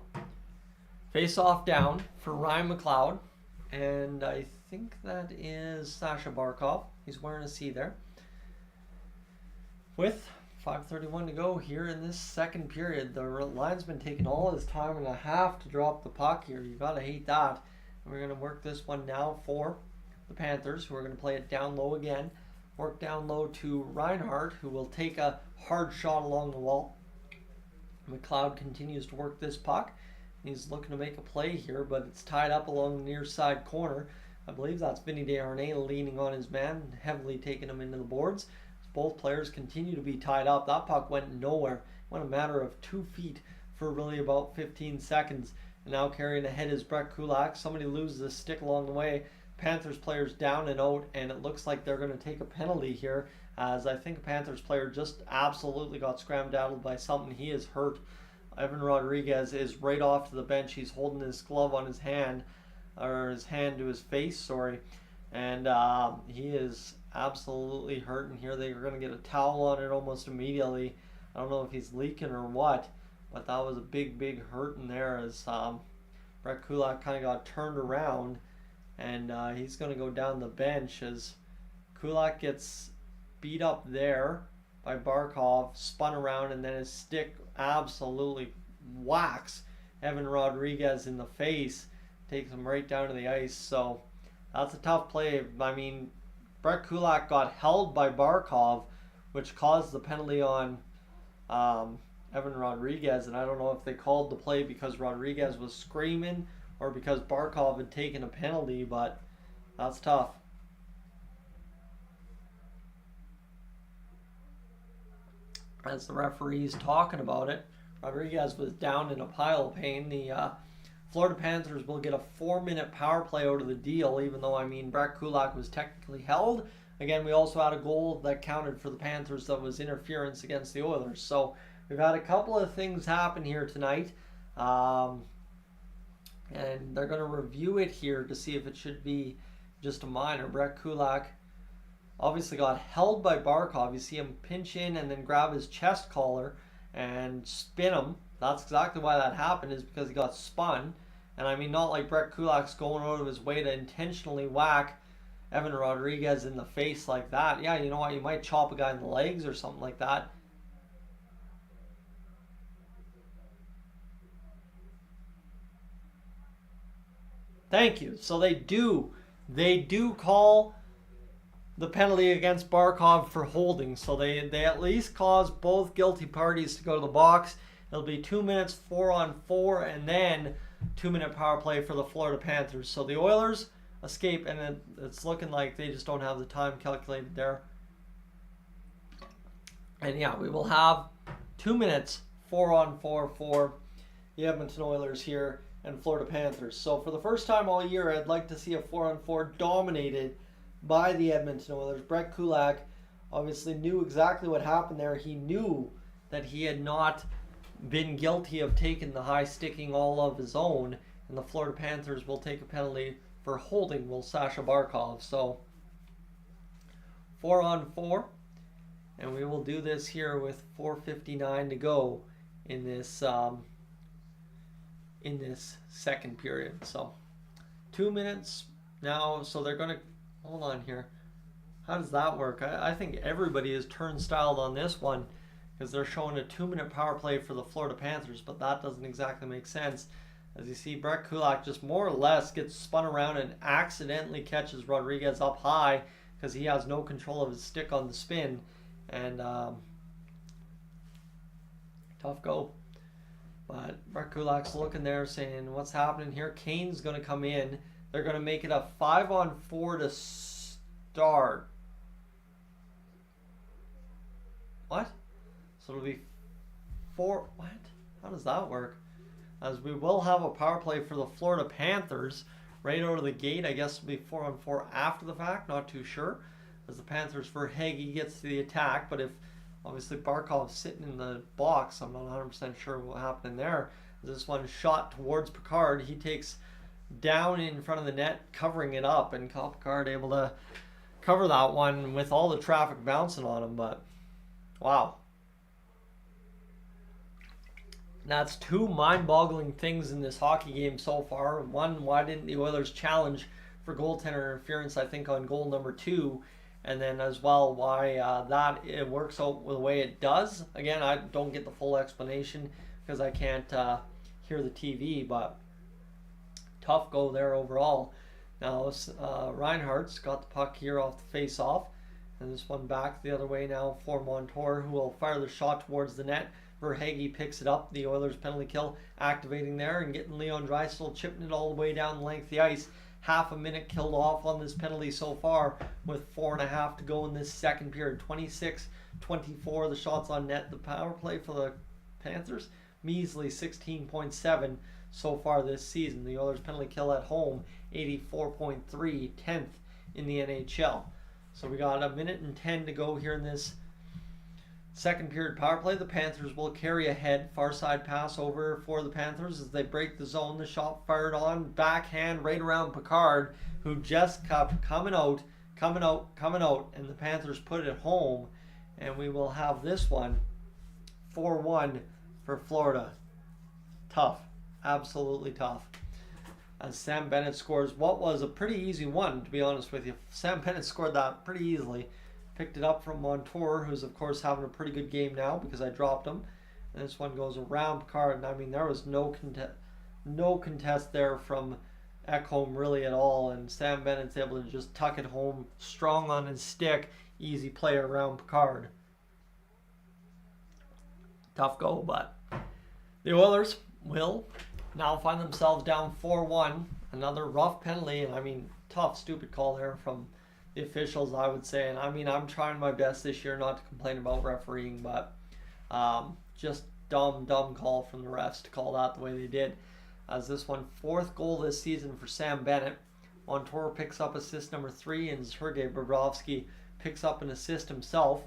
Face off down for Ryan McLeod. And I think that is Sasha Barkov. He's wearing a C there. With 5:31 to go here in this second period. The linesman taking all his time and a half to drop the puck here. You gotta hate that. And we're gonna work this one now for the Panthers, who are gonna play it down low again. Work down low to Reinhardt, who will take a hard shot along the wall. McLeod continues to work this puck. He's looking to make a play here, but it's tied up along the near side corner. I believe that's Vinny Desharnais leaning on his man, heavily taking him into the boards. Both players continue to be tied up. That puck went nowhere. It went a matter of 2 feet for really about 15 seconds. And now carrying ahead is Brett Kulak. Somebody loses a stick along the way. Panthers players down and out, and it looks like they're going to take a penalty here, as I think a Panthers player just absolutely got scramdaddled by something. He is hurt. Evan Rodriguez is right off to the bench. He's holding his glove on his hand, or his hand to his face, sorry. And he is absolutely hurt, and here they're going to get a towel on it almost immediately. I don't know if he's leaking or what, but that was a big hurt in there as Brett Kulak kind of got turned around, and he's going to go down the bench as Kulak gets beat up there by Barkov, spun around, and then his stick absolutely whacks Evan Rodriguez in the face, takes him right down to the ice. So that's a tough play. I mean, Brett Kulak got held by Barkov, which caused the penalty on Evan Rodriguez, and I don't know if they called the play because Rodriguez was screaming or because Barkov had taken a penalty, but that's tough. as the referee's talking about it. Rodriguez was down in a pile of pain. The Florida Panthers will get a 4-minute power play out of the deal, even though, I mean, Brett Kulak was technically held. Again, we also had a goal that counted for the Panthers that was interference against the Oilers. So we've had a couple of things happen here tonight. And they're going to review it here to see if it should be just a minor. Brett Kulak obviously got held by Barkov. You see him pinch in and then grab his chest collar and spin him. That's exactly why that happened, is because he got spun. And I mean, not like Brett Kulak's going out of his way to intentionally whack Evan Rodriguez in the face like that. Yeah, you know what? You might chop a guy in the legs or something like that. Thank you. So they do call the penalty against Barkov for holding. So they at least cause both guilty parties to go to the box. It'll be 2 minutes, 4-on-4, and then 2-minute power play for the Florida Panthers. So the Oilers escape, and it's looking like they just don't have the time calculated there. And yeah, we will have 2 minutes, 4-on-4 for the Edmonton Oilers here and Florida Panthers. So for the first time all year, I'd like to see a 4-on-4 dominated by the Edmonton Oilers. Brett Kulak obviously knew exactly what happened there. He knew that he had not been guilty of taking the high sticking all of his own, and the Florida Panthers will take a penalty for holding Sasha Barkov. So 4-on-4, and we will do this here with 4:59 to go in this second period. So 2 minutes now. So they're going to hold on here. How does that work? I think everybody is turnstiled on this one, because they're showing a 2-minute power play for the Florida Panthers, but that doesn't exactly make sense. As you see, Brett Kulak just more or less gets spun around and accidentally catches Rodriguez up high because he has no control of his stick on the spin. And tough go. But Brett Kulak's looking there saying, what's happening here? Kane's going to come in. They're going to make it a 5-on-4 to start. What? So it'll be 4. What? How does that work? As we will have a power play for the Florida Panthers right out of the gate. I guess it'll be 4-on-4 after the fact. Not too sure. As the Panthers for Hagee gets to the attack. But if obviously Barkov's sitting in the box, I'm not 100% sure what happened there. This one shot towards Picard. He takes down in front of the net, covering it up. And Picard able to cover that one with all the traffic bouncing on him. But wow. That's two mind-boggling things in this hockey game so far. One, why didn't the Oilers challenge for goaltender interference, I think, on goal number 2? And then as well, why it works out the way it does. Again, I don't get the full explanation because I can't hear the TV, but tough go there overall. Now, Reinhardt's got the puck here off the face-off. And this one back the other way now for Montour, who will fire the shot towards the net. Verhaeghe picks it up. The Oilers penalty kill activating there and getting Leon Draisaitl chipping it all the way down the length of the ice. Half a minute killed off on this penalty so far with 4.5 to go in this second period. 26-24 the shots on net. The power play for the Panthers, measly 16.7 so far this season. The Oilers penalty kill at home, 84.3, 10th in the NHL. So we got a minute and 10 to go here in this second period power play. The Panthers will carry ahead. Far side pass over for the Panthers as they break the zone. The shot fired on. Backhand right around Picard, who just kept coming out. And the Panthers put it home. And we will have this one 4-1 for Florida. Tough. Absolutely tough. As Sam Bennett scores what was a pretty easy one, to be honest with you. Sam Bennett scored that pretty easily. Picked it up from Montour, who's of course having a pretty good game now because I dropped him. And this one goes around Picard, and I mean there was no contest there from Ekholm really at all, and Sam Bennett's able to just tuck it home, strong on his stick, easy play around Picard. Tough go, but the Oilers will now find themselves down 4-1. Another rough penalty, and I mean tough, stupid call there from the officials, I would say. And I mean, I'm trying my best this year not to complain about refereeing, but Just dumb call from the refs to call that the way they did. As this one, 4th goal this season for Sam Bennett. Montour picks up assist number 3, and Sergei Bobrovsky picks up an assist himself.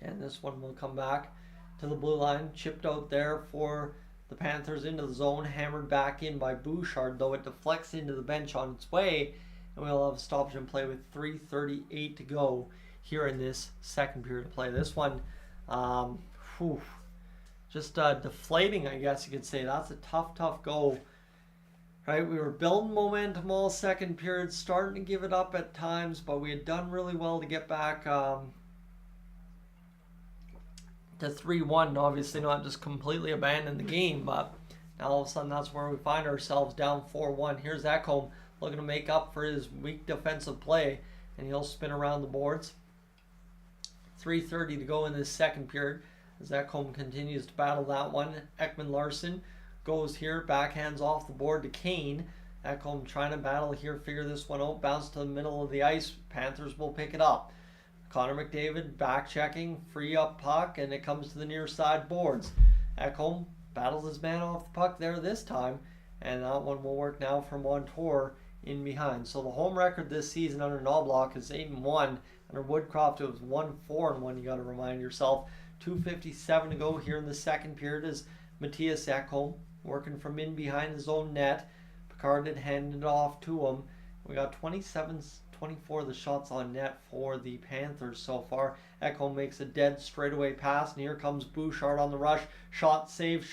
And this one will come back to the blue line, chipped out there for the Panthers into the zone, hammered back in by Bouchard, though it deflects into the bench on its way, and we'll have a stoppage in play with 3:38 to go here in this second period of play. This one, just deflating, I guess you could say. That's a tough goal. Right, we were building momentum all second period, starting to give it up at times, but we had done really well to get back to 3-1. Obviously not just completely abandon the game, but now all of a sudden that's where we find ourselves down 4-1. Here's Ekholm looking to make up for his weak defensive play, and he'll spin around the boards. 3:30 to go in this second period as Ekholm continues to battle that one. Ekman Larson goes here, backhands off the board to Kane. Ekholm trying to battle here, figure this one out, bounce to the middle of the ice. Panthers will pick it up. Connor McDavid back checking, free up puck, and it comes to the near side boards. Ekholm battles his man off the puck there this time, and that one will work now for Montour in behind. So the home record this season under Knobloch is 8-1. Under Woodcroft it was 1-4-1. You got to remind yourself. 2:57 to go here in the second period as Matthias Ekholm working from in behind his own net. Picard had handed it off to him. We got 27-24 the shots on net for the Panthers so far. Ekholm makes a dead straightaway pass, and here comes Bouchard on the rush. Shot save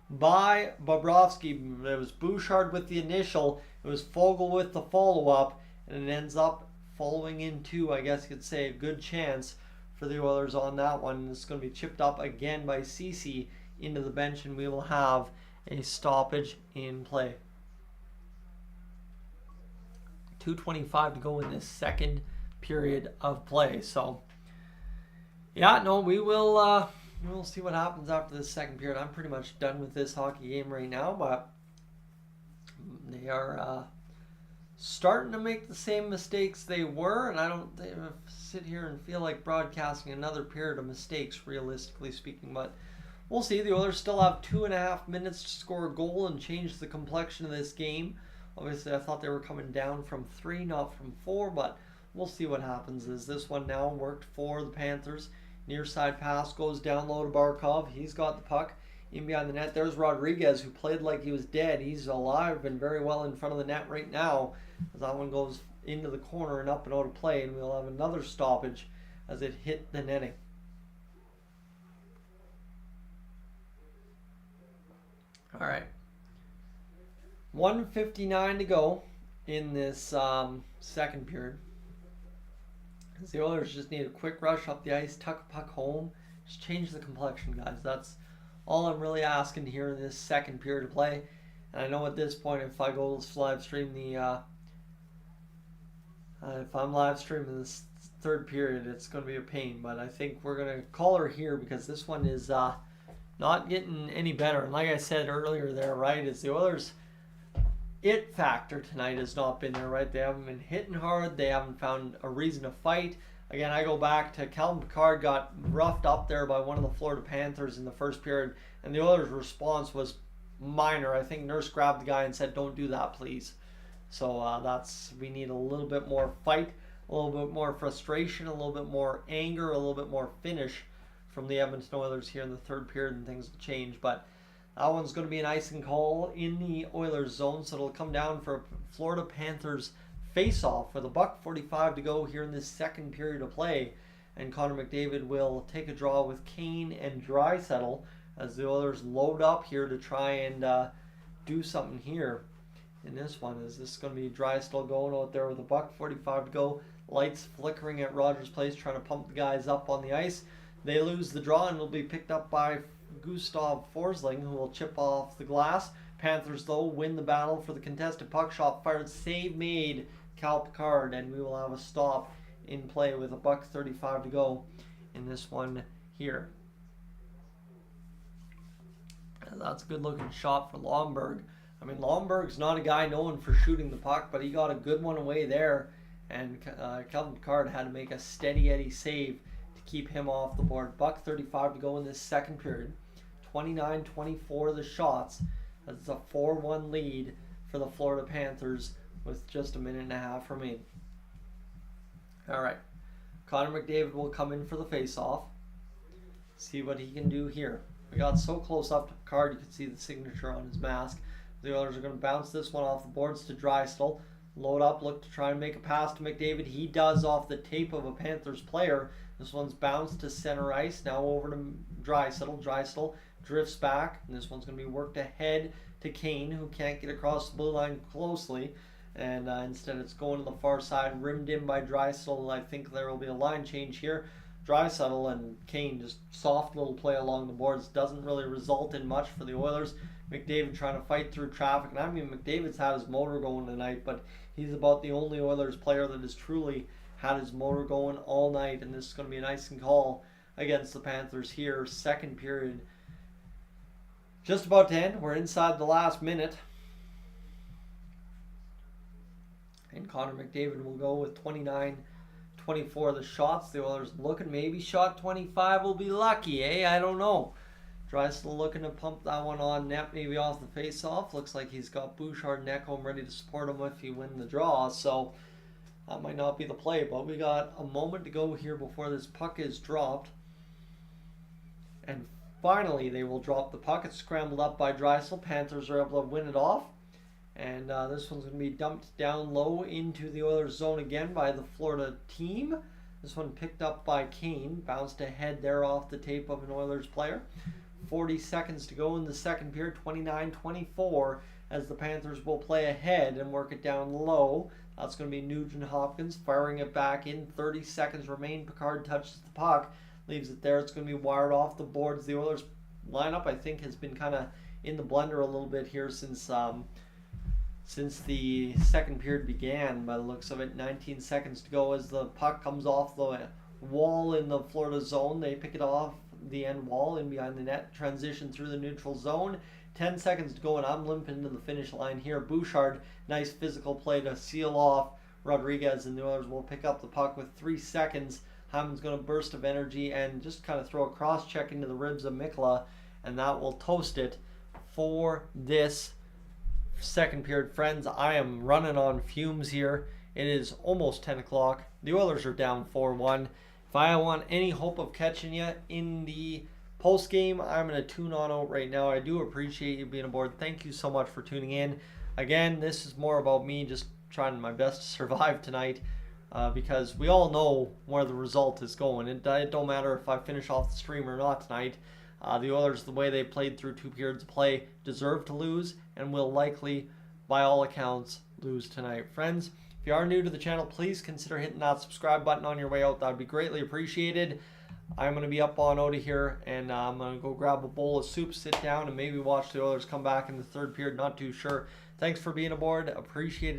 by Bobrovsky. It was Bouchard with the initial. It was Fogle with the follow-up, and it ends up following into, I guess you could say, a good chance for the Oilers on that one. It's going to be chipped up again by Ceci into the bench, and we will have a stoppage in play. 2:25 to go in this second period of play. So, yeah, no, we'll see what happens after this second period. I'm pretty much done with this hockey game right now, but they are starting to make the same mistakes they were, and I don't sit here and feel like broadcasting another period of mistakes, realistically speaking, but we'll see. The Oilers still have 2.5 minutes to score a goal and change the complexion of this game. Obviously, I thought they were coming down from 3, not from 4, but we'll see what happens. As this one now worked for the Panthers. Near side pass goes down low to Barkov. He's got the puck in behind the net. There's Rodriguez, who played like he was dead. He's alive and very well in front of the net right now. As that one goes into the corner and up and out of play, and we'll have another stoppage as it hit the netting. All right. 1:59 to go in this second period. As the Oilers just need a quick rush up the ice, tuck a puck home, just change the complexion, guys. That's all I'm really asking here in this second period of play. And I know at this point, if I go live stream if I'm live streaming this third period, it's going to be a pain. But I think we're going to call her here because this one is not getting any better. And like I said earlier there, right, is the Oilers' it factor tonight has not been there, right? They haven't been hitting hard. They haven't found a reason to fight. Again, I go back to Calvin Picard got roughed up there by one of the Florida Panthers in the first period, and the Oilers' response was minor. I think Nurse grabbed the guy and said, "Don't do that, please." So we need a little bit more fight, a little bit more frustration, a little bit more anger, a little bit more finish from the Edmonton Oilers here in the third period, and things will change. But that one's going to be an icing call in the Oilers zone, so it'll come down for a Florida Panthers face-off with a $1:45 to go here in this second period of play. And Connor McDavid will take a draw with Kane and Draisaitl as the Oilers load up here to try and do something here in this one. Is this going to be Draisaitl going out there with a $1:45 to go? Lights flickering at Rogers Place, trying to pump the guys up on the ice. They lose the draw and will be picked up by Gustav Forsling, who will chip off the glass. Panthers, though, win the battle for the contested puck. Shot fired, save made, Cal Picard, and we will have a stop in play with a $1:35 to go in this one here. That's a good-looking shot for Lomberg. I mean, Lomberg's not a guy known for shooting the puck, but he got a good one away there, and Calvin Picard had to make a steady Eddie save to keep him off the board. $1.35 to go in this second period. 29-24 the shots. That's a 4-1 lead for the Florida Panthers with just a minute and a half remaining. All right. Connor McDavid will come in for the face-off. See what he can do here. We got so close up to Picard, you can see the signature on his mask. The Oilers are going to bounce this one off the boards to Draisaitl. Load up, look to try and make a pass to McDavid. He does off the tape of a Panthers player. This one's bounced to center ice. Now over to Draisaitl. Draisaitl drifts back, and this one's going to be worked ahead to Kane, who can't get across the blue line closely. And instead it's going to the far side, rimmed in by Draisaitl. I think there will be a line change here. Draisaitl and Kane, just soft little play along the boards. Doesn't really result in much for the Oilers. McDavid trying to fight through traffic. And I mean, McDavid's had his motor going tonight, but he's about the only Oilers player that has truly had his motor going all night. And this is going to be an icing call against the Panthers here. Second period just about to end. We're inside the last minute. And Connor McDavid will go with 29-24 the shots. The Oilers looking, maybe shot 25 will be lucky, I don't know. Draisaitl looking to pump that one on net, maybe off the face-off. Looks like he's got Bouchard and Ekholm ready to support him if he win the draw, so that might not be the play. But we got a moment to go here before this puck is dropped. And finally, they will drop the puck. It's scrambled up by Draisaitl. Panthers are able to win it off. And this one's going to be dumped down low into the Oilers zone again by the Florida team. This one picked up by Kane. Bounced ahead there off the tape of an Oilers player. 40 seconds to go in the second period. 29-24 as the Panthers will play ahead and work it down low. That's going to be Nugent Hopkins firing it back in. 30 seconds remain. Picard touches the puck. Leaves it there. It's going to be wired off the boards. The Oilers lineup, I think, has been kind of in the blender a little bit here since the second period began, by the looks of it. 19 seconds to go as the puck comes off the wall in the Florida zone. They pick it off the end wall in behind the net, transition through the neutral zone. 10 seconds to go, and I'm limping to the finish line here. Bouchard, nice physical play to seal off Rodriguez, and the Oilers will pick up the puck with 3 seconds. Hammond's going to burst of energy and just kind of throw a cross check into the ribs of Mikkola, and that will toast it for this second period. Friends, I am running on fumes here. It is almost 10 o'clock. The Oilers are down 4-1. If I want any hope of catching you in the post game, I'm going to tune on out right now. I do appreciate you being aboard. Thank you so much for tuning in. Again, this is more about me just trying my best to survive tonight, because we all know where the result is going. It don't matter if I finish off the stream or not tonight. The Oilers, the way they played through 2 periods of play, deserve to lose and will likely, by all accounts, lose tonight. Friends, if you are new to the channel, please consider hitting that subscribe button on your way out. That would be greatly appreciated. I'm going to be up on out of here, and I'm going to go grab a bowl of soup, sit down, and maybe watch the Oilers come back in the third period. Not too sure. Thanks for being aboard. Appreciate it.